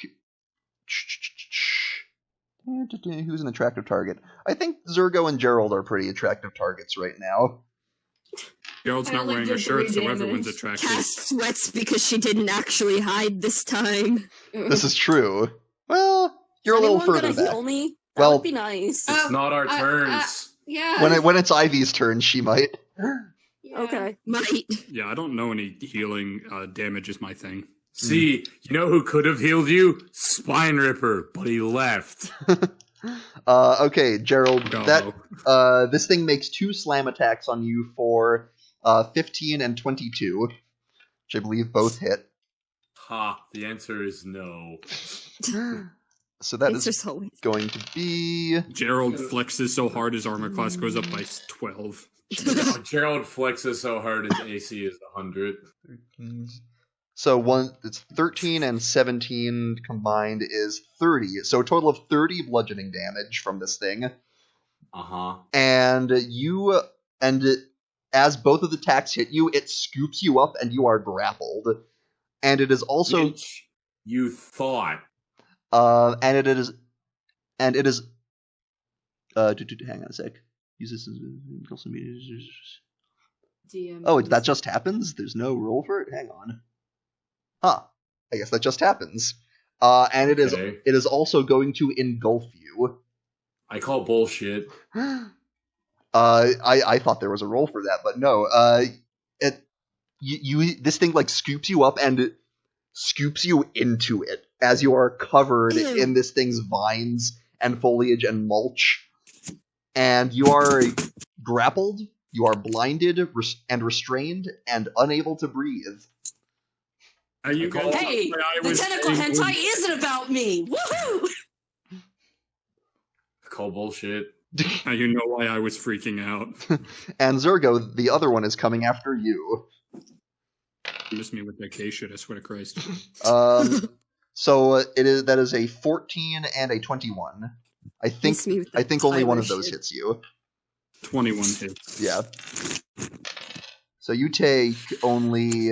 A: who's an attractive target? I think Zergo and Gerald are pretty attractive targets right now.
D: Gerald's
B: I
D: not
B: only
D: wearing
B: did
D: a shirt,
B: 3
D: so
B: damage.
D: everyone's attractive.
C: Cass sweats because she didn't actually hide this time.
A: This is true. Well, you're a
F: Is
A: little
F: anyone
A: further
F: gonna
A: back.
F: heal me? That
A: Well-
F: would be nice.
E: it's not our turns.
B: Yeah.
A: When it's Ivy's turn, she might.
B: Yeah.
F: Okay.
C: Might.
D: Yeah, I don't know any healing damage is my thing.
E: See, you know who could have healed you? Spine Ripper, but he left.
A: Okay, Gerald,
D: Go.
A: this thing makes 2 slam attacks on you for 15 and 22, which I believe both hit.
E: Ha, the answer is no.
A: So that
C: It's
A: is
C: just always.
A: going to be...
D: Gerald flexes so hard his armor class goes up by 12.
E: Gerald flexes so hard his AC is 100.
A: So it's 13 and 17 combined is 30. So a total of 30 bludgeoning damage from this thing.
E: Uh-huh.
A: And as both of the attacks hit you, it scoops you up and you are grappled. And it is also...
E: Which you thought.
A: And it is... hang on a sec. Use this as...
B: DM.
A: Oh, that just happens? There's no roll for it? Hang on. Huh. I guess that just happens. And it
E: Okay.
A: is also going to engulf you.
E: I call bullshit.
A: I thought there was a roll for that, but no. This thing like scoops you up and scoops you into it as you are covered
C: Ew.
A: in this thing's vines and foliage and mulch. And you are grappled, you are blinded and restrained and unable to breathe.
D: You guys
F: Hey,
D: thought I
F: the
D: was
F: tentacle
D: saying-
F: hentai isn't about me. Woohoo!
E: I call bullshit.
D: Now you know why I was freaking out.
A: And Zergo, the other one, is coming after you.
D: Miss me with that gay shit, I swear to Christ.
A: So that is a 14 and a 21. I think
C: Miss me with that
A: only one of
C: Tyler
A: those
C: shit.
A: hits you.
D: 21 hits.
A: Yeah. So you take only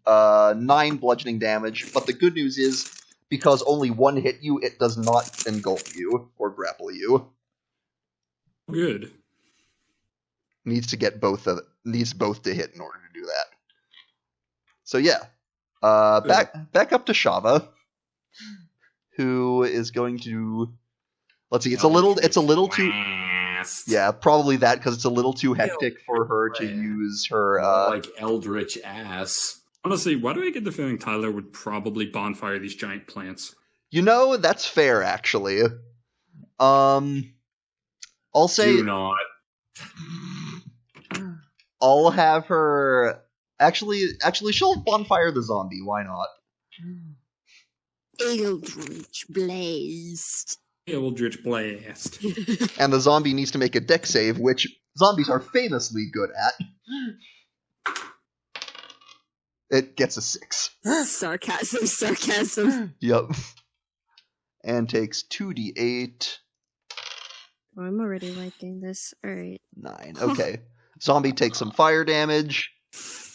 A: 9 bludgeoning damage, but the good news is because only one hit you, it does not engulf you or grapple you.
D: Good.
A: Needs both to hit in order to do that. So yeah, back up to Shava, who is going to. Let's see. It's a little too. Yeah, probably that because it's a little too hectic for her to use her.
E: Like Eldritch ass.
D: Honestly, why do I get the feeling Tyler would probably bonfire these giant plants?
A: You know, that's fair actually. I'll say
E: Do not.
A: I'll have her. Actually, she'll bonfire the zombie. Why not?
C: Eldritch Blast.
D: Eldritch Blast.
A: And the zombie needs to make a dex save, which zombies are famously good at. It gets a 6.
C: Sarcasm.
A: Yep. And takes 2d8.
C: Oh, I'm already liking this. Alright.
A: 9. Okay. Zombie takes some fire damage.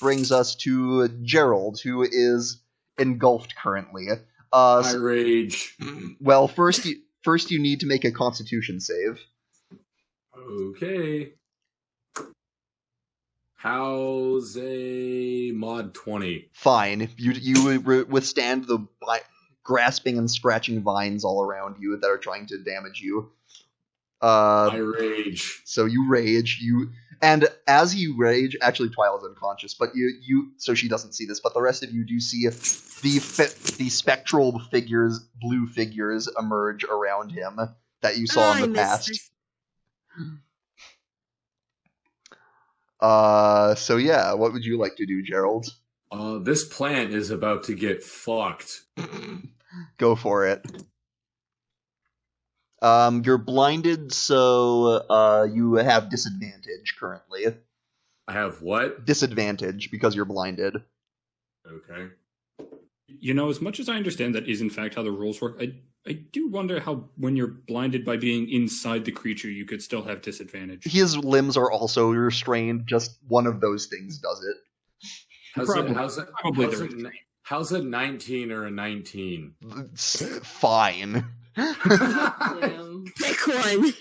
A: Brings us to Gerald, who is engulfed currently.
E: I rage.
A: Well, first you need to make a Constitution save.
E: Okay. How's a mod 20?
A: Fine. You withstand the grasping and scratching vines all around you that are trying to damage you.
E: I rage.
A: So you rage. And as you rage, actually Twyla's unconscious, but so she doesn't see this, but the rest of you do see the spectral figures, blue figures emerge around him that you saw in the past. So yeah, what would you like to do, Gerald?
E: This plant is about to get fucked.
A: Go for it. You're blinded, so you have disadvantage currently.
E: I have what?
A: Disadvantage because you're blinded.
E: Okay.
D: You know, as much as I understand that is in fact how the rules work, I do wonder how when you're blinded by being inside the creature, you could still have disadvantage.
A: His limbs are also restrained. Just one of those things does it.
E: How's a 19 or a 19?
A: Fine.
C: Pick one.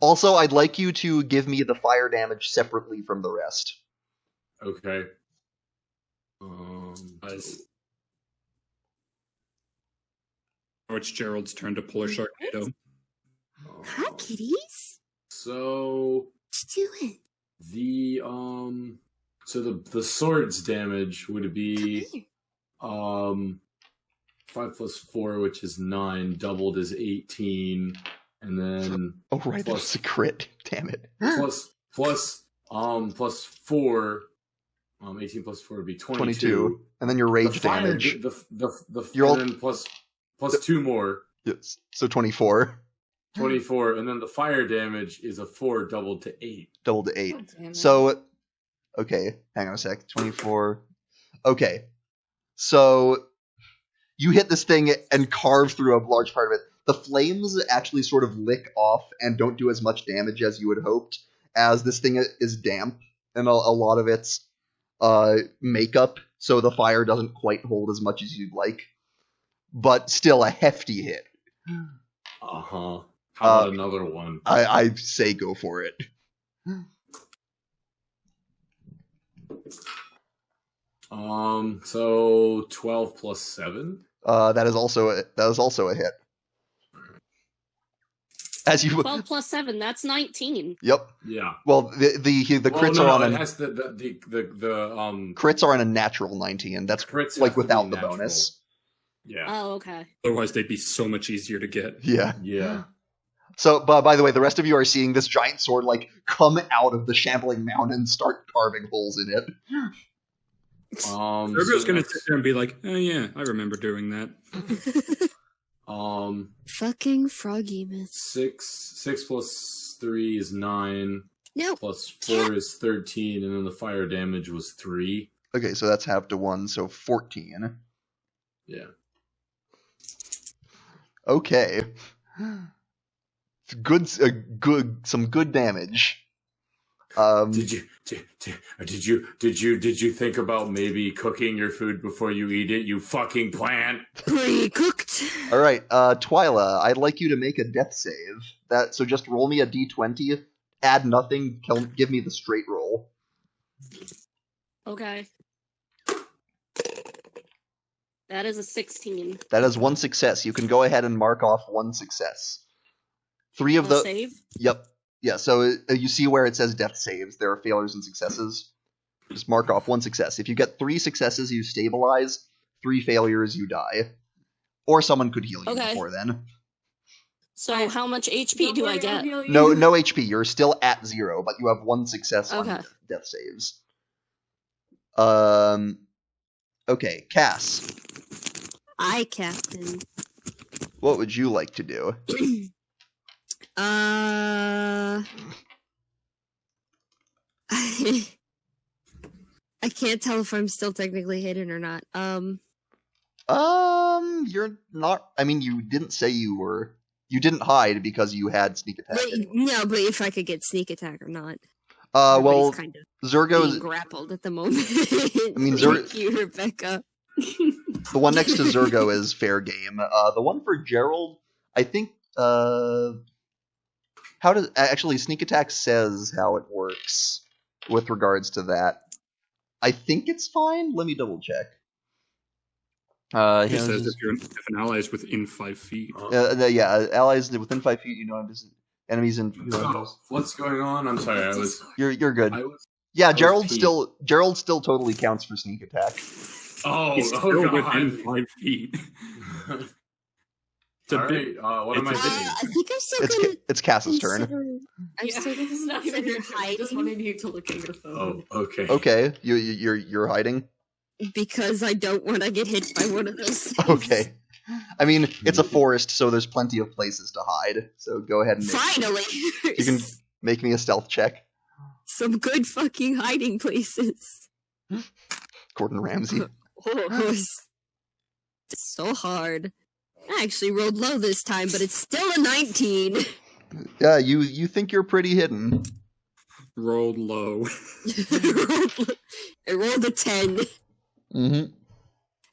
A: Also, I'd like you to give me the fire damage separately from the rest.
E: Okay.
D: It's Gerald's turn to pull a Sharknado.
C: Hi, kitties.
E: So
C: What you doing?
E: The sword's damage would be 5 plus 4, which is 9, doubled is 18, and then
A: Oh right, that's a crit. Damn it.
E: plus 4. 18 plus 4 would be 22.
A: And then your rage damage.
E: And then plus 2 more.
A: Yes. So 24.
E: 24, and then the fire damage is a 4 doubled to 8.
A: Doubled to 8.
B: Oh, damn it.
A: So, okay, hang on a sec. 24. Okay. So, you hit this thing and carve through a large part of it. The flames actually sort of lick off and don't do as much damage as you had hoped, as this thing is damp, and a lot of it's makeup, so the fire doesn't quite hold as much as you'd like. But still a hefty hit.
E: Uh-huh. How about another one?
A: I say go for it.
E: So 12 plus 7?
A: That is also a hit. As you
F: 12 plus 7, that's 19.
A: Yep.
E: Yeah.
A: Well, the crits are on crits are on a natural 19. That's
E: crits
A: like without the bonus.
E: Yeah.
F: Oh, okay.
D: Otherwise, they'd be so much easier to get.
A: Yeah.
E: Yeah.
A: So, but by the way, the rest of you are seeing this giant sword like come out of the shambling mound and start carving holes in it.
D: They're just gonna sit there and be like, "Oh yeah, I remember doing that."
C: Fucking froggy myth.
E: 6 plus 3 is 9.
C: No.
E: Plus 4 is 13, and then the fire damage was 3.
A: Okay, so that's half to 1, so 14.
E: Yeah.
A: Okay. Some good damage.
E: Did you think about maybe cooking your food before you eat it? You fucking plant.
C: Pre-cooked.
A: All right, Twyla, I'd like you to make a death save. So just roll me a d20, add nothing, give me the straight roll.
F: Okay. That is a 16.
A: That is one success. You can go ahead and mark off one success. 3 of the
F: Save?
A: Yep. Yeah, so you see where it says death saves. There are failures and successes. Just mark off one success. If you get 3 successes, you stabilize. 3 failures, you die. Or someone could heal you before then.
F: So how much HP do I get?
A: No HP. You're still at 0, but you have 1 success on death saves. Okay, Cass.
C: Aye, Captain.
A: What would you like to do?
C: I can't tell if I'm still technically hidden or not.
A: You're not. I mean, you didn't say you were. You didn't hide because you had sneak attack.
C: No, but if I could get sneak attack or not.
A: Well,
C: kind of
A: Zurgo is
C: grappled at the moment.
A: I mean,
C: Thank you, Rebecca.
A: The one next to Zurgo is fair game. The one for Gerald, I think. How does actually sneak attack says how it works with regards to that? I think it's fine. Let me double check.
D: It says if an ally is within 5 feet.
A: Allies within 5 feet. You know, enemies in.
E: What's going on? I'm sorry.
A: You're good. Gerald still totally counts for sneak attack.
D: He's still within 5 feet.
E: Alright, what am I doing?
C: I think I'm still gonna.
A: It's Cass's turn.
C: I'm still
B: It's not even your turn. I just wanted
C: hiding
B: you to look at your phone.
E: Oh, okay.
A: Okay, you're hiding.
C: because I don't want to get hit by one of those things.
A: Okay. I mean, it's a forest, so there's plenty of places to hide. So go ahead and
C: Finally!
A: you can make me a stealth check.
C: Some good fucking hiding places.
A: Gordon Ramsay.
C: Oh, it's so hard. I actually rolled low this time, but it's still a 19.
A: Yeah, you think you're pretty hidden.
D: Rolled low.
C: I rolled a 10.
A: Mm-hmm.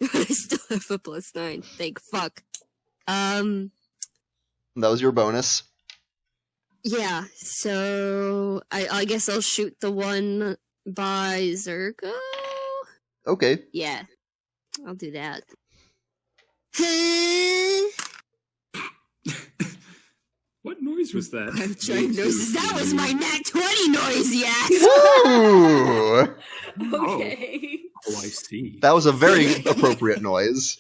C: But I still have a +9. Thank fuck.
A: That was your bonus.
C: Yeah, so I guess I'll shoot the one by Zurgo.
A: Okay.
C: Yeah, I'll do that.
D: What noise was that?
C: I'm trying noises. That was my nat 20 noise, yes!
A: Ooh!
B: Okay.
D: Oh, I see.
A: That was a very appropriate noise.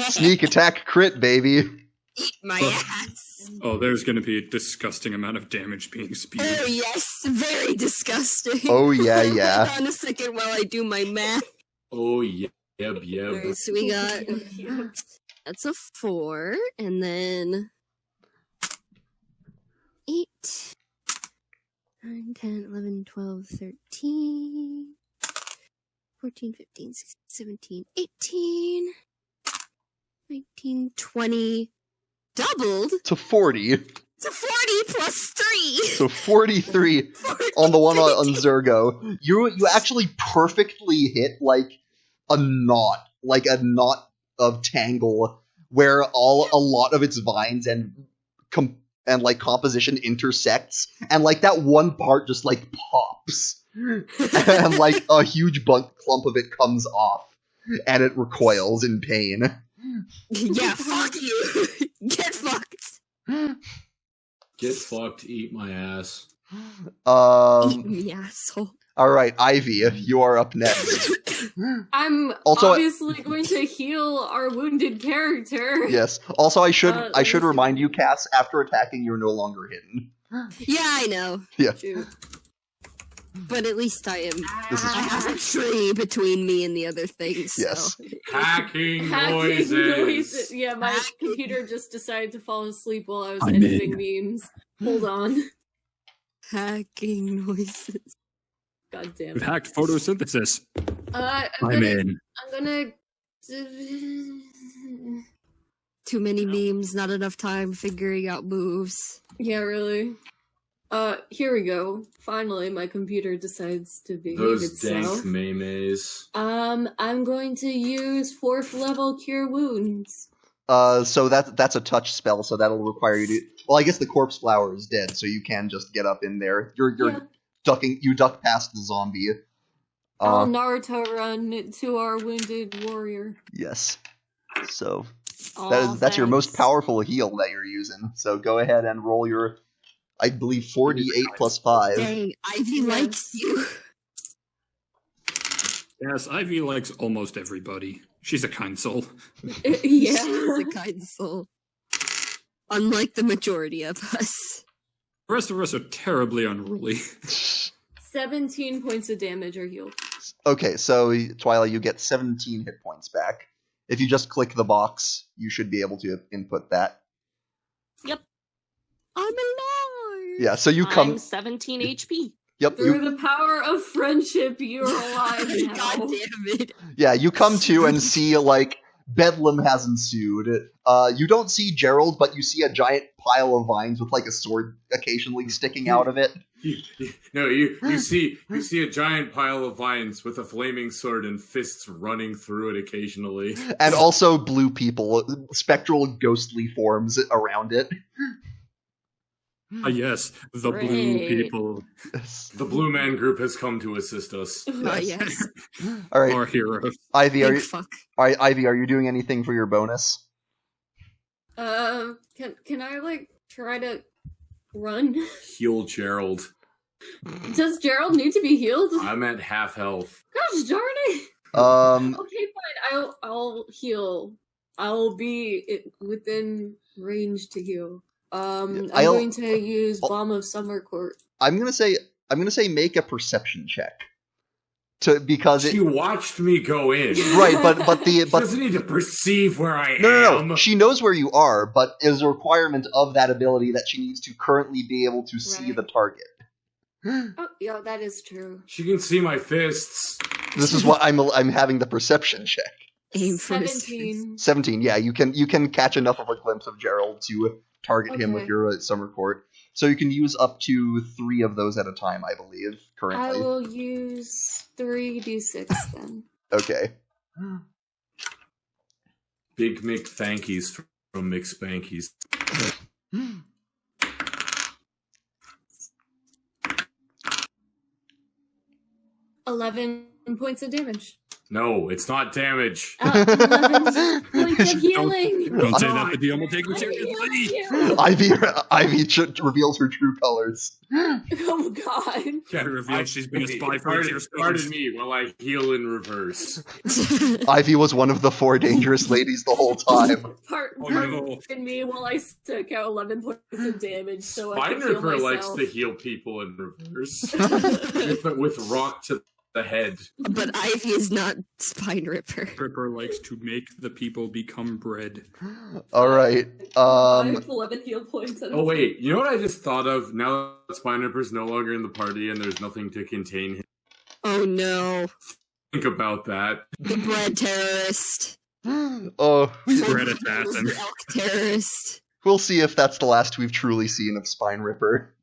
A: Sneak attack crit, baby.
C: Eat my ass.
D: Oh, there's going to be a disgusting amount of damage being spewed.
C: Oh, yes, very disgusting.
A: Oh, yeah.
C: Hold on a second while I do my math.
E: Oh, yep.
C: Alright, so we got... That's a 4, and then... 8, 9, 10, 11, 12, 13, 14, 15, 16, 17, 18, 19, 20, doubled
A: To 40.
C: to 40 plus 3.
A: So 43 on the one on Zurgo. You actually perfectly hit like a knot of tangle where a lot of its vines and like composition intersects, and like that one part just like pops, and like a huge clump of it comes off, and it recoils in pain.
C: Yeah, fuck you. Get fucked.
E: Get fucked, eat my ass.
C: Eat me, asshole.
A: All right, Ivy, you are up next.
B: I'm
A: Also,
B: obviously going to heal our wounded character.
A: Yes. Also, I should remind you, Cass, after attacking, you're no longer hidden.
C: Yeah, I know.
A: Yeah.
B: Shoot.
C: But at least I am.
A: This is
C: I have a tree between me and the other things.
A: Yes.
C: So.
E: Hacking
B: Hacking
E: noises.
B: noises. Yeah, my computer just decided to fall asleep while I was editing memes. Hold on.
C: Hacking noises.
B: God damn
D: We've
B: it.
D: hacked photosynthesis.
B: I'm
D: in.
B: gonna.
C: Too many memes, not enough time figuring out moves.
B: Yeah, really. Here we go. Finally, my computer decides to behave
E: Those dank
B: itself.
E: memes.
B: I'm going to use 4th level Cure Wounds.
A: So that's a touch spell, so that'll require you to. Well, I guess the corpse flower is dead, so you can just get up in there. You're ducking. You duck past the zombie.
B: I'll Naruto run to our wounded warrior.
A: Yes. So
F: Aw,
A: that's your most
F: thanks.
A: powerful heal that you're using. So go ahead and roll your, I believe, 4d8 plus 5.
C: Dang, Ivy likes you.
D: Yes, Ivy likes almost everybody. She's a kind soul.
B: Yeah.
C: She is a kind soul. Unlike the majority of us.
D: The rest of us are terribly unruly.
B: 17 points of damage are healed.
A: Okay, so Twyla, you get 17 hit points back. If you just click the box, you should be able to input that.
F: Yep.
C: I'm alive!
A: Yeah, so you come...
F: I'm 17 HP.
A: Yep.
B: Through the power of friendship, you're alive now.
C: God damn it.
A: Yeah, you come to and see, like, bedlam has ensued. You don't see Gerald, but you see a giant pile of vines with, like, a sword occasionally sticking out of it.
E: You see a giant pile of vines with a flaming sword and fists running through it occasionally.
A: And also blue people, spectral ghostly forms around it.
D: Yes, the blue people.
E: The Blue Man Group has come to assist us.
C: Yes.
A: All right,
D: Our heroes.
A: Ivy,
C: Big fuck.
A: Ivy, are you doing anything for your bonus?
B: Can I, like, try to run?
E: Heal Gerald.
B: Does Gerald need to be healed?
E: I'm at half health.
B: Gosh darn it! Okay, fine. I'll heal. I'll be within range to heal. I'm going to use Bomb of Summer Court.
A: I'm gonna say make a perception check. Because
E: she watched me go in.
A: Right, but
E: she doesn't need to perceive where I am.
A: No. She knows where you are, but it is a requirement of that ability that she needs to currently be able to see the target.
B: Oh, yeah, that is true.
E: She can see my fists.
A: This is why I'm having the perception check.
C: Aim for
B: 17.
A: 17. Yeah, you can catch enough of a glimpse of Gerald to target him with your Summer Court. So you can use up to 3 of those at a time, I believe, currently.
B: I will use 3d6 then.
A: Okay.
E: Big McThankies from McSpankies.
B: 11 points of damage.
E: No, it's not damage.
B: 11 points of healing.
D: Don't say that. The DM will take me seriously.
A: Ivy reveals her true colors.
B: Oh God!
D: Yeah, reveals she's been a spy for years.
E: Pardon me while I heal in reverse.
A: Ivy was one of the 4 dangerous ladies the whole time.
B: Pardon me while I stuck out 11 points of damage. So I can heal
E: Spine Ripper
B: myself.
E: likes to heal people in reverse with rock to the head.
C: But Ivy is not Spine Ripper.
D: Ripper likes to make the people become bread.
A: All right.
B: I have 11 heal points.
E: Oh wait, you know what I just thought of? Now that Spine Ripper's no longer in the party and there's nothing to contain him.
C: Oh no.
E: Think about that.
C: The bread terrorist.
A: Oh,
D: bread assassin.
C: The elk terrorist.
A: We'll see if that's the last we've truly seen of Spine Ripper.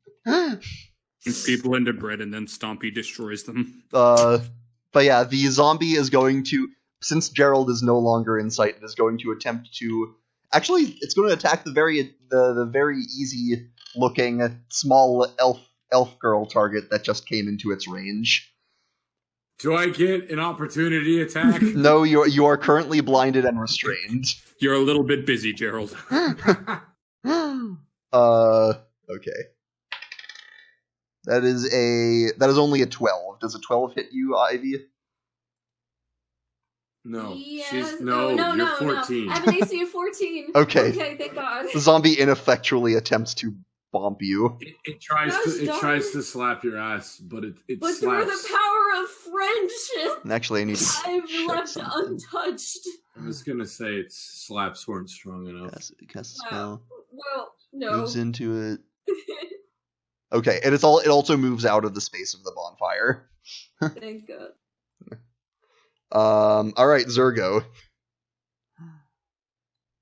D: Puts people into bread and then Stompy destroys them.
A: But yeah, the zombie is going to, since Gerald is no longer in sight, it is going to attempt to. Actually, it's going to attack the very easy looking small elf girl target that just came into its range.
E: Do I get an opportunity attack?
A: No, you are currently blinded and restrained.
D: You're a little bit busy, Gerald.
A: Okay. That is only a 12. Does a 12 hit you, Ivy?
E: No.
B: Yes.
E: You're 14.
B: I have an AC of 14.
A: Okay,
B: thank God.
A: The zombie ineffectually attempts to bomb you.
E: It tries to slap your ass, but it
B: But
E: slaps.
B: through the power of friendship,
A: And actually, I need to
B: I've
A: check
B: left
A: something.
B: untouched.
E: I was gonna say its slaps weren't strong enough.
A: Cast a spell.
B: Well, no.
A: Moves into it. Okay, and it also moves out of the space of the bonfire.
B: Thank God.
A: All right, Zergo.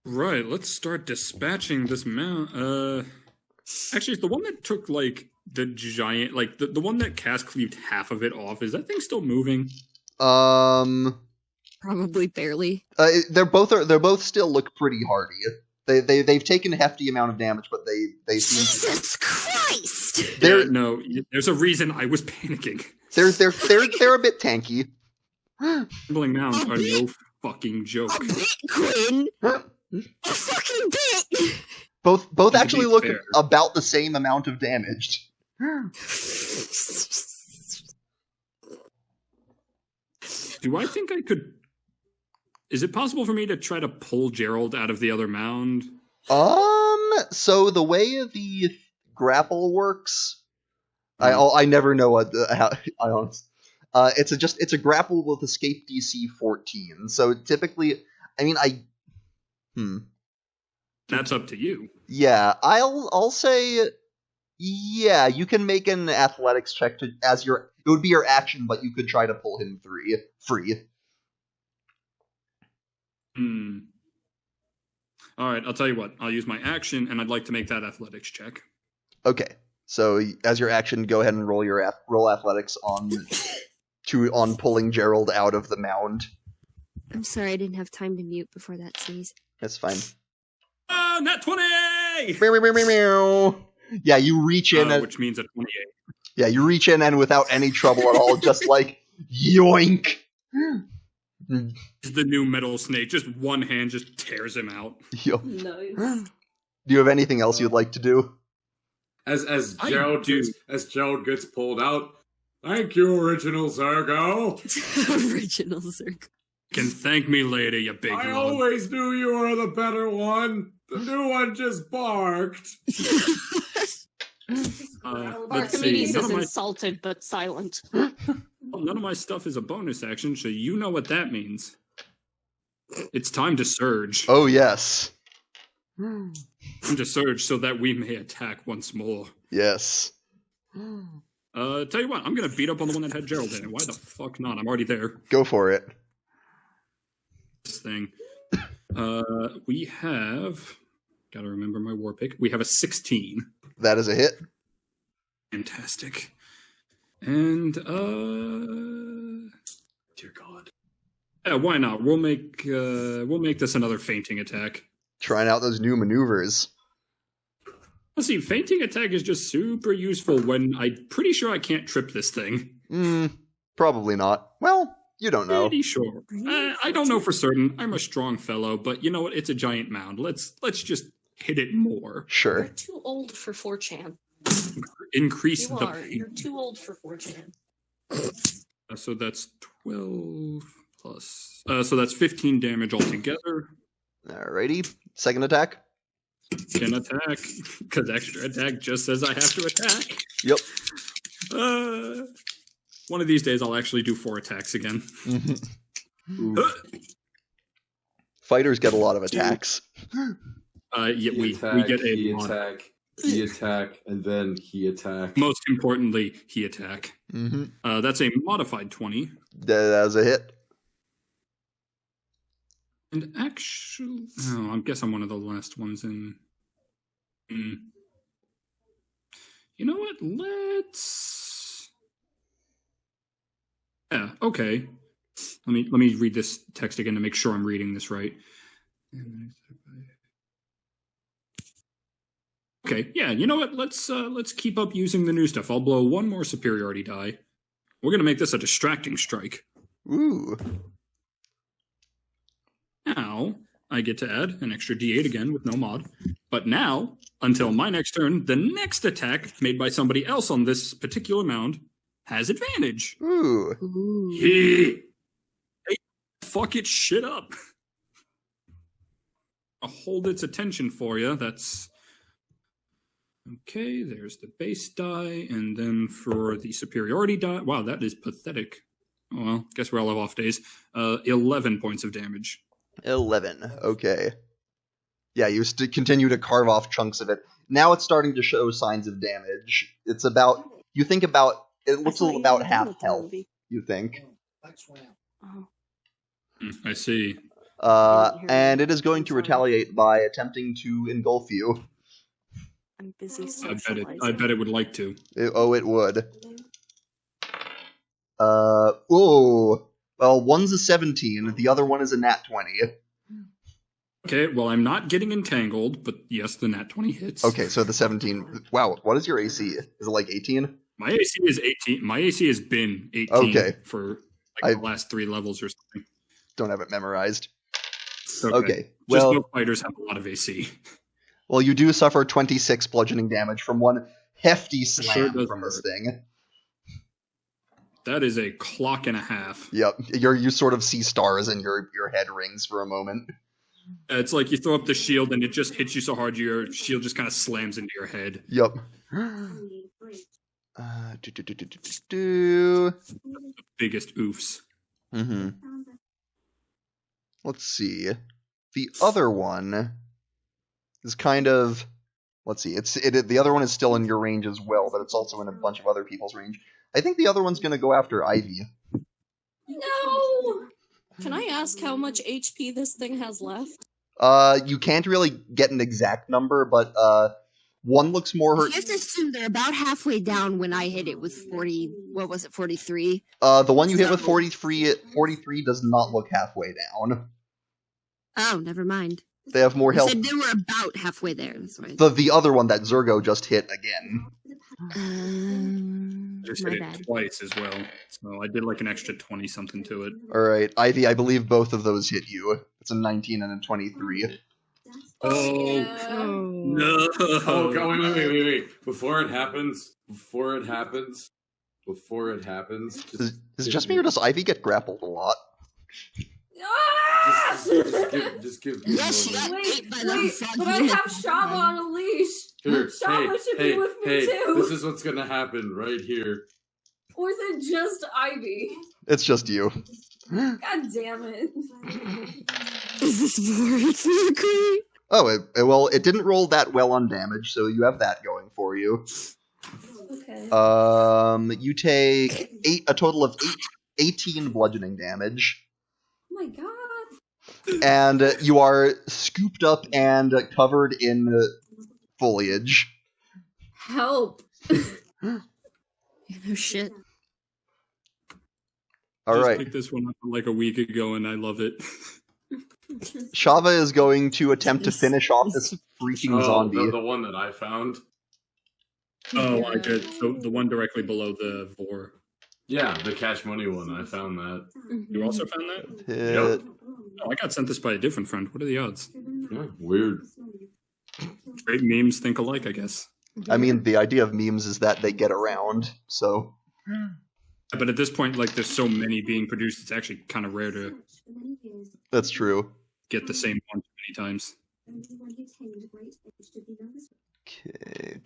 D: Right, let's start dispatching this mount. Actually, it's the one that took, like, the giant, like, the one that cast cleaved half of it off. Is that thing still moving?
C: Probably barely.
A: They're both still look pretty hardy. They've taken a hefty amount of damage, but they seem
C: Jesus Christ!
D: No, there's a reason I was panicking.
A: They're a bit tanky.
D: Trembling mounts are no fucking joke.
C: A bit, Quinn! A fucking bit!
A: Both actually look
D: fair.
A: about the same amount of damage.
D: Do I think I could... Is it possible for me to try to pull Gerald out of the other mound?
A: So the way the grapple works, I never know how. It's a grapple with escape DC 14. So typically, I mean,
D: That's up to you.
A: Yeah, I'll say, yeah, you can make an athletics check it would be your action, but you could try to pull him free.
D: All right, I'll tell you what. I'll use my action, and I'd like to make that athletics check.
A: Okay, so as your action, go ahead and roll your roll athletics on pulling Gerald out of the mound.
C: I'm sorry, I didn't have time to mute before that sneeze.
A: That's fine.
D: Nat 20!
A: Yeah, you reach in,
D: which means a 28.
A: Yeah, you reach in and without any trouble at all, just like yoink.
D: It's the new metal snake. Just one hand just tears him out.
A: Yo.
B: Nice.
A: Do you have anything else you'd like to do?
E: As Gerald gets pulled out. Thank you, Original Zergo.
C: Original Zergo.
D: Can thank me later, you big
E: I
D: one.
E: always knew you were the better one. The new one just barked.
F: Archimedes is insulted but silent.
D: Well, none of my stuff is a bonus action, so you know what that means. It's time to surge.
A: Oh, yes.
D: Time to surge so that we may attack once more.
A: Yes.
D: Tell you what, I'm gonna beat up on the one that had Gerald in it. Why the fuck not? I'm already there.
A: Go for it.
D: This thing. We have... Gotta remember my war pick. We have a 16.
A: That is a hit.
D: Fantastic. And,
E: Dear God.
D: yeah, why not? We'll make this another fainting attack.
A: Trying out those new maneuvers.
D: Let's see, fainting attack is just super useful when I'm pretty sure I can't trip this thing.
A: Probably not. Well, you don't know.
D: Pretty sure. I don't know for certain. I'm a strong fellow, but you know what? It's a giant mound. Let's just hit it more.
A: Sure.
F: You're too old for 4chan.
D: Increase the pain.
F: You're too old for 4chan.
D: So that's 12 plus. So that's 15 damage altogether.
A: Alrighty. Second attack.
D: Can attack, because extra attack just says I have to attack.
A: Yep.
D: One of these days I'll actually do 4 attacks again.
A: Fighters get a lot of attacks.
D: Yeah, we get a
E: he attack, and then he attack.
D: Most importantly, he attack. That's a modified 20.
A: That's a hit.
D: And actually, I guess I'm one of the last ones in. You know what? Let's. Yeah. Okay. Let me read this text again to make sure I'm reading this right. Okay. Yeah. You know what? Let's keep up using the new stuff. I'll blow one more superiority die. We're gonna make this a distracting strike.
A: Ooh.
D: Now, I get to add an extra d8 again with no mod. But now, until my next turn, the next attack made by somebody else on this particular mound has advantage.
A: Ooh.
D: Hey, fuck it shit up. I'll hold its attention for you. That's... Okay, there's the base die. And then for the superiority die... Wow, that is pathetic. Oh, well, guess we're all have off days. 11 points of damage.
A: 11. Okay. Yeah, you continue to carve off chunks of it. Now it's starting to show signs of damage. It's about... You think about... It looks about half health, you think.
D: I see.
A: And it is going to retaliate by attempting to engulf you.
F: I'm busy
D: I bet it would like to.
A: It would. Well, one's a 17, the other one is a nat 20.
D: Okay, well, I'm not getting entangled, but yes, the nat 20 hits.
A: Okay, so the 17... Wow, what is your AC? Is it like 18?
D: My AC is 18. My AC has been 18 for the last 3 levels or something.
A: Don't have it memorized.
D: Okay.
A: Well,
D: just no fighters have a lot of AC.
A: Well, you do suffer 26 bludgeoning damage from one hefty slam from this thing.
D: That is a clock and a half.
A: Yep, you sort of see stars and your head rings for a moment.
D: It's like you throw up the shield and it just hits you so hard your shield just kind of slams into your head.
A: Yep.
D: Biggest oofs.
A: Mm-hmm. Let's see. The other one is kind of... Let's see. The other one is still in your range as well, but it's also in a bunch of other people's range. I think the other one's going to go after Ivy.
B: No!
F: Can I ask how much HP this thing has left?
A: You can't really get an exact number, but one looks more hurt.
C: You have to assume they're about halfway down when I hit it with 40. What was it, 43?
A: The one you hit with 43 does not look halfway down.
C: Oh, never mind.
A: They have more
C: You
A: health.
C: said they were about halfway there. That's right.
A: The other one that Zergo just hit again.
D: Just
C: My
D: hit
C: bad.
D: it twice as well. So I did like an extra 20 something to it.
A: Alright, Ivy, I believe both of those hit you. It's a 19 and a 23.
D: Oh,
B: Yeah.
D: no.
E: Oh god, wait. Before it happens,
A: Is it just me or does Ivy get grappled a lot?
B: Ah!
E: just give me
C: Yes, she
E: one
C: got
E: minute.
C: ate by the
B: Wait,
C: frog.
B: but I have Shava on a leash.
E: Here,
B: Shava should be with me too.
E: This is what's gonna happen right here.
B: Or is it just Ivy?
A: It's just you.
B: God damn it.
C: Is this Vorix Mercury?
A: Oh, well, it didn't roll that well on damage, so you have that going for you.
B: Okay.
A: You take a total of 18 bludgeoning damage,
B: Oh my god.
A: and you are scooped up and covered in foliage.
B: Help.
C: No shit.
A: All
D: Just
A: right,
D: picked this one up like a week ago and I love it.
A: Shava is going to attempt to finish off this freaking zombie.
E: The one that I found.
D: Oh, like the one directly below the Vor.
E: Yeah, the cash money one. I found that.
D: You also found that?
A: Hit.
E: Yep.
D: Oh, I got sent this by a different friend. What are the odds?
E: Yeah, weird.
D: Great memes think alike, I guess.
A: I mean, the idea of memes is that they get around, so...
D: But at this point, like, there's so many being produced, it's actually kind of rare to
A: That's true.
D: get the same one many times.
A: Okay,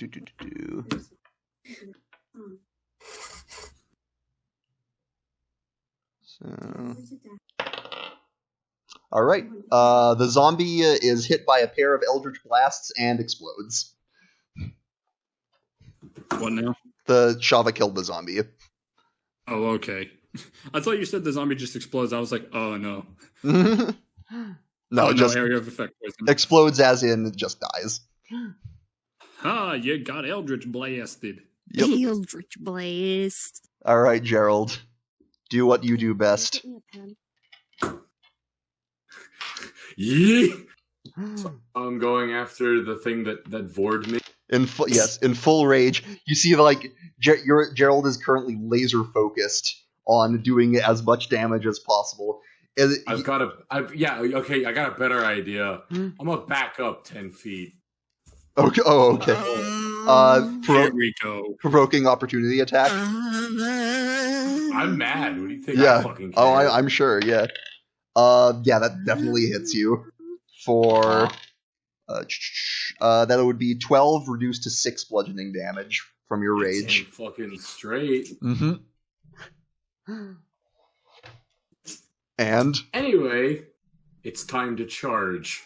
A: So... Alright, the zombie is hit by a pair of Eldritch Blasts and explodes.
D: What now?
A: The Shava killed the zombie.
D: Oh, okay. I thought you said the zombie just explodes. I was like, oh no.
A: No, just
D: area of effect poison.
A: explodes as in just dies.
D: Ah, you got Eldritch blasted.
A: Yep.
C: Eldritch Blast.
A: Alright, Gerald. Do what you do best.
E: Yeah. I'm going after the thing that vored me.
A: In full rage. You see, like, Gerald is currently laser focused on doing as much damage as possible.
E: I got a better idea. I'm gonna back up 10 feet.
A: Okay. Oh, okay.
D: Here we go.
A: Provoking opportunity attack.
E: I'm mad. What do you think?
A: Yeah.
E: I fucking care?
A: Oh, I'm sure. Yeah. Yeah, that definitely hits you. For that would be 12 reduced to 6 bludgeoning damage from your rage.
E: Damn fucking straight.
A: Mm-hmm. And
E: Anyway, it's time to charge.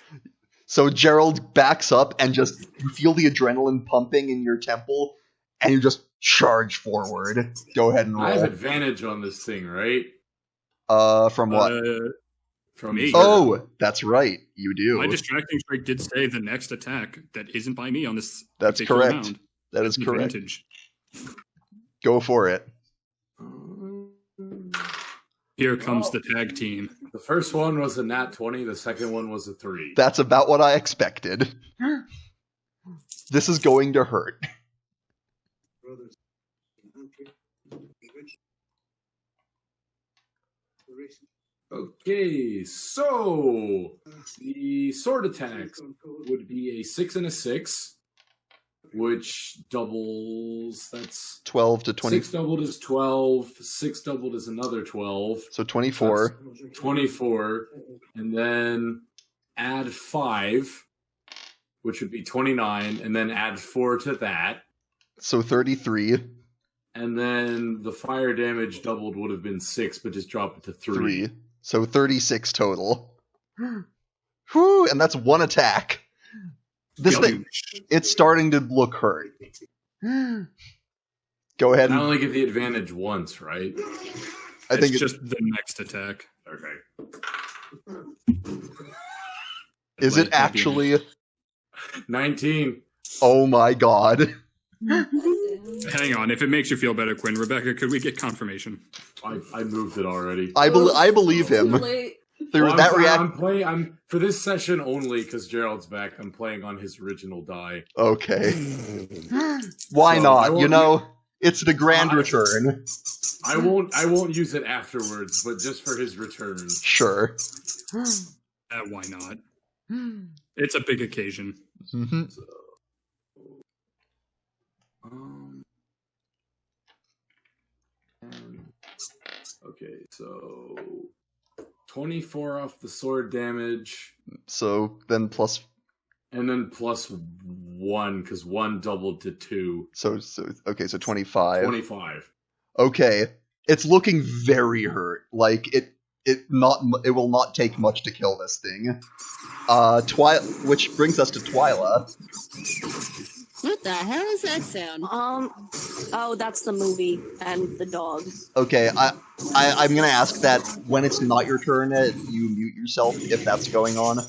A: so Gerald backs up and just you feel the adrenaline pumping in your temple, and you just charge forward. Go ahead and roll.
E: I have advantage on this thing, right?
A: From what?
E: From
D: me.
A: Oh, that's right. You do.
D: My distracting strike did say the next attack that isn't by me on this.
A: That's
D: particular
A: correct.
D: round.
A: That is correct.
D: Advantage.
A: Go for it.
D: Here comes the tag team.
E: The first one was a nat 20. The second one was a 3.
A: That's about what I expected. This is going to hurt.
E: Okay, so the sword attacks would be a 6 and a 6, which doubles. That's
A: 12 to 20.
E: 6 doubled is 12. 6 doubled is another 12.
A: So 24.
E: That's 24, and then add 5, which would be 29, and then add 4 to that.
A: So 33.
E: And then the fire damage doubled would have been 6, but just drop it to 3.
A: So 36 total. Whew, and that's one attack. This thing, it's starting to look hurt. Go ahead.
E: I only give the advantage once, right?
A: I think
D: it's just the next attack.
E: Okay.
A: Is it actually
E: 19?
A: Oh my god.
D: Hang on, if it makes you feel better, Quinn, Rebecca, could we get confirmation?
E: I moved it already.
A: I believe him. There was that reaction.
E: I'm for this session only because Gerald's back. I'm playing on his original die.
A: Okay. Why not? You know, it's the grand return.
E: I won't use it afterwards, but just for his return.
A: Sure.
D: Why not? It's a big occasion.
A: Mm-hmm.
E: Okay, so 24 off the sword damage.
A: So then plus...
E: And then plus 1, because 1 doubled to 2.
A: So okay, so 25.
E: 25.
A: Okay. It's looking very hurt. Like, it will not take much to kill this thing. Which brings us to Twyla.
C: What the hell is that sound?
F: Oh, that's the movie and the dog.
A: Okay, I'm gonna ask that when it's not your turn, you mute yourself if that's going on.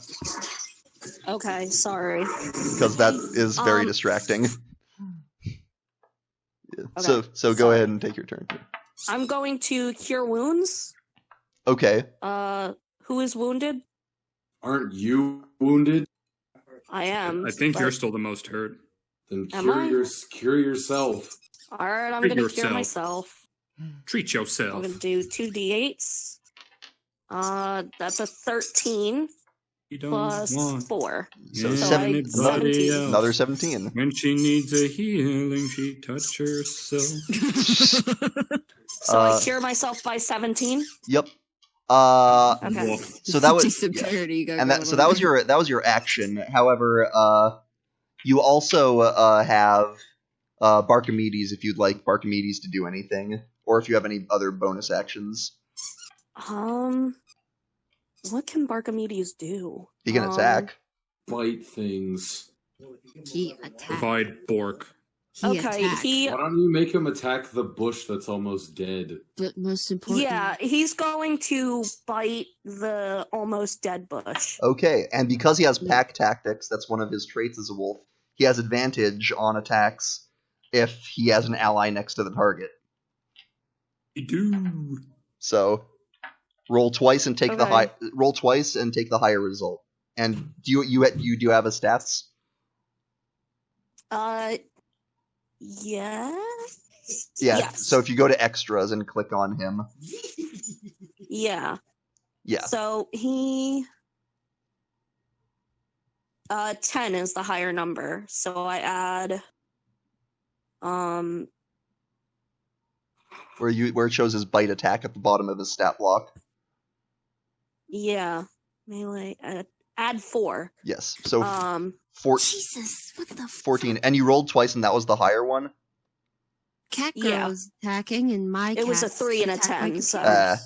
F: Okay, sorry.
A: Because that is very distracting. Yeah.
F: Okay,
A: so go ahead and take your turn.
F: I'm going to cure wounds.
A: Okay.
F: Who is wounded?
E: Aren't you wounded?
F: I am.
D: I think you're still the most hurt.
E: Then
F: Cure
E: yourself.
F: Alright, I'm
D: Treat
F: going to cure
D: yourself.
F: myself.
D: Treat
F: I'm
D: yourself.
F: going to do 2d8s. That's a 13
D: You don't
F: plus
D: want
F: 4.
A: So
D: anybody
F: 17.
D: else.
A: Another 17.
D: When she needs a healing, she touch herself.
F: So I cure myself by 17.
A: Yep.
F: Okay.
A: So that was
C: Decent parody you got
A: and
C: going
A: that
C: on
A: was your action. However, you also have Barkamedes if you'd like Barkamedes to do anything, or if you have any other bonus actions.
F: What can Barkamedes do?
A: He can attack.
E: Fight things.
C: He attacked.
D: Provide Bork.
F: Okay,
E: Why don't you make him attack the bush that's almost dead?
C: But most important...
F: Yeah, he's going to bite the almost dead bush.
A: Okay, and because he has pack tactics, that's one of his traits as a wolf, he has advantage on attacks if he has an ally next to the target.
D: You do.
A: So roll twice and take roll twice and take the higher result. And do you do have a stats?
F: Yeah.
A: Yeah.
F: Yes.
A: So if you go to extras and click on him.
F: Yeah.
A: Yeah.
F: So he 10 is the higher number. So I add
A: where it shows his bite attack at the bottom of his stat block.
F: yeah, melee add 4.
A: Yes. So
C: Jesus, what the
A: 14. And you rolled twice and that was the higher one?
C: Cat girl's attacking and my
F: It was a
C: cat's
F: 3 and a
C: attack
F: 10,
C: my
F: so
C: computer.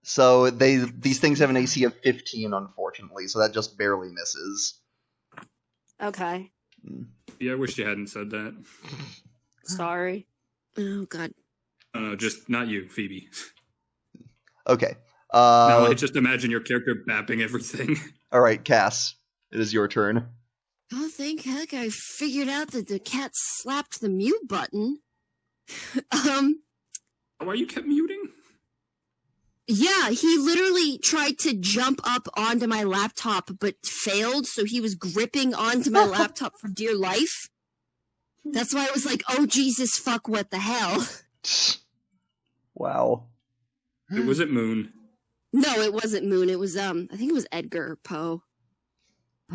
A: So these things have an AC of 15, unfortunately, so that just barely misses.
F: okay.
D: Yeah, I wish you hadn't said that.
F: Sorry.
C: Oh god.
D: Just not you, Phoebe.
A: Okay.
D: Now I just imagine your character bapping everything.
A: All right, Cass, it is your turn.
C: Oh, thank heck I figured out that the cat slapped the mute button.
D: Why you kept muting?
C: Yeah, he literally tried to jump up onto my laptop, but failed, so he was gripping onto my laptop for dear life. That's why I was like, oh, Jesus, fuck, what the hell?
A: Wow.
D: Was it Moon?
C: No, it wasn't Moon. It was, I think it was Edgar Poe.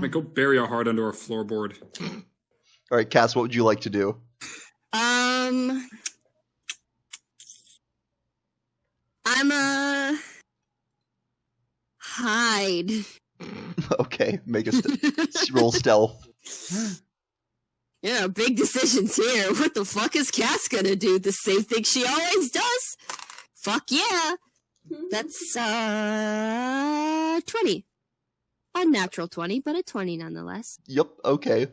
D: Go bury a heart under a floorboard.
A: All right, Cass, what would you like to do?
C: I'm hide.
A: Okay. Okay, make a roll stealth.
C: Yeah, big decisions here. What the fuck is Cass gonna do? The same thing she always does? Fuck yeah! That's, 20. Unnatural 20, but a 20 nonetheless.
A: Yep, okay.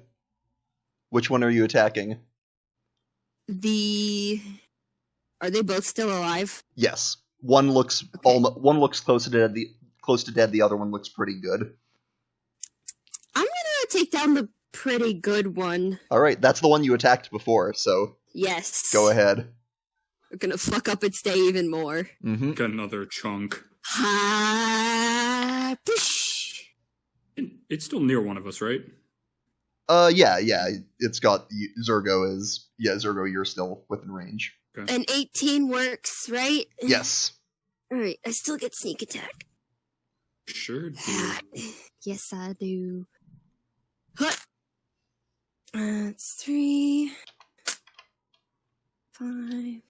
A: Which one are you attacking?
C: Are they both still alive?
A: Yes. One looks one looks close to dead, the other one looks pretty good.
C: I'm gonna take down the pretty good one.
A: Alright, that's the one you attacked before, so
C: Yes.
A: go ahead.
C: We're gonna fuck up its day even more.
A: Mm-hmm.
D: Got another chunk.
C: Ha! Push!
D: It's still near one of us, right?
A: Yeah. It's got Zergo Zergo, you're still within range.
D: Okay.
C: An 18 works, right?
A: Yes.
C: Alright, I still get sneak attack.
D: Sure do.
C: Yes, I do. Hut! That's 3, 5,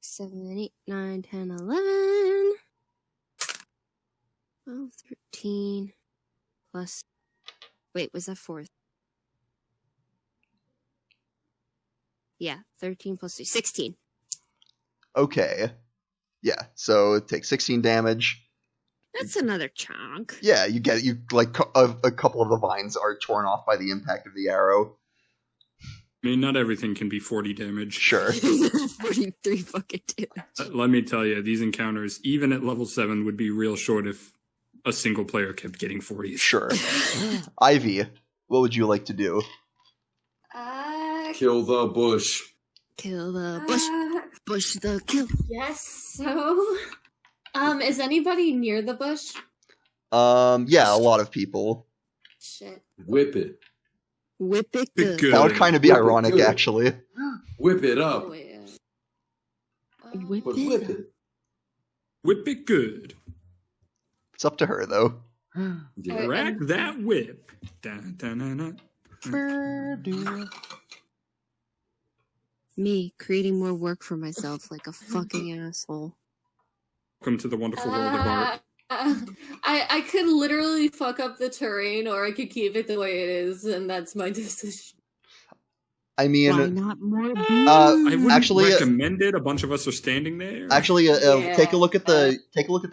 C: 7, 8, 9, 10, 11, 12, 13, plus... Wait, was that 4? Yeah, 13 plus 2, 16.
A: Okay. Yeah, so it takes 16 damage.
C: That's another chunk.
A: Yeah, you like a couple of the vines are torn off by the impact of the arrow.
D: I mean, not everything can be 40 damage.
A: Sure.
C: 43 fucking damage.
D: Let me tell you, these encounters, even at level 7, would be real short if a single player kept getting 40s.
A: Sure. Ivy, what would you like to do?
E: Kill the bush.
C: Kill the bush. Bush the kill.
B: Yes, so... is anybody near the bush?
A: Yeah, a lot of people.
B: Shit.
E: Whip it.
C: Whip it good.
D: Good.
A: That would kind of be
E: Whip it
A: ironic,
E: good.
A: actually.
E: Whip it up.
B: Oh, wait,
C: Whip
E: But
C: it.
E: whip it.
D: Whip it good.
A: It's up to her, though.
E: Yeah.
D: Crack that whip. Dun, dun, dun, dun.
C: Me, creating more work for myself like a fucking asshole.
D: Welcome to the wonderful world of art.
B: I could literally fuck up the terrain, or I could keep it the way it is, and that's my decision.
A: I
C: Why
A: mean,
C: not more
D: I wouldn't
A: actually,
D: recommend it. A bunch of us are standing there.
A: actually,
B: Yeah.
A: take a look at the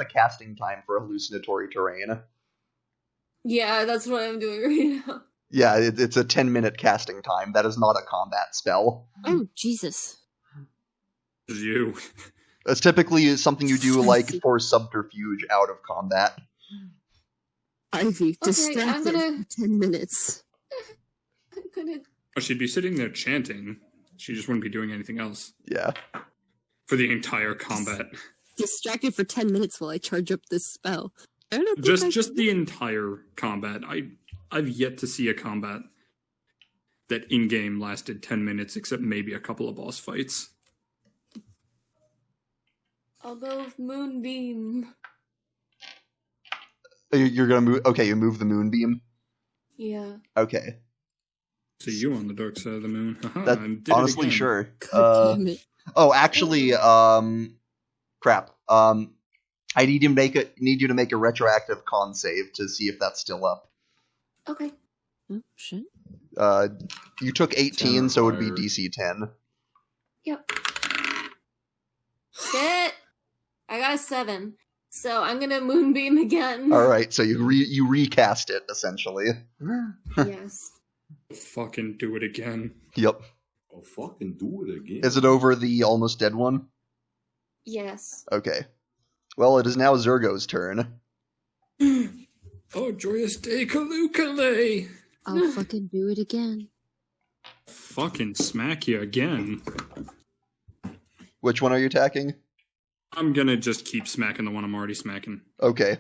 A: casting time for hallucinatory terrain.
B: Yeah, that's what I'm doing right now.
A: Yeah, it's a 10-minute casting time. That is not a combat spell.
C: Oh, Jesus.
D: It's you.
A: It's typically something you do like for subterfuge out of combat.
C: Ivy, distracted
B: I'm gonna-
C: for 10 minutes.
B: I'm gonna...
D: Oh, she'd be sitting there chanting. She just wouldn't be doing anything else
A: Yeah.
D: for the entire combat.
C: Distracted for 10 minutes while I charge up this spell. I don't think I
D: Just
C: can-
D: the entire combat. I've yet to see a combat that in-game lasted 10 minutes, except maybe a couple of boss fights.
B: I'll go with Moonbeam.
A: You're gonna move. Okay, you move the moonbeam.
B: Yeah.
A: Okay,
D: See you on the dark side of the moon. Haha,
A: that's
D: I did it
A: honestly
D: again.
A: sure.
C: God damn it.
A: Oh, actually, crap. I need you to make a retroactive con save to see if that's still up.
B: Okay.
C: Oh, shit.
A: You took 18, so it would be
E: Terrifier.
A: DC 10.
B: Yep. Shit! I got a 7. So I'm gonna Moonbeam again.
A: All right, so you recast it essentially.
B: Yes.
D: Fucking do it again.
A: Yep.
E: Oh, fucking do it again.
A: Is it over the almost dead one?
B: Yes.
A: Okay. Well, it is now Zergo's turn.
D: Oh, joyous day, Kalukale!
C: I'll fucking do it again.
D: Fucking smack you again.
A: Which one are you attacking?
D: I'm gonna just keep smacking the one I'm already smacking.
A: Okay.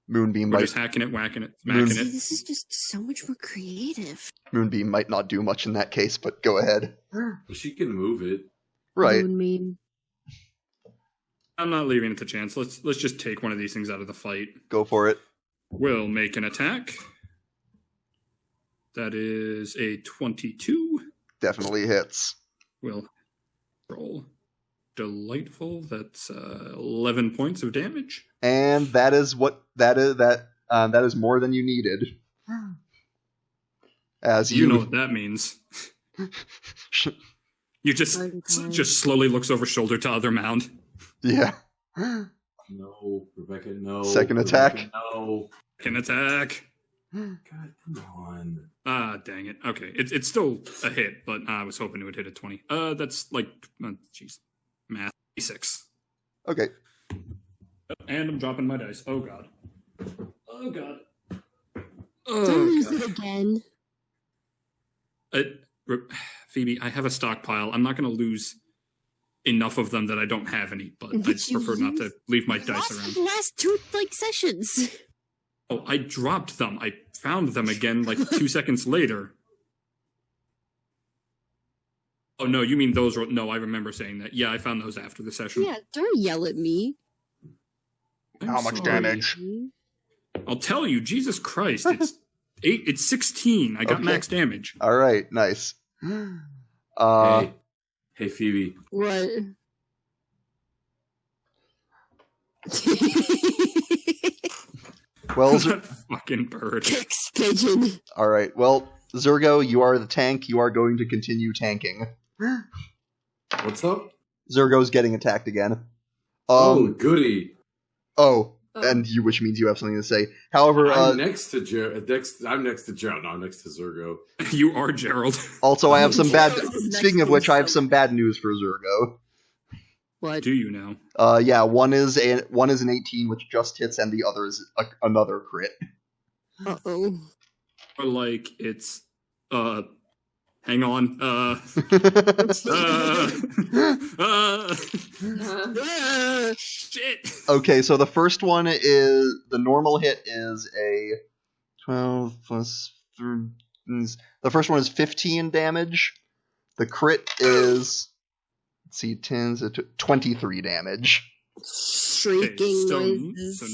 A: Moonbeam
D: We're
A: might
D: just hacking it, whacking it, smacking
C: See,
D: it.
C: this is just so much more creative.
A: Moonbeam might not do much in that case, but go ahead.
E: She can move it.
A: Right.
C: Moonbeam.
D: I'm not leaving it to chance. Let's just take one of these things out of the fight.
A: Go for it.
D: We'll make an attack. That is a 22.
A: Definitely hits.
D: We'll roll. Delightful. That's 11 points of damage.
A: And that is what that That is more than you needed. As
D: you know what that means. You just slowly looks over shoulder to other mound.
A: Yeah.
E: No, Rebecca, no.
A: Second attack?
E: No.
D: Second attack.
E: God, come on.
D: Dang it. Okay, it's still a hit, but I was hoping it would hit a 20. That's like, jeez, math. 6.
A: Okay.
D: And I'm dropping my dice. Oh god. Oh god.
C: Don't use it again.
D: Phoebe, I have a stockpile. I'm not going to lose enough of them that I don't have any, but I just prefer not to leave my dice around.
C: The last 2 sessions.
D: Oh, I dropped them. I found them again 2 seconds later. Oh, no, you mean those? No, I remember saying that. Yeah, I found those after the session.
C: Yeah, don't yell at me.
A: How much damage?
D: I'll tell you, Jesus Christ, it's 8. It's 16. I got max damage.
A: All right, nice.
E: Hey, Phoebe.
C: What?
A: Well,
D: That fucking bird.
C: Kicks pigeon.
A: all right. Well, Zergo, you are the tank. You are going to continue tanking.
E: What's up?
A: Zergo's getting attacked again.
E: Goody.
A: And you, which means you have something to say. However,
E: I'm next to Gerald. I'm next to Gerald. No, I'm next to Zergo.
D: You are Gerald.
A: also, I have some bad.
C: Next
A: Speaking of which, I have some bad news for Zergo.
C: What?
D: Do you now?
A: Yeah, one is an 18, which just hits, and the other is another crit.
C: Uh-oh.
D: Or it's, hang on, shit.
A: Okay, so the first one is the normal hit is a 12 plus 3. The first one is 15 damage. The crit is 10 to 23 damage.
C: Shrieking noises.
D: So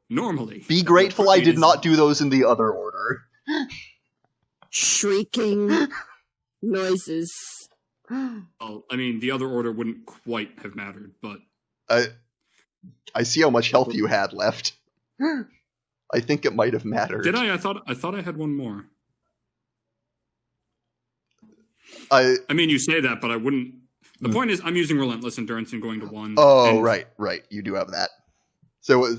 D: normally.
A: Be grateful I did not do those in the other order.
C: Shrieking noises.
D: Well, I mean, the other order wouldn't quite have mattered, but
A: I see how much health you had left. I think it might have mattered.
D: did I? I thought I had one more.
A: I
D: mean, you say that, but I wouldn't. The point is, I'm using Relentless Endurance and going to 1.
A: Oh,
D: and
A: right. You do have that. So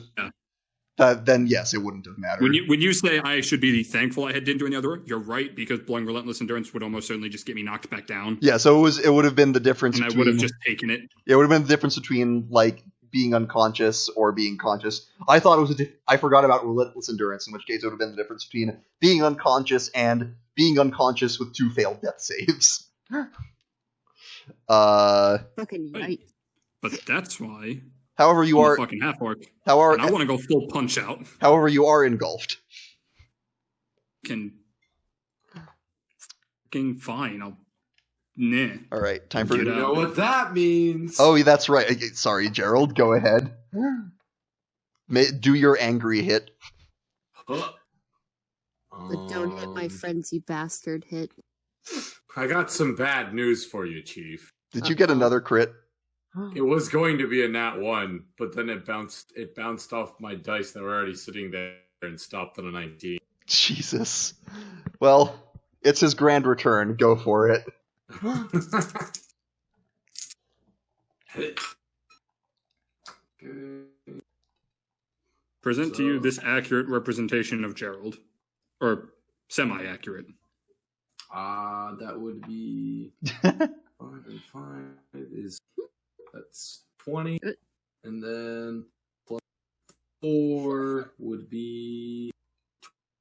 A: then, yes, it wouldn't have mattered.
D: When you say I should be thankful I didn't do any other, you're right, because blowing Relentless Endurance would almost certainly just get me knocked back down.
A: Yeah, so it would have been the difference.
D: And I would have just taken it.
A: It would have been the difference between being unconscious or being conscious. I thought it was I forgot about Relentless Endurance, in which case it would have been the difference between being unconscious and being unconscious with 2 failed death saves.
C: Fucking right.
D: But that's why.
A: However, you
D: I'm
A: are
D: a fucking half orc.
A: However,
D: and I want to go full punch out.
A: However, you are engulfed.
D: Fucking fine. Nah.
A: All right, time for
E: You know what that means?
A: Oh, that's right. Sorry, Gerald. Go ahead. Do your angry hit.
C: But don't hit my frenzy bastard hit.
E: I got some bad news for you, Chief.
A: Did you get another crit?
E: It was going to be a nat 1, but then it bounced off my dice that were already sitting there and stopped at a 19.
A: Jesus. Well, it's his grand return. Go for it.
D: Present to you this accurate representation of Gerald. Or semi-accurate.
E: That would be 5 and 5 is that's 20, and then plus 4 would be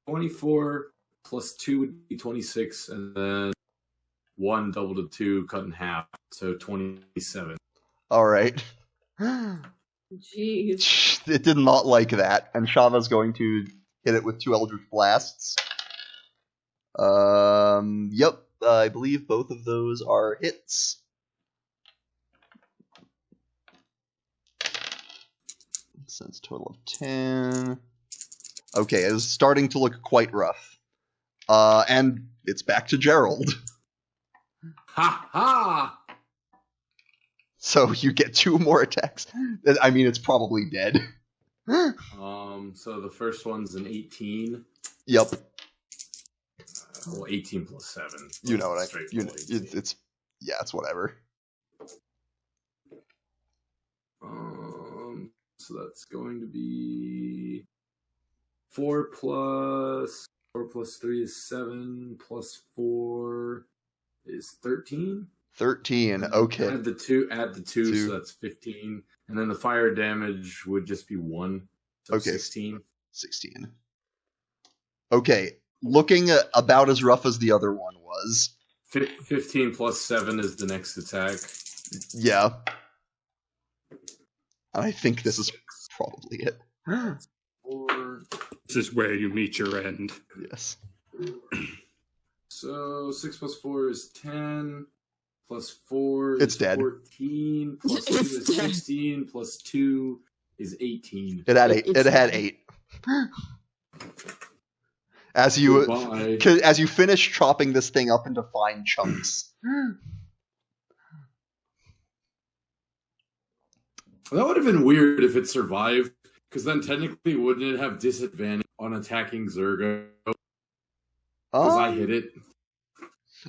E: 24, plus 2 would be 26, and then 1 doubled to 2 cut in half, so 27.
A: All right.
B: Jeez.
A: It did not like that, and Shava's going to hit it with 2 Eldritch Blasts. Yep, I believe both of those are hits. That's a total of 10. Okay, it is starting to look quite rough. And it's back to Gerald.
E: Ha ha!
A: So you get 2 more attacks. I mean, it's probably dead.
E: So the first one's an 18.
A: Yep.
E: Well, 18 plus 7.
A: You know what it's whatever.
E: So that's going to be 4 plus 3 is 7 plus 4 is 13.
A: 13. Okay.
E: Add the two, so that's 15. And then the fire damage would just be 1. So
A: okay.
E: 16.
A: 16. Okay. Looking about as rough as the other one was.
E: 15 plus 7 is the next attack.
A: Yeah. I think this is probably it.
E: 4.
D: This is where you meet your end.
A: Yes.
E: So 6 plus 4 is 10. Plus 4
A: it's
E: is
A: dead.
E: 14. Plus 2 is 16. Plus 2 is 18.
A: It had 8. It had 8. As you finish chopping this thing up into fine chunks.
E: That would have been weird if it survived, because then technically wouldn't it have disadvantage on attacking Zergo? Because I hit it.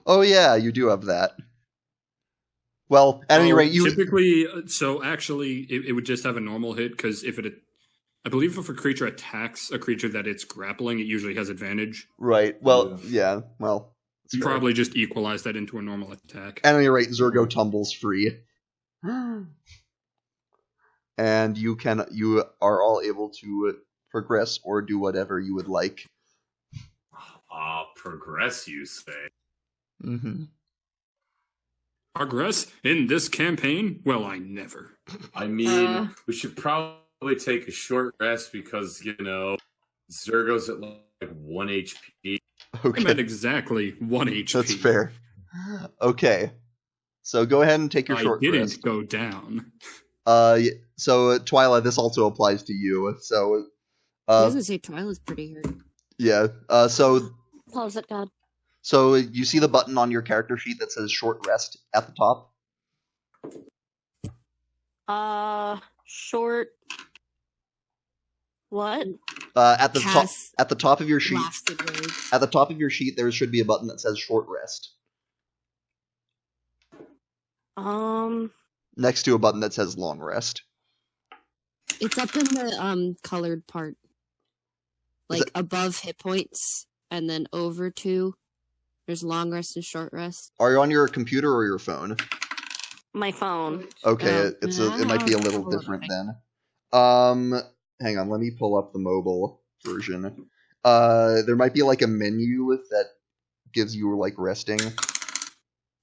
A: Oh yeah, you do have that. Well, at any rate, you
D: typically. So actually, it would just have a normal hit because I believe if a creature attacks a creature that it's grappling, it usually has advantage.
A: Right. Well, yeah. Well,
D: you probably just equalize that into a normal attack.
A: At any rate, Zergo tumbles free. And you are all able to progress or do whatever you would like.
E: Progress, you say?
A: Mm-hmm.
D: Progress in this campaign? Well, I never.
E: I mean, we should probably take a short rest because, Zergo's at like 1 HP.
A: Okay.
D: I meant exactly 1 HP.
A: That's fair. Okay. So go ahead and take your short rest. I
D: didn't go down.
A: So Twyla, this also applies to you. So
C: I was gonna say Twyla's pretty hurt.
A: Yeah. So
F: how's it, God?
A: So you see the button on your character sheet that says short rest at the top?
F: Short what?
A: At the top of your sheet. At the top of your sheet there should be a button that says short rest. Next to a button that says long rest.
C: It's up in the colored part. Like above hit points and then over to there's long rest and short rest.
A: Are you on your computer or your phone?
F: My phone.
A: Okay, it might be a little different then. Hang on, let me pull up the mobile version. There might be like a menu that gives you like resting.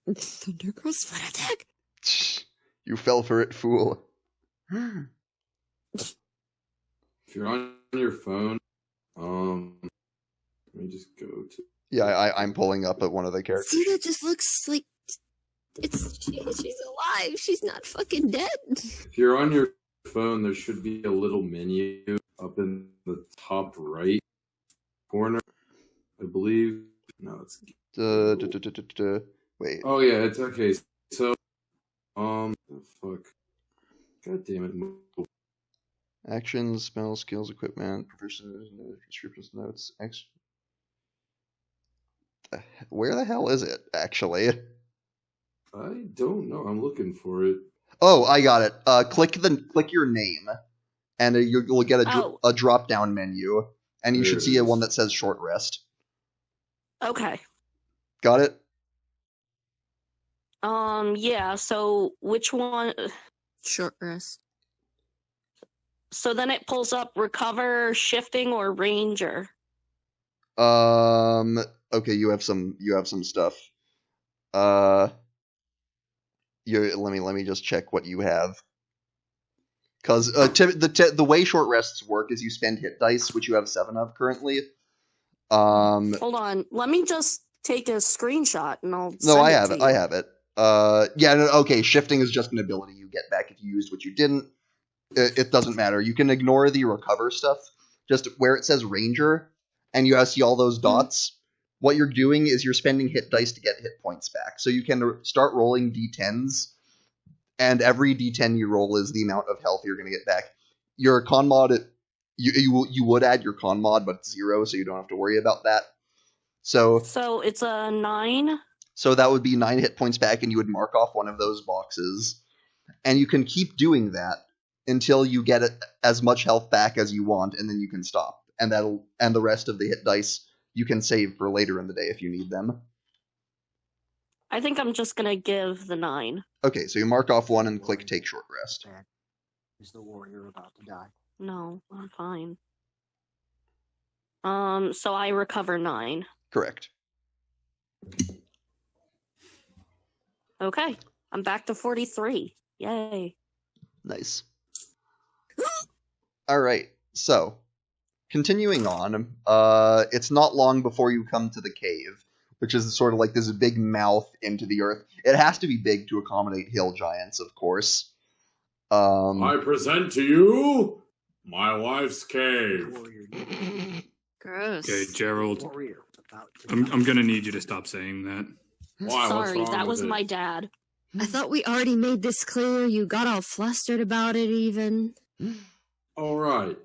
C: Thundercross foot attack.
A: You fell for it, fool.
E: If you're on your phone, let me just go to.
A: Yeah, I'm pulling up at one of the characters.
C: See, that just looks like she's alive. She's not fucking dead.
E: If you're on your phone, there should be a little menu up in the top right corner, I believe. No, it's
A: wait.
E: Oh yeah, it's okay. So, fuck. God damn it.
A: Actions, spells, skills, equipment, proficiency, descriptions, notes. Where the hell is it, actually?
E: I don't know. I'm looking for it.
A: Oh, I got it. Click your name, and you'll get a drop-down menu, and you should see one that says short rest.
F: Okay.
A: Got it?
F: Yeah, so which one?
C: Short rest.
F: So then it pulls up recover, shifting, or ranger.
A: Okay, you have some stuff. Let me just check what you have. Because the way short rests work is you spend hit dice, which you have 7 of currently.
F: Hold on, let me just take a screenshot and I'll.
A: I have it. Okay. Shifting is just an ability you get back if you used what you didn't. It doesn't matter. You can ignore the recover stuff. Just where it says ranger, and you see all those dots. What you're doing is you're spending hit dice to get hit points back. So you can start rolling d10s, and every d10 you roll is the amount of health you're going to get back. Your con mod You would add your con mod, but it's 0, so you don't have to worry about that. So
F: it's a 9.
A: So that would be 9 hit points back, and you would mark off one of those boxes. And you can keep doing that until you get as much health back as you want, and then you can stop. And the rest of the hit dice you can save for later in the day if you need them.
F: I think I'm just gonna give the 9.
A: Okay, so you mark off 1 and click take short rest.
G: Is the warrior about to die?
F: No, I'm fine. So I recover 9.
A: Correct.
F: Okay, I'm back to 43. Yay.
A: Nice. Alright, so, continuing on, it's not long before you come to the cave, which is sort of like this big mouth into the earth. It has to be big to accommodate hill giants, of course.
E: I present to you my wife's cave.
C: Gross.
D: Okay, Gerald. I'm gonna need you to stop saying that.
E: Why?
F: Sorry, that was my dad.
C: I thought we already made this clear. You got all flustered about it, even.
E: All right.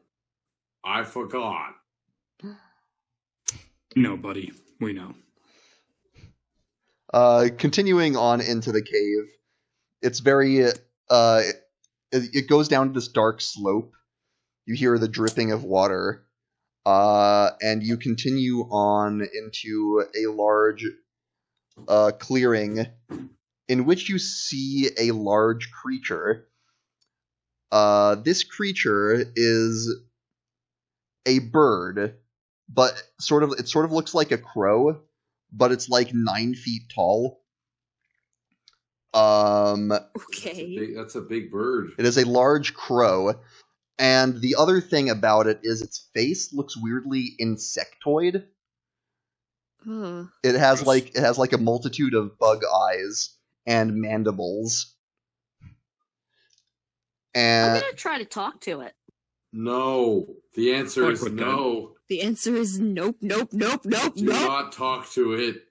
E: I forgot.
D: No, buddy. We know.
A: Continuing on into the cave, it's very, it goes down this dark slope. You hear the dripping of water, and you continue on into a large clearing in which you see a large creature. This creature is a bird, but it sort of looks like a crow, but it's like 9 feet tall.
C: Okay.
E: That's a big bird.
A: It is a large crow, and the other thing about it is its face looks weirdly insectoid. It has like a multitude of bug eyes and mandibles. And
F: I'm gonna try to talk to it.
E: No. The answer is no.
C: The answer is nope, nope, nope, nope,
E: Do
C: nope.
E: not talk to it.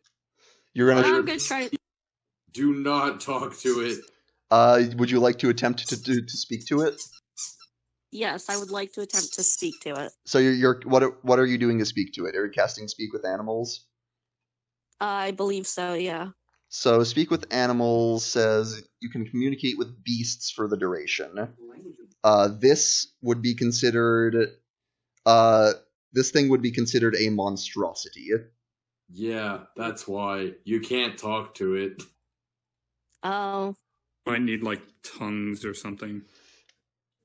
A: you're
F: I'm
A: gonna.
F: gonna try to.
E: Do not talk to it.
A: Would you like to attempt to speak to it?
F: Yes, I would like to attempt to speak to it.
A: So what are you doing to speak to it? Are you casting Speak with Animals?
F: I believe so, yeah.
A: So Speak with Animals says you can communicate with beasts for the duration. This would be considered. This thing would be considered a monstrosity.
E: Yeah, that's why. You can't talk to it.
F: Oh.
D: Might need like tongues or something.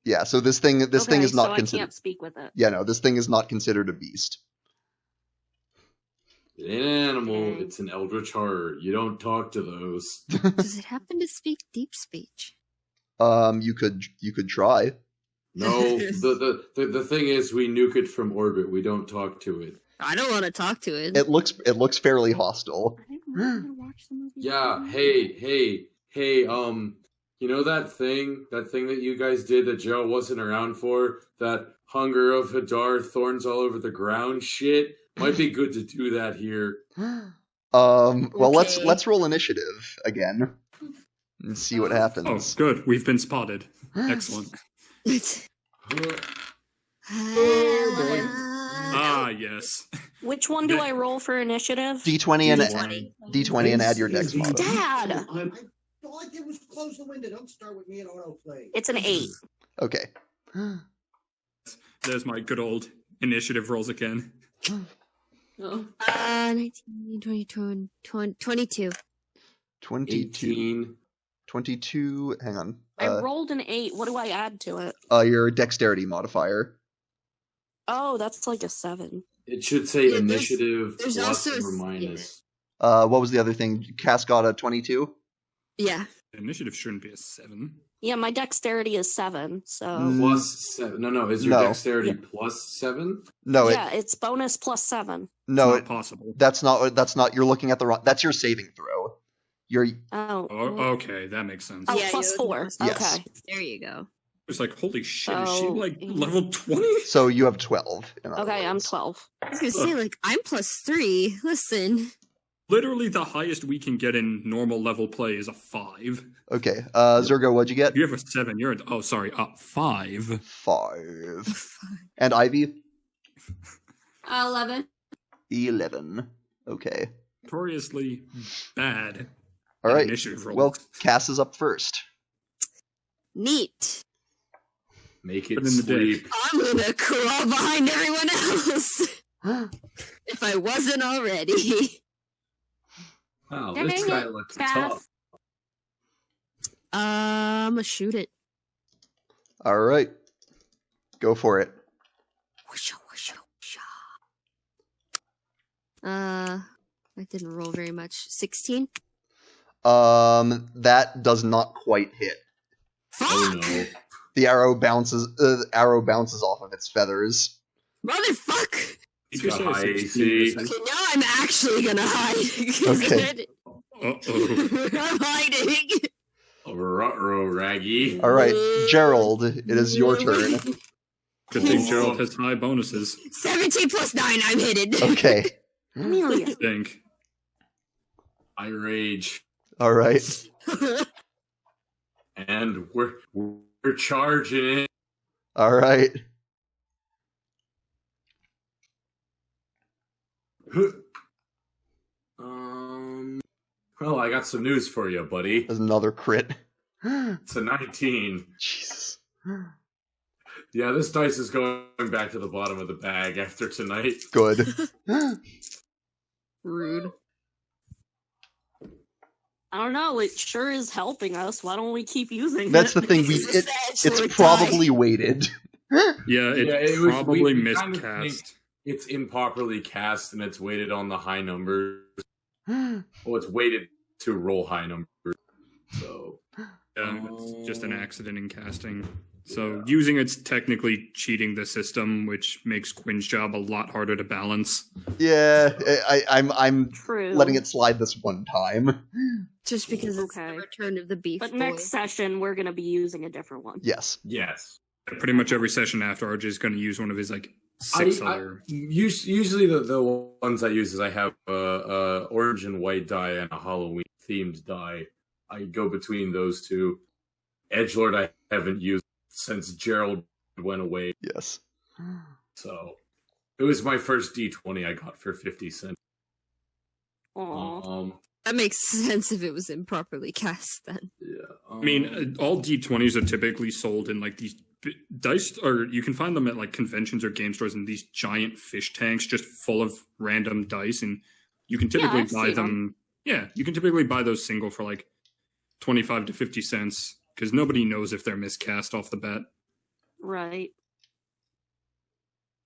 A: Yeah, so this thing is not
F: so
A: considered.
F: I can't speak with it.
A: Yeah, no, this thing is not considered a beast.
E: It ain't an animal, it's an eldritch horror. You don't talk to those.
C: Does it happen to speak deep speech?
A: You could try.
E: No, the thing is, we nuke it from orbit. We don't talk to it.
C: I don't want to talk to it.
A: It looks fairly hostile.
F: I didn't want to watch the movie.
E: Yeah, hey, you know that thing that you guys did that Joe wasn't around for? That Hunger of Hadar, thorns all over the ground shit? Might be good to do that here.
A: Well,
C: Okay.
A: let's roll initiative again and see what
D: Oh,
A: happens.
D: good. We've been spotted. Excellent. Ah, yes.
F: Which one do I roll for initiative?
A: D20 and
C: D20.
A: D20 and add your dex mod.
F: Dad!
G: All I did was close the window. Don't start with me and autoplay.
F: It's an 8.
A: Okay.
D: There's my good old initiative rolls again.
C: 19, 22.
A: 22.
E: 18.
A: 22. Hang on.
F: I rolled an 8. What do I add to it?
A: Your dexterity modifier.
F: Oh, that's like a 7.
E: It should say
C: Yeah,
E: initiative
C: there's
E: plus
C: also
E: or minus.
A: What was the other thing? Cass got a 22.
C: Yeah.
D: Initiative shouldn't be a 7.
F: Yeah, my dexterity is 7, so...
E: Plus 7. No, is your
A: No.
E: dexterity
F: Yeah.
E: plus 7?
A: No,
F: yeah, it's bonus plus 7.
A: no,
D: It's not possible.
A: that's not. You're looking at the wrong. That's your saving throw. You're
F: Oh.
D: Oh, okay, that makes sense.
F: Oh,
C: Yeah,
F: plus
C: you-
F: 4.
A: Yes.
F: Okay.
C: There you go.
D: It's like, holy shit, is she
F: So-
D: like level 20?
A: so you have 12. in other
F: Okay, I'm
A: words.
F: 12.
C: I was gonna say, like, I'm +3. Listen.
D: Literally the highest we can get in normal level play is a 5.
A: Okay. Zergo, what'd you get?
D: If you have a 7, you're 5.
A: 5. And Ivy?
B: 11.
A: 11. Okay.
D: Notoriously bad.
A: All right.
D: Initiative roll.
A: Well, Cass is up first.
C: Neat.
E: Make it
D: Put in the
E: sleep.
C: I'm gonna crawl behind everyone else. If I wasn't already.
E: Wow,
F: Dang
E: this guy
F: it,
E: looks
F: Cass.
E: tough.
C: I'm gonna shoot it.
A: All right. Go for it.
C: Whoosha, whoosha, whoosha. I didn't roll very much. 16?
A: That does not quite hit.
C: Fuck!
E: Oh no.
A: The arrow bounces off of its feathers.
C: Motherfuck!
E: He's got high AC.
C: Okay, now I'm actually gonna hide.
A: Okay.
D: Uh-oh.
C: I'm hiding.
E: Ruh-roh, Raggy.
A: All right, Gerald, it is your turn.
D: Good thing Gerald has high bonuses.
C: 17 plus 9, I'm hidden.
A: Okay.
F: Amelia.
D: I think.
E: I rage.
A: All right.
E: And we're charging it.
A: All right.
E: Well, I got some news for you, buddy.
A: There's another crit.
E: It's a 19.
A: Jesus.
E: Yeah, this dice is going back to the bottom of the bag after tonight.
A: Good.
C: Rude.
F: I don't know. It sure is helping us. Why don't we keep using
A: That's
F: it?
A: the thing. It's probably weighted.
D: Yeah, it
E: was-
D: probably
E: we kind of
D: miscast.
E: think it's improperly cast and it's weighted on the high numbers. Well, it's weighted to roll high numbers. So
D: It's just an accident in casting. So using it's technically cheating the system, which makes Quinn's job a lot harder to balance.
A: Yeah, I'm
F: True.
A: letting it slide this one time.
C: Just because it's
F: Okay.
C: the return of the beef
F: But
C: boy.
F: next session, we're going to be using a different one.
A: Yes.
E: yes.
D: Pretty much every session after, RJ is going to use one of his like 6 other.
E: Usually the ones I use is I have a orange and white die and a Halloween themed die. I go between those two. Edgelord I haven't used since Gerald went away,
A: Yes.
E: so it was my first D20 I got for 50 cents.
F: Aw.
C: That makes sense if it was improperly cast then.
E: Yeah.
D: I mean, all D20s are typically sold in like these dice, or you can find them at like conventions or game stores in these giant fish tanks just full of random dice, and you can typically
F: I've
D: buy
F: seen
D: them. Yeah, you can typically buy those single for like 25 to 50 cents because nobody knows if they're miscast off the bat.
F: Right.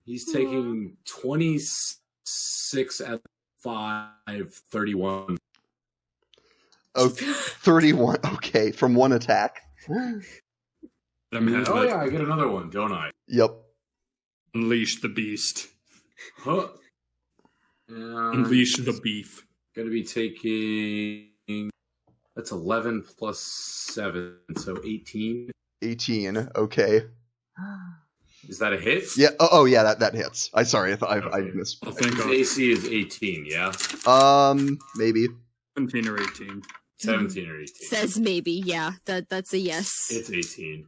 E: He's taking 26 at 531.
A: Oh, 31. Okay, from one attack.
D: I'm having
E: Oh yeah, I get another one, don't I?
A: Yep.
D: unleash the beast,
E: Huh.
D: unleash the beef.
E: Gonna be taking. That's 11 plus 7, so 18.
A: 18. Okay.
E: Is that a hit?
A: Yeah. Oh, yeah. That hits. I missed.
D: Oh, thank
E: His
D: God.
E: AC is 18, yeah?
A: Maybe.
D: 17 or 18.
E: 17 or 18.
C: Says maybe, yeah. That's a yes.
E: It's 18.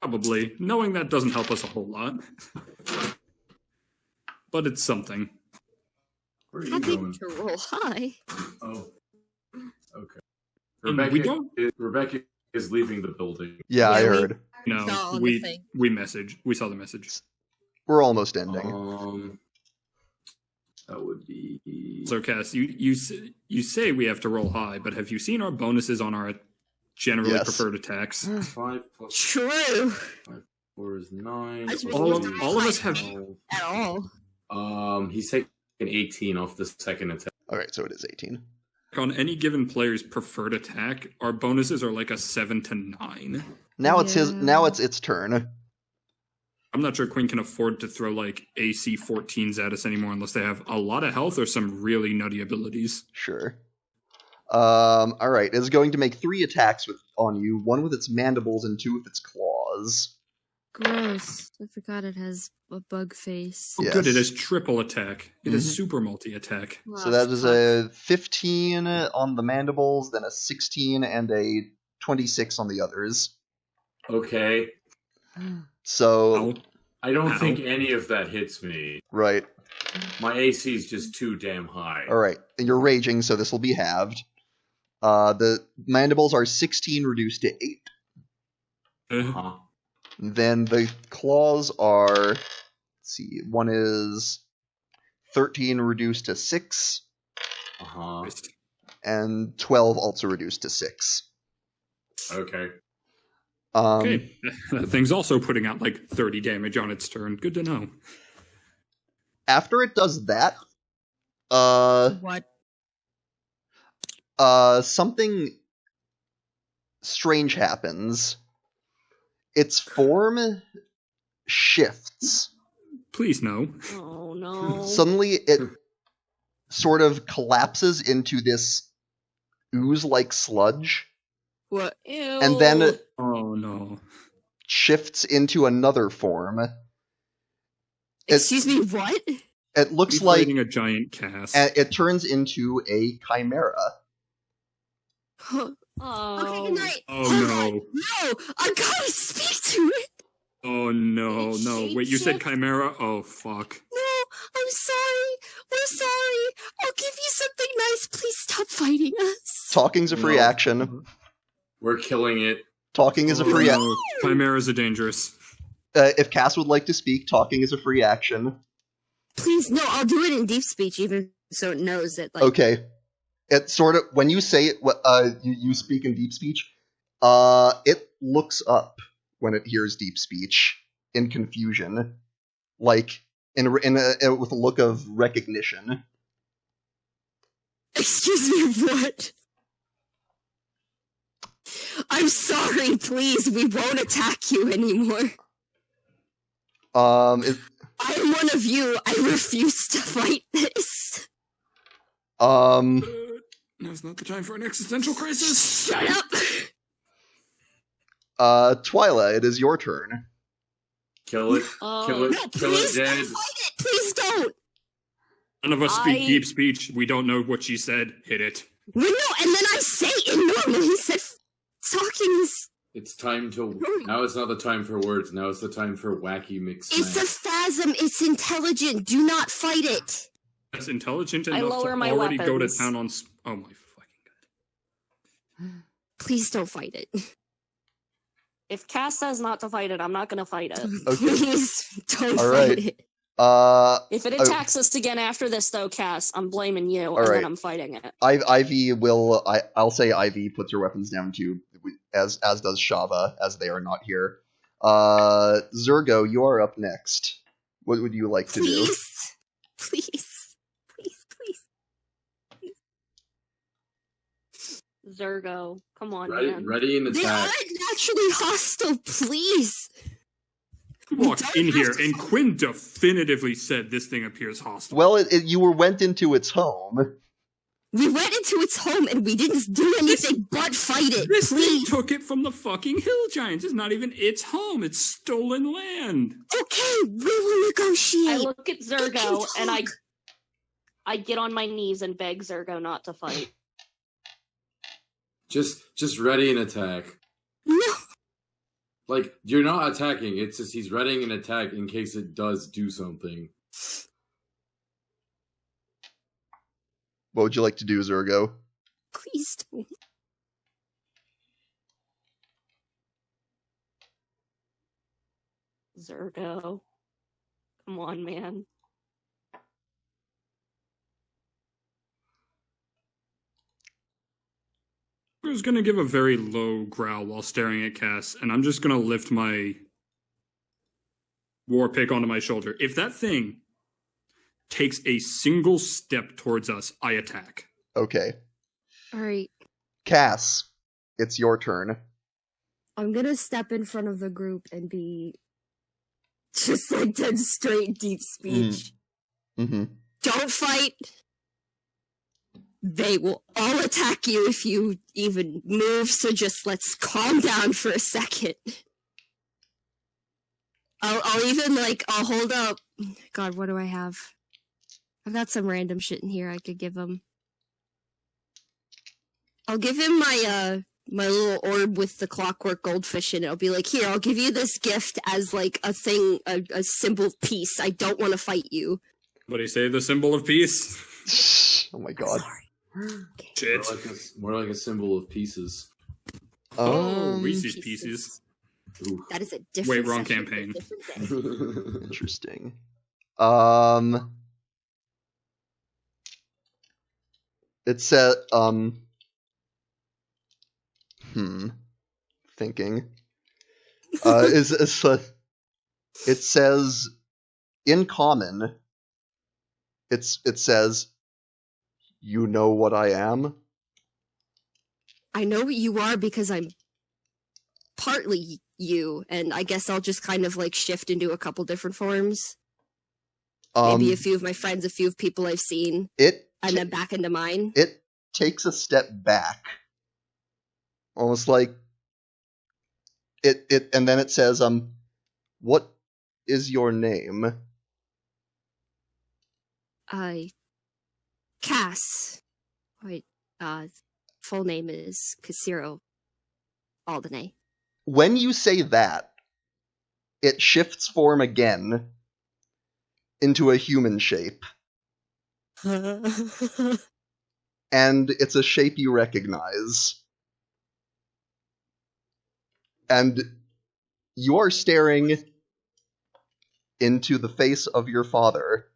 D: Probably. Knowing that doesn't help us a whole lot. But it's something.
E: Where are you
C: Happy
E: going?
C: to roll high.
E: Oh. Okay.
D: And we don't-
E: Rebecca is leaving the building.
A: Yeah, I
C: Yeah, we-
A: heard.
C: Saw
D: No,
C: on the
D: we
C: thing.
D: saw the message.
A: We're almost ending.
E: That would be.
D: So, Cass, you say we have to roll high, but have you seen our bonuses on our generally
A: Yes.
D: preferred attacks?
E: 5 plus
C: True.
E: 4 is 9.
C: I just
D: All of us have.
C: At all.
E: He's taking 18 off the second attack.
A: All right, so it is 18.
D: On any given player's preferred attack, our bonuses are like a 7 to 9.
A: Now it's his.
C: Yeah.
A: Now it's its turn.
D: I'm not sure Quinn can afford to throw like AC 14s at us anymore unless they have a lot of health or some really nutty abilities.
A: Sure. All right. It's going to make 3 attacks on you. 1 with its mandibles and 2 with its claws.
C: Gross. I forgot it has a bug face.
D: Oh,
A: Yes.
D: good. It has triple attack. It is super multi-attack.
A: So that is a 15 on the mandibles, then a 16 and a 26 on the others.
E: Okay.
A: So,
E: I don't
D: Ow.
E: think any of that hits me.
A: right.
E: My AC is just too damn high.
A: All right. And you're raging, so this will be halved. The mandibles are 16 reduced to 8.
E: Uh-huh.
A: Then the claws are, let's see, one is 13 reduced to 6,
E: Uh-huh.
A: and 12 also reduced to 6.
E: Okay.
D: Okay. That thing's also putting out like 30 damage on its turn. Good to know.
A: After it does that,
C: What?
A: something strange happens. Its form shifts.
D: Please no.
F: Oh no.
A: Suddenly, it sort of collapses into this ooze-like sludge,
C: What?
F: Ew.
A: and then
D: Oh no.
A: shifts into another form.
C: Excuse me, what?
A: It looks
D: He's
A: like
D: fighting a giant cast.
A: it turns into a chimera.
C: Huh.
F: Oh.
C: Okay, good night.
D: Oh,
C: Hold
D: no.
C: on. No, I gotta speak to it.
D: Oh no,
F: It
D: no. Wait, you said
F: shapeshift?
D: chimera? Oh fuck.
C: No, I'm sorry. We're sorry. I'll give you something nice. Please stop fighting us.
A: Talking's a free
E: No.
A: action.
E: We're killing it.
A: Talking is a free action.
D: Oh, chimeras are dangerous.
A: If Cass would like to speak, talking is a free action.
C: Please, no, I'll do it in deep speech, even so it knows that, like,
A: Okay. It sort of, when you say it, you speak in deep speech, it looks up when it hears deep speech in confusion, like with a look of recognition.
C: excuse me, what? I'm sorry, please, we won't attack you anymore. I'm one of you. I refuse to fight this.
D: Now's not the time for an existential crisis.
C: Shut up.
A: Twyla, it is your turn.
E: Kill it. Kill it.
C: No,
E: Kill it
C: please
E: dead.
C: don't fight it. Please don't.
D: None of us speak
F: I-
D: deep speech. We don't know what she said. Hit it.
C: No, and then I say in normal. He said talking is...
E: It's time to. Now it's not the time for words. Now it's the time for wacky mix.
C: It's a phasm. It's intelligent. Do not fight it.
D: That's intelligent
F: I
D: enough
F: lower
D: to
F: my
D: already go to
F: weapons.
D: town on... Oh my fucking god.
C: Please don't fight it.
F: If Cass says not to fight it, I'm not gonna fight it.
A: Okay.
C: Please don't
A: All
C: fight
A: right.
C: it.
F: If it attacks us again after this, though, Cass, I'm blaming you, and
A: right.
F: then I'm fighting it.
A: Ivy will. I'll say Ivy puts her weapons down too, as does Shava, as they are not here. Zergo, you are up next. What would you like to do?
C: Please. Please. Please, please.
F: Zergo, come on,
E: Ready,
F: man.
E: ready and
C: They
E: attack.
C: aren't naturally hostile, please.
D: Walked
C: don't
D: in
C: have
D: here,
C: to
D: and Quinn definitively said this thing appears hostile.
A: Well, you went into its home.
C: We went into its home and we didn't do anything but fight it.
D: This thing
C: Please.
D: took it from the fucking hill giants. It's not even its home. It's stolen land.
C: Okay, we will negotiate.
F: I look at Zergo, and
C: talk.
F: I get on my knees and beg Zergo not to fight.
E: Just ready and attack.
C: No.
E: Like, you're not attacking. It's just he's readying an attack in case it does do something.
A: What would you like to do, Zergo?
C: Please don't.
F: Zergo. Come on, man.
D: I was gonna give a very low growl while staring at Cass, and I'm just gonna lift my war pick onto my shoulder. If that thing takes a single step towards us, I attack.
A: Okay.
C: All right.
A: Cass, it's your turn.
C: I'm gonna step in front of the group and be just like dead straight deep speech.
A: Mm-hmm.
C: Don't fight. They will all attack you if you even move, so just let's calm down for a second. I'll even I'll hold up. God, what do I have? I've got some random shit in here I could give him. I'll give him my my little orb with the clockwork goldfish in it. I'll be like, here, I'll give you this gift as a thing, a symbol of peace. I don't want to fight you.
D: What do you say? The symbol of peace?
A: Oh my god.
C: Okay.
D: Shit.
E: More like a symbol of pieces.
D: Reese's Pieces.
E: Ooh.
C: That is a different.
D: Wait, wrong
C: session,
D: campaign.
C: different day.
A: Interesting. It said, thinking. It says, in common, it says, you know what I am?
C: I know what you are because I'm partly you, and I guess I'll just kind of shift into a couple different forms. Maybe a few of my friends, a few of people I've seen, and then back into mine.
A: It takes a step back. Almost like it and then it says, what is your name?
C: Cass. Wait, full name is Casiro Alderney.
A: When you say that, it shifts form again into a human shape. And it's a shape you recognize. And you are staring into the face of your father.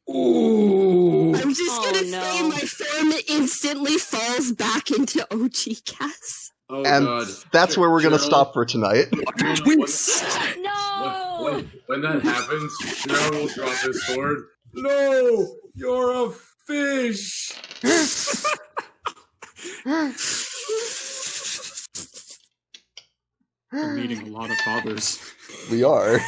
D: Ooh.
C: I'm just gonna say my form instantly falls back into OG Cass.
E: Oh,
A: and
E: God.
A: that's where we're going to
E: Gerald,
A: stop for tonight.
F: No!
E: When that happens, Gerald will drop his sword. No! You're a fish!
D: We're meeting a lot of fathers.
A: We are.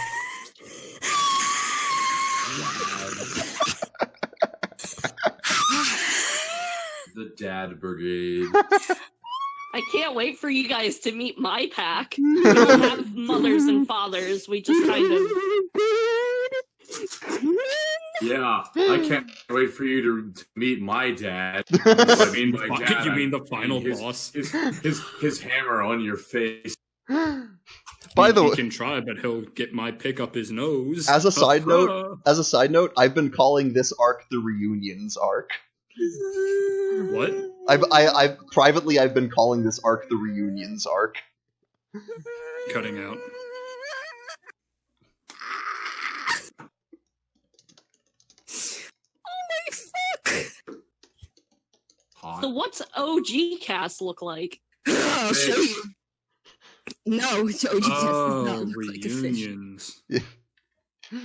E: The Dad Brigade.
F: I can't wait for you guys to meet my pack. We don't have mothers and fathers. We just kind of...
E: Yeah, I can't wait for you to meet my dad.
D: I mean, you mean the final boss?
E: His hammer on your face.
A: By the way,
D: he can try, but he'll get my pick up his nose.
A: As a side note, I've been calling this arc the Reunions arc.
D: What?
A: I've privately been calling this arc the Reunions arc.
D: Cutting out.
F: So what's OG Cass look like?
C: I'll show you. No, OG Cass does not look
D: reunions.
C: like a fish.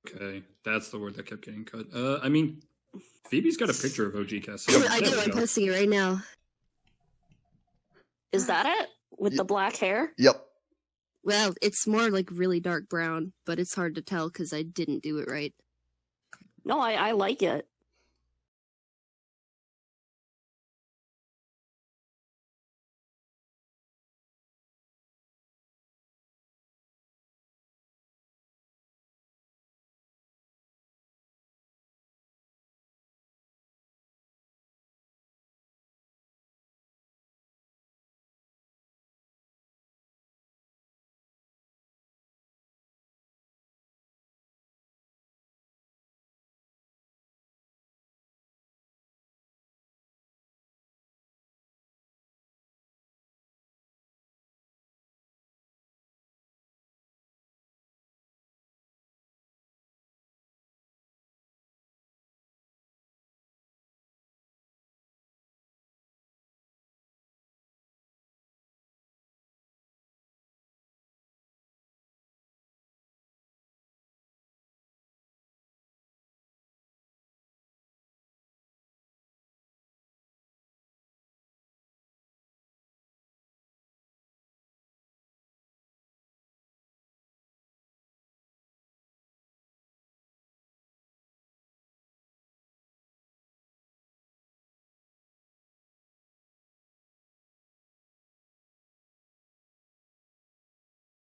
D: Okay, that's the word that kept getting cut. I mean, Phoebe's got a picture of OG Cass.
C: I do. I'm posting it right now.
F: Is that it? With the black hair?
A: Yep.
C: Well, it's more really dark brown, but it's hard to tell because I didn't do it right.
F: No, I like it.